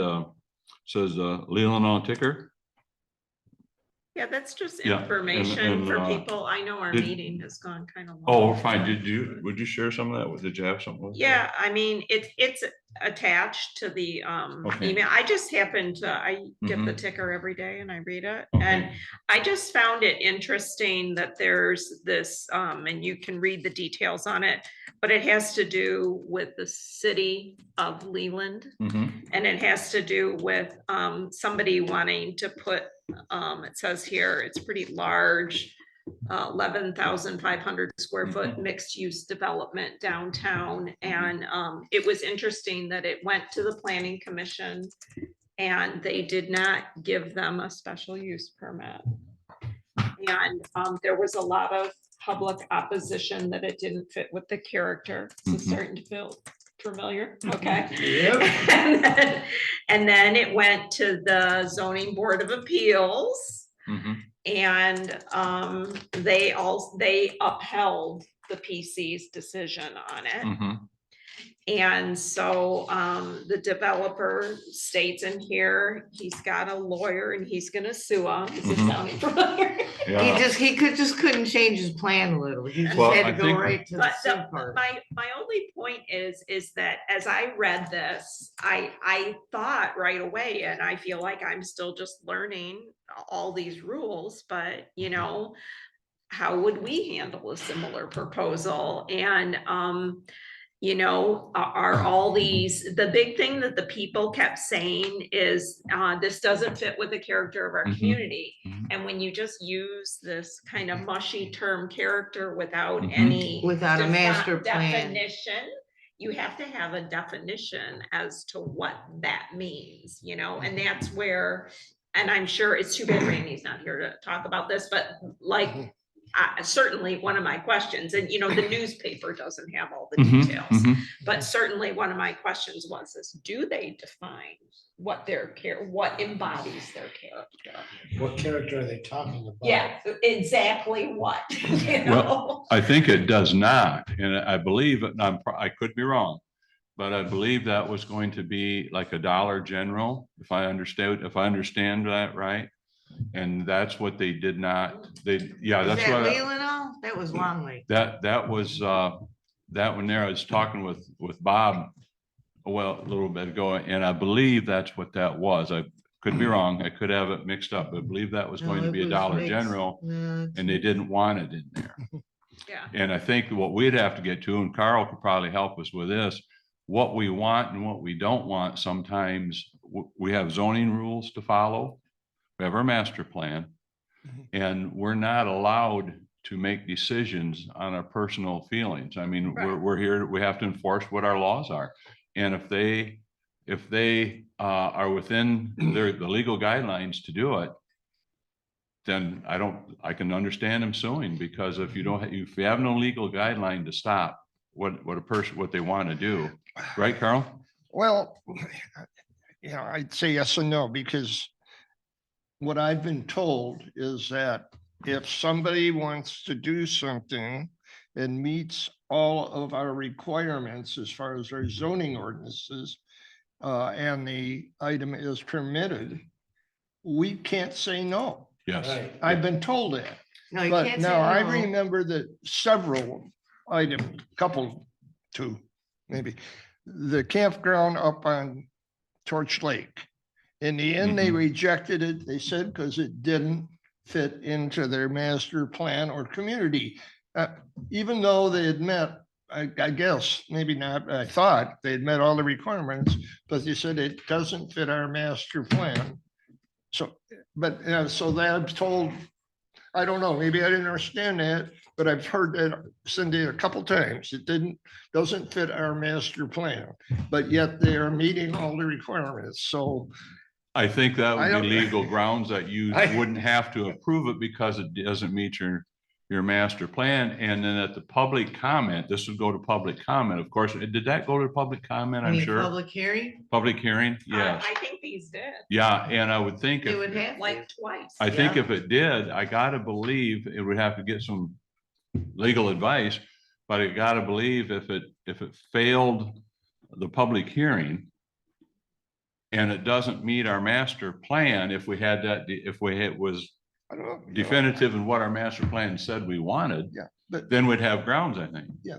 says, Leland on ticker. Yeah, that's just Yeah, and- information for and, people. I know our did- meeting has gone kind of long. Oh, fine, would you share some of that? Did you have something? with that? Yeah, I mean, it's attached to the Okay. email. I just happened to, I get the Mhm. ticker every day and I read it. Okay. And I just found it interesting that there's this, and you can read the details on it, but it has to do with the city of Leland. Mhm. And it has to do with somebody wanting to put, it says here, it's pretty large, 11,500 square foot mixed use development downtown. And it was interesting that it went to the planning commission and they did not give them a special use permit. And there was a lot of public opposition that it didn't fit with the character. This is starting to feel familiar, okay? Yep. And then it went to the zoning board of appeals. And they upheld the PC's decision on it. And so the developer states in here, he's got a lawyer and he's gonna sue him. Is it sounding familiar? He couldn't change his plan a little. He just Well, had I to go think- right to the But sue part. my only point is that as I read this, I thought right away, and I feel like I'm still just learning all these rules, but you know, how would we handle a similar proposal? And you know, are all these, the big thing that the people kept saying is this doesn't fit with the character of our community. And when you just use this kind of mushy term character without any Without a master plan. definition, you have to have a definition as to what that means, you know, and that's where, and I'm sure it's too bad Randy's not here to talk about this, but like certainly one of my questions, and you know, the newspaper doesn't have all the details, but certainly one of my questions was this: do they define what what embodies their character? What character are they talking about? Yeah, exactly what, you know? Well, I think it does not, and I believe, and I could be wrong, but I believe that was going to be like a Dollar General, if I understand that right. And that's what they did not, yeah, Is that's that what, Leelanau? That was Long Lake. that was, that one there, I was talking with Bob a little bit ago, and I believe that's what that was. I could be wrong. I could have it mixed up, but I believe that was going to be a Dollar General, and they didn't want it in there. Yeah. And I think what we'd have to get to, and Carl could probably help us with this, what we want and what we don't want, sometimes we have zoning rules to follow. We have our master plan, and we're not allowed to make decisions on our personal feelings. I mean, we're here, we have to enforce what our laws are. And if they are within the legal guidelines to do it, then I can understand them suing, because if you have no legal guideline to stop what they want to do, right, Carl? Well, yeah, I'd say yes and no, because what I've been told is that if somebody wants to do something and meets all of our requirements as far as our zoning ordinances, and the item is permitted, we can't say no. Yes. Right. I've been told that. No, you But can't say now I no. remember that several items, two, maybe, the campground up on Torch Lake. In the end, they rejected it. They said because it didn't fit into their master plan or community. Even though they had met, I guess, maybe not, I thought they had met all the requirements, but they said it doesn't fit our master plan. So, but, so that I'm told, I don't know, maybe I didn't understand that, but I've heard that, Cindy, a couple times. It doesn't fit our master plan, but yet they are meeting all the requirements. So I think that I would don't- be legal grounds that you wouldn't have to approve it because it doesn't meet your master plan. And then at the public comment, this would go to public comment. Of course, did that go to public comment? I I'm mean, sure. public hearing, Public hearing, yes. I think these did, Yeah, and I would think, they would have to. like twice. I think Yeah. if it did, I gotta believe it would have to get some legal advice, but I gotta believe if it failed the public hearing and it doesn't meet our master plan, if it was I don't know. definitive in what our master plan said we wanted, Yeah, but then we'd have grounds, I think. yeah,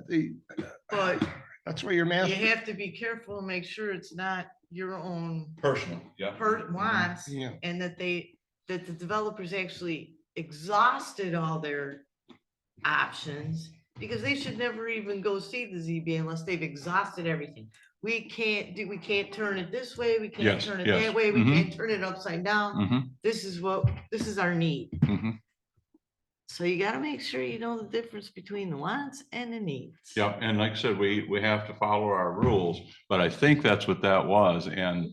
But that's where your master. you have to be careful and make sure it's not your own Personal, yeah. wants, Yeah. and that the developers actually exhausted all their options, because they should never even go see the ZBA unless they've exhausted everything. We can't turn it this way, we can't Yes, turn it yes. that way, we Mhm. can't turn it upside down. This is our need. So you gotta make sure you know the difference between the wants and the needs. Yep, and like I said, we have to follow our rules, but I think that's what that was, and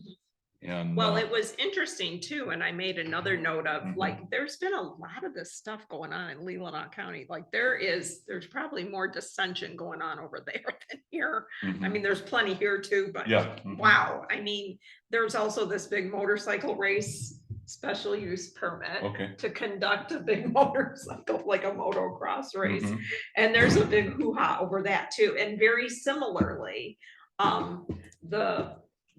And Well, it was interesting too, and I made another note of, like, there's been a lot of this stuff going on in Leelanau County. Like, there's probably more dissension going on over there than here. I mean, there's plenty here too, but yeah. wow, I mean, there's also this big motorcycle race special use permit Okay. to conduct a big motorcycle, like a motocross race. Mhm. And there's a big hoo-ha over that too. And very similarly,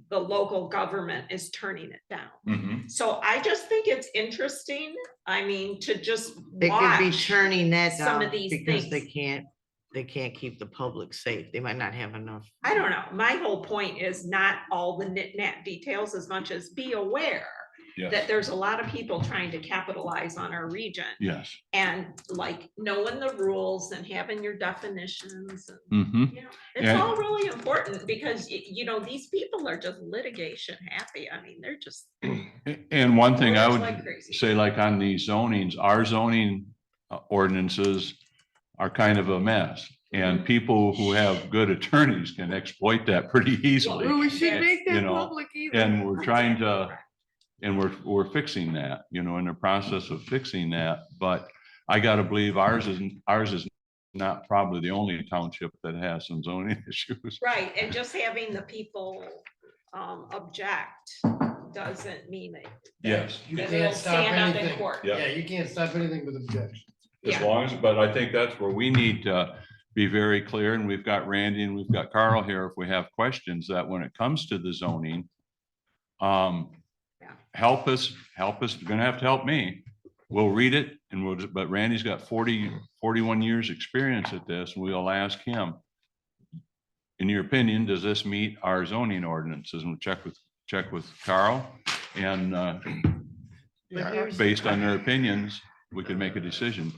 the local government is turning it down. Mhm. So I just think it's interesting. I mean, to just They could be watch turning that some down of these because things. they can't keep the public safe. They might not have enough. I don't know. My whole point is not all the nit-nat details as much as be aware that Yes, there's a lot of people trying to capitalize on our region. yes. And like knowing the rules and having your definitions. And, Hmm. you know, it's And- all really important because, you know, these people are just litigation happy. I mean, they're just. And one thing I lawyers would like crazy. say, like on these zonings, our zoning ordinances are kind of a mess. And people who have good attorneys can exploit that pretty easily. Well, we should make you that know, public either. And we're trying to, and we're fixing that, you know, in the process of fixing that. But I gotta believe ours is not probably the only township that has some zoning issues. Right, and just having the people object doesn't mean it. Yes. You that can't it'll stop stand up in anything. court. Yeah. Yeah, you can't stop anything with objection. As Yeah. long as, but I think that's where we need to be very clear, and we've got Randy and we've got Carl here if we have questions, that when it comes to the zoning, help us, you're gonna have to help me. We'll read it and but Randy's got 41 years experience at this, and we'll ask him, in your opinion, does this meet our zoning ordinances? And we'll check with Carl, and based on their opinions, we can make a decision.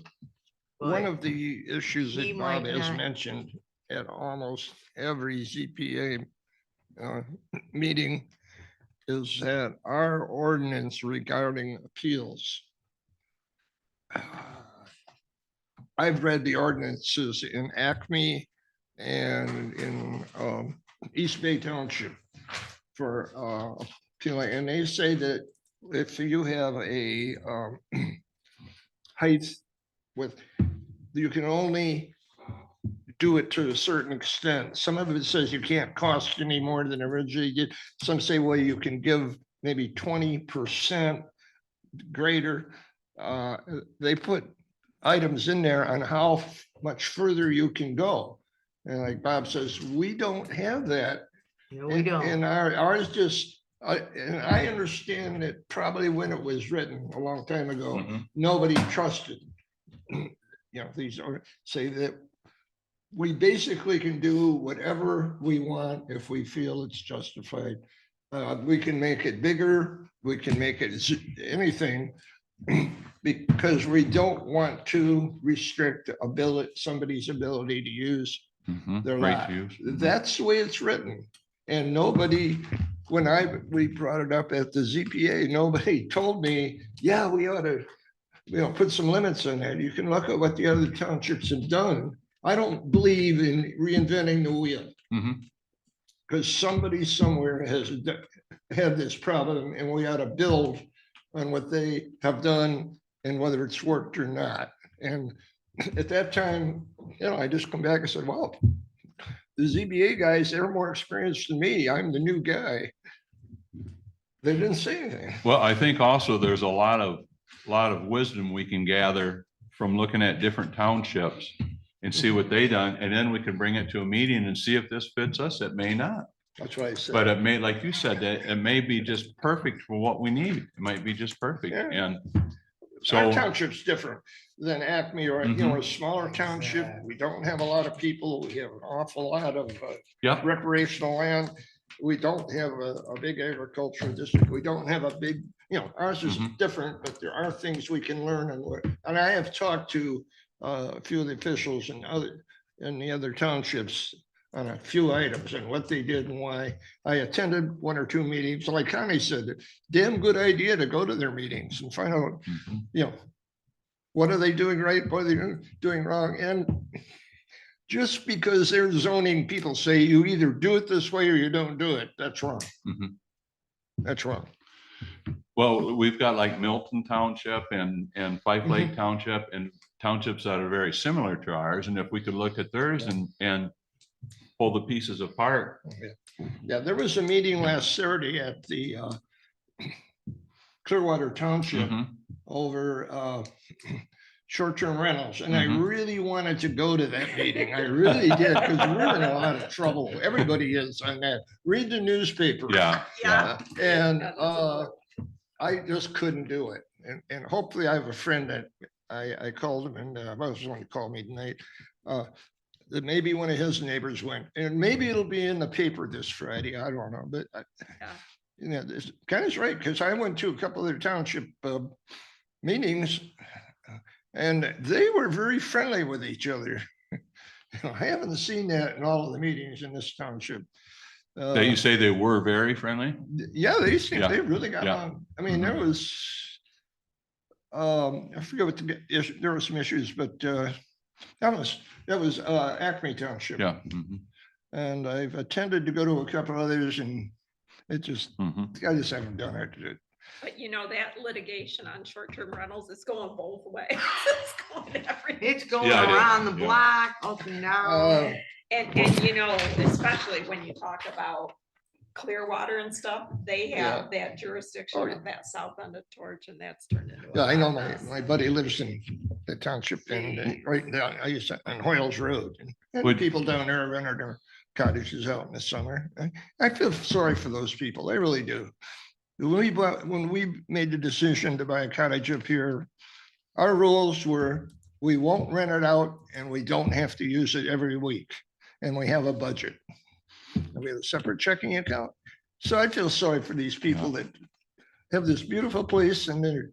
One of the issues he that Bob might has not- mentioned at almost every ZPA meeting is that our ordinance regarding appeals. I've read the ordinances in Acme and in East Bay Township for appealing, and they say that if you have a height with, you can only do it to a certain extent. Some of it says you can't cost any more than originally did. Some say, well, you can give maybe 20% greater. They put items in there on how much further you can go. And like Bob says, we don't have that. No, we don't. And ours just, and I understand that probably when it was written a long time ago, Mhm. nobody trusted. You know, these are, say that we basically can do whatever we want if we feel it's justified. We can make it bigger, we can make it anything, because we don't want to restrict somebody's ability to use Mhm. their Great lot. views. That's the way it's written. And nobody, when we brought it up at the ZPA, nobody told me, yeah, we ought to, put some limits on that. You can look at what the other townships have done. I don't believe in reinventing the wheel. Mhm. Because somebody somewhere has had this problem, and we ought to build on what they have done and whether it's worked or not. And at that time, I just come back and said, well, the ZBA guys, they're more experienced than me. I'm the new guy. They didn't say anything. Well, I think also there's a lot of wisdom we can gather from looking at different townships and see what they done, and then we can bring it to a meeting and see if this fits us. It may not, That's what I said. but it may, like you said, that it may be just perfect for what we need. It might be just perfect. Yeah. And Our so, township's different than Acme or, a smaller township. We don't have a lot of people. We have an awful lot of yeah, recreational land. We don't have a big agricultural district. We don't have a big, ours is different, but there are things we can learn and I have talked to a few of the officials in the other townships on a few items and what they did and why. I attended one or two meetings. Like Connie said, damn good idea to go to their meetings and find out, what are they doing right? What are they doing wrong? And just because they're zoning, people say you either do it this way or you don't do it. That's wrong. Mhm. That's wrong. Well, we've got like Milton Township and Fife Lake Township and townships that are very similar to ours. And if we could look at theirs and pull the pieces apart. Yeah, there was a meeting last Saturday at the Clearwater Township Mhm. over short-term rentals, and I Mhm. really wanted to go to that meeting. I really did, because we're in a lot of trouble. Everybody is on that. Read the newspaper. Yeah, yeah. And Yeah, that's I just couldn't do it. And hopefully I have a friend that I called him, and I was going to call me tonight. That maybe one of his neighbors went, and maybe it'll be in the paper this Friday. I don't know, but Yeah. you know, this kind of right, because I went to a couple of their township meetings, and they were very friendly with each other. I haven't seen that in all of the meetings in this township. That you say they were very friendly? Yeah, they seem, Yeah, they really got yeah. along. I mean, there was, I forget what there were some issues, but that was Acme Township. Yeah. Mhm. And I've attended to go to a couple others, and it just, Mhm. I just haven't done it. But you know, that litigation on short-term rentals is going both ways. It's going everywhere. It's going Yeah, it is. around the Yeah. block, up and down. And you know, especially when you talk about Clearwater and stuff, they have that jurisdiction Oh, yeah. of that south end of Torch, and that's turned into. a Yeah, I know hot mess. my buddy lives in the township, and right down, I used to, on Hoyles Road. And Would- people down there rented their cottages out in the summer. I feel sorry for those people. I really do. When we made the decision to buy a cottage up here, our rules were, we won't rent it out and we don't have to use it every week. And we have a budget. And we have a separate checking account. So I feel sorry for these people that have this beautiful place and they're,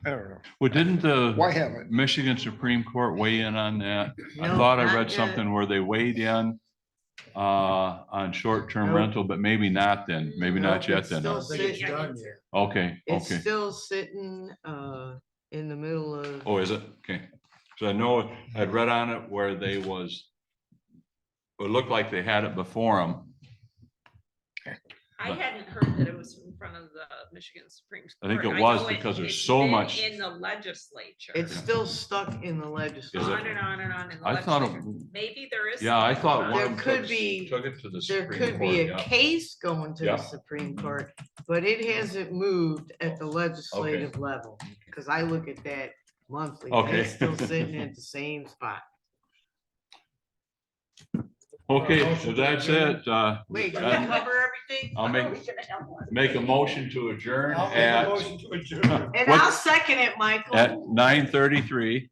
I don't know, Well, didn't the why have it? Michigan Supreme Court weigh in on that? I No, thought I not read yet. something where they weighed in on short-term Nope. rental, but maybe not then, maybe not Nope, yet it's then. still I don't think it's Yeah. done yet. Okay, It's okay. still sitting in the middle of, Oh, is it? Okay. So I know I'd read on it where they was, it looked like they had it before them. I But- hadn't heard that it was in front of the Michigan Supreme. I think Court. it was know because there's it's so been much- in the legislature. it's still stuck in the Is legislature. it? On and on and on in the I thought, legislature. of- Maybe there is. yeah, I something thought going one on. of them There could be- took it to the There Supreme could Court. be a yeah. case going to Yeah. the Supreme Court, but it hasn't moved at the legislative level. Because I look at that monthly, and it's Okay. still sitting at the same spot. Okay, so that's it. Wait, did we Uh, cover everything? I'll make a motion to adjourn I'll make a at motion to adjourn. And what- I'll second it, Michael. at 9:33.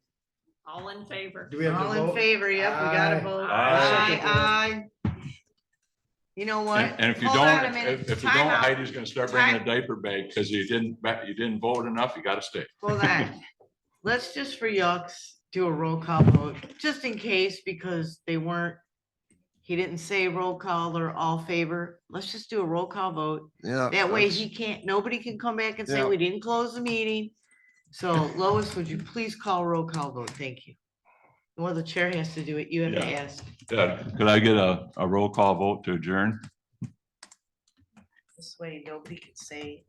All in favor. Do we have to All in vote? favor, yep, we gotta Aye. vote. Aye. Aye. You know what? And if you Hold on a don't, minute. if you Time don't, out. Heidi's gonna start bringing a diaper bag because you didn't vote enough. You gotta stay. Hold on. Let's just for yucks, do a roll call vote, just in case, because they weren't, he didn't say roll call or all favor. Let's just do a roll call vote. Yeah. That way he can't, nobody can come back and say, Yeah. we didn't close the meeting. So Lois, would you please call roll call vote? Thank you. Well, the chair has to do it. You have to Yeah. ask. Yeah, could I get a roll call vote to adjourn? This way, nobody can say.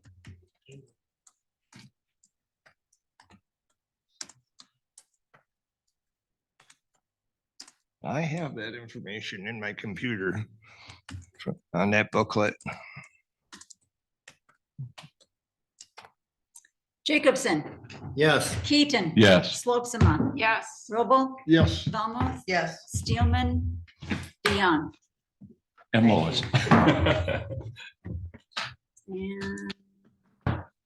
I have that information in my computer on that booklet. Jacobson, Yes. Keaton. Yes. Slopsama. Yes. Robo, Yes. Valmos, Yes. Steelman, DeYoung. And Lois. And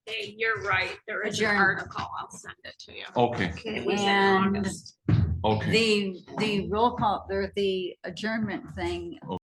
Hey, you're right. There is an Adjourn. article. I'll send it to you. Okay, It was in And August. okay. the roll call, or the adjournment thing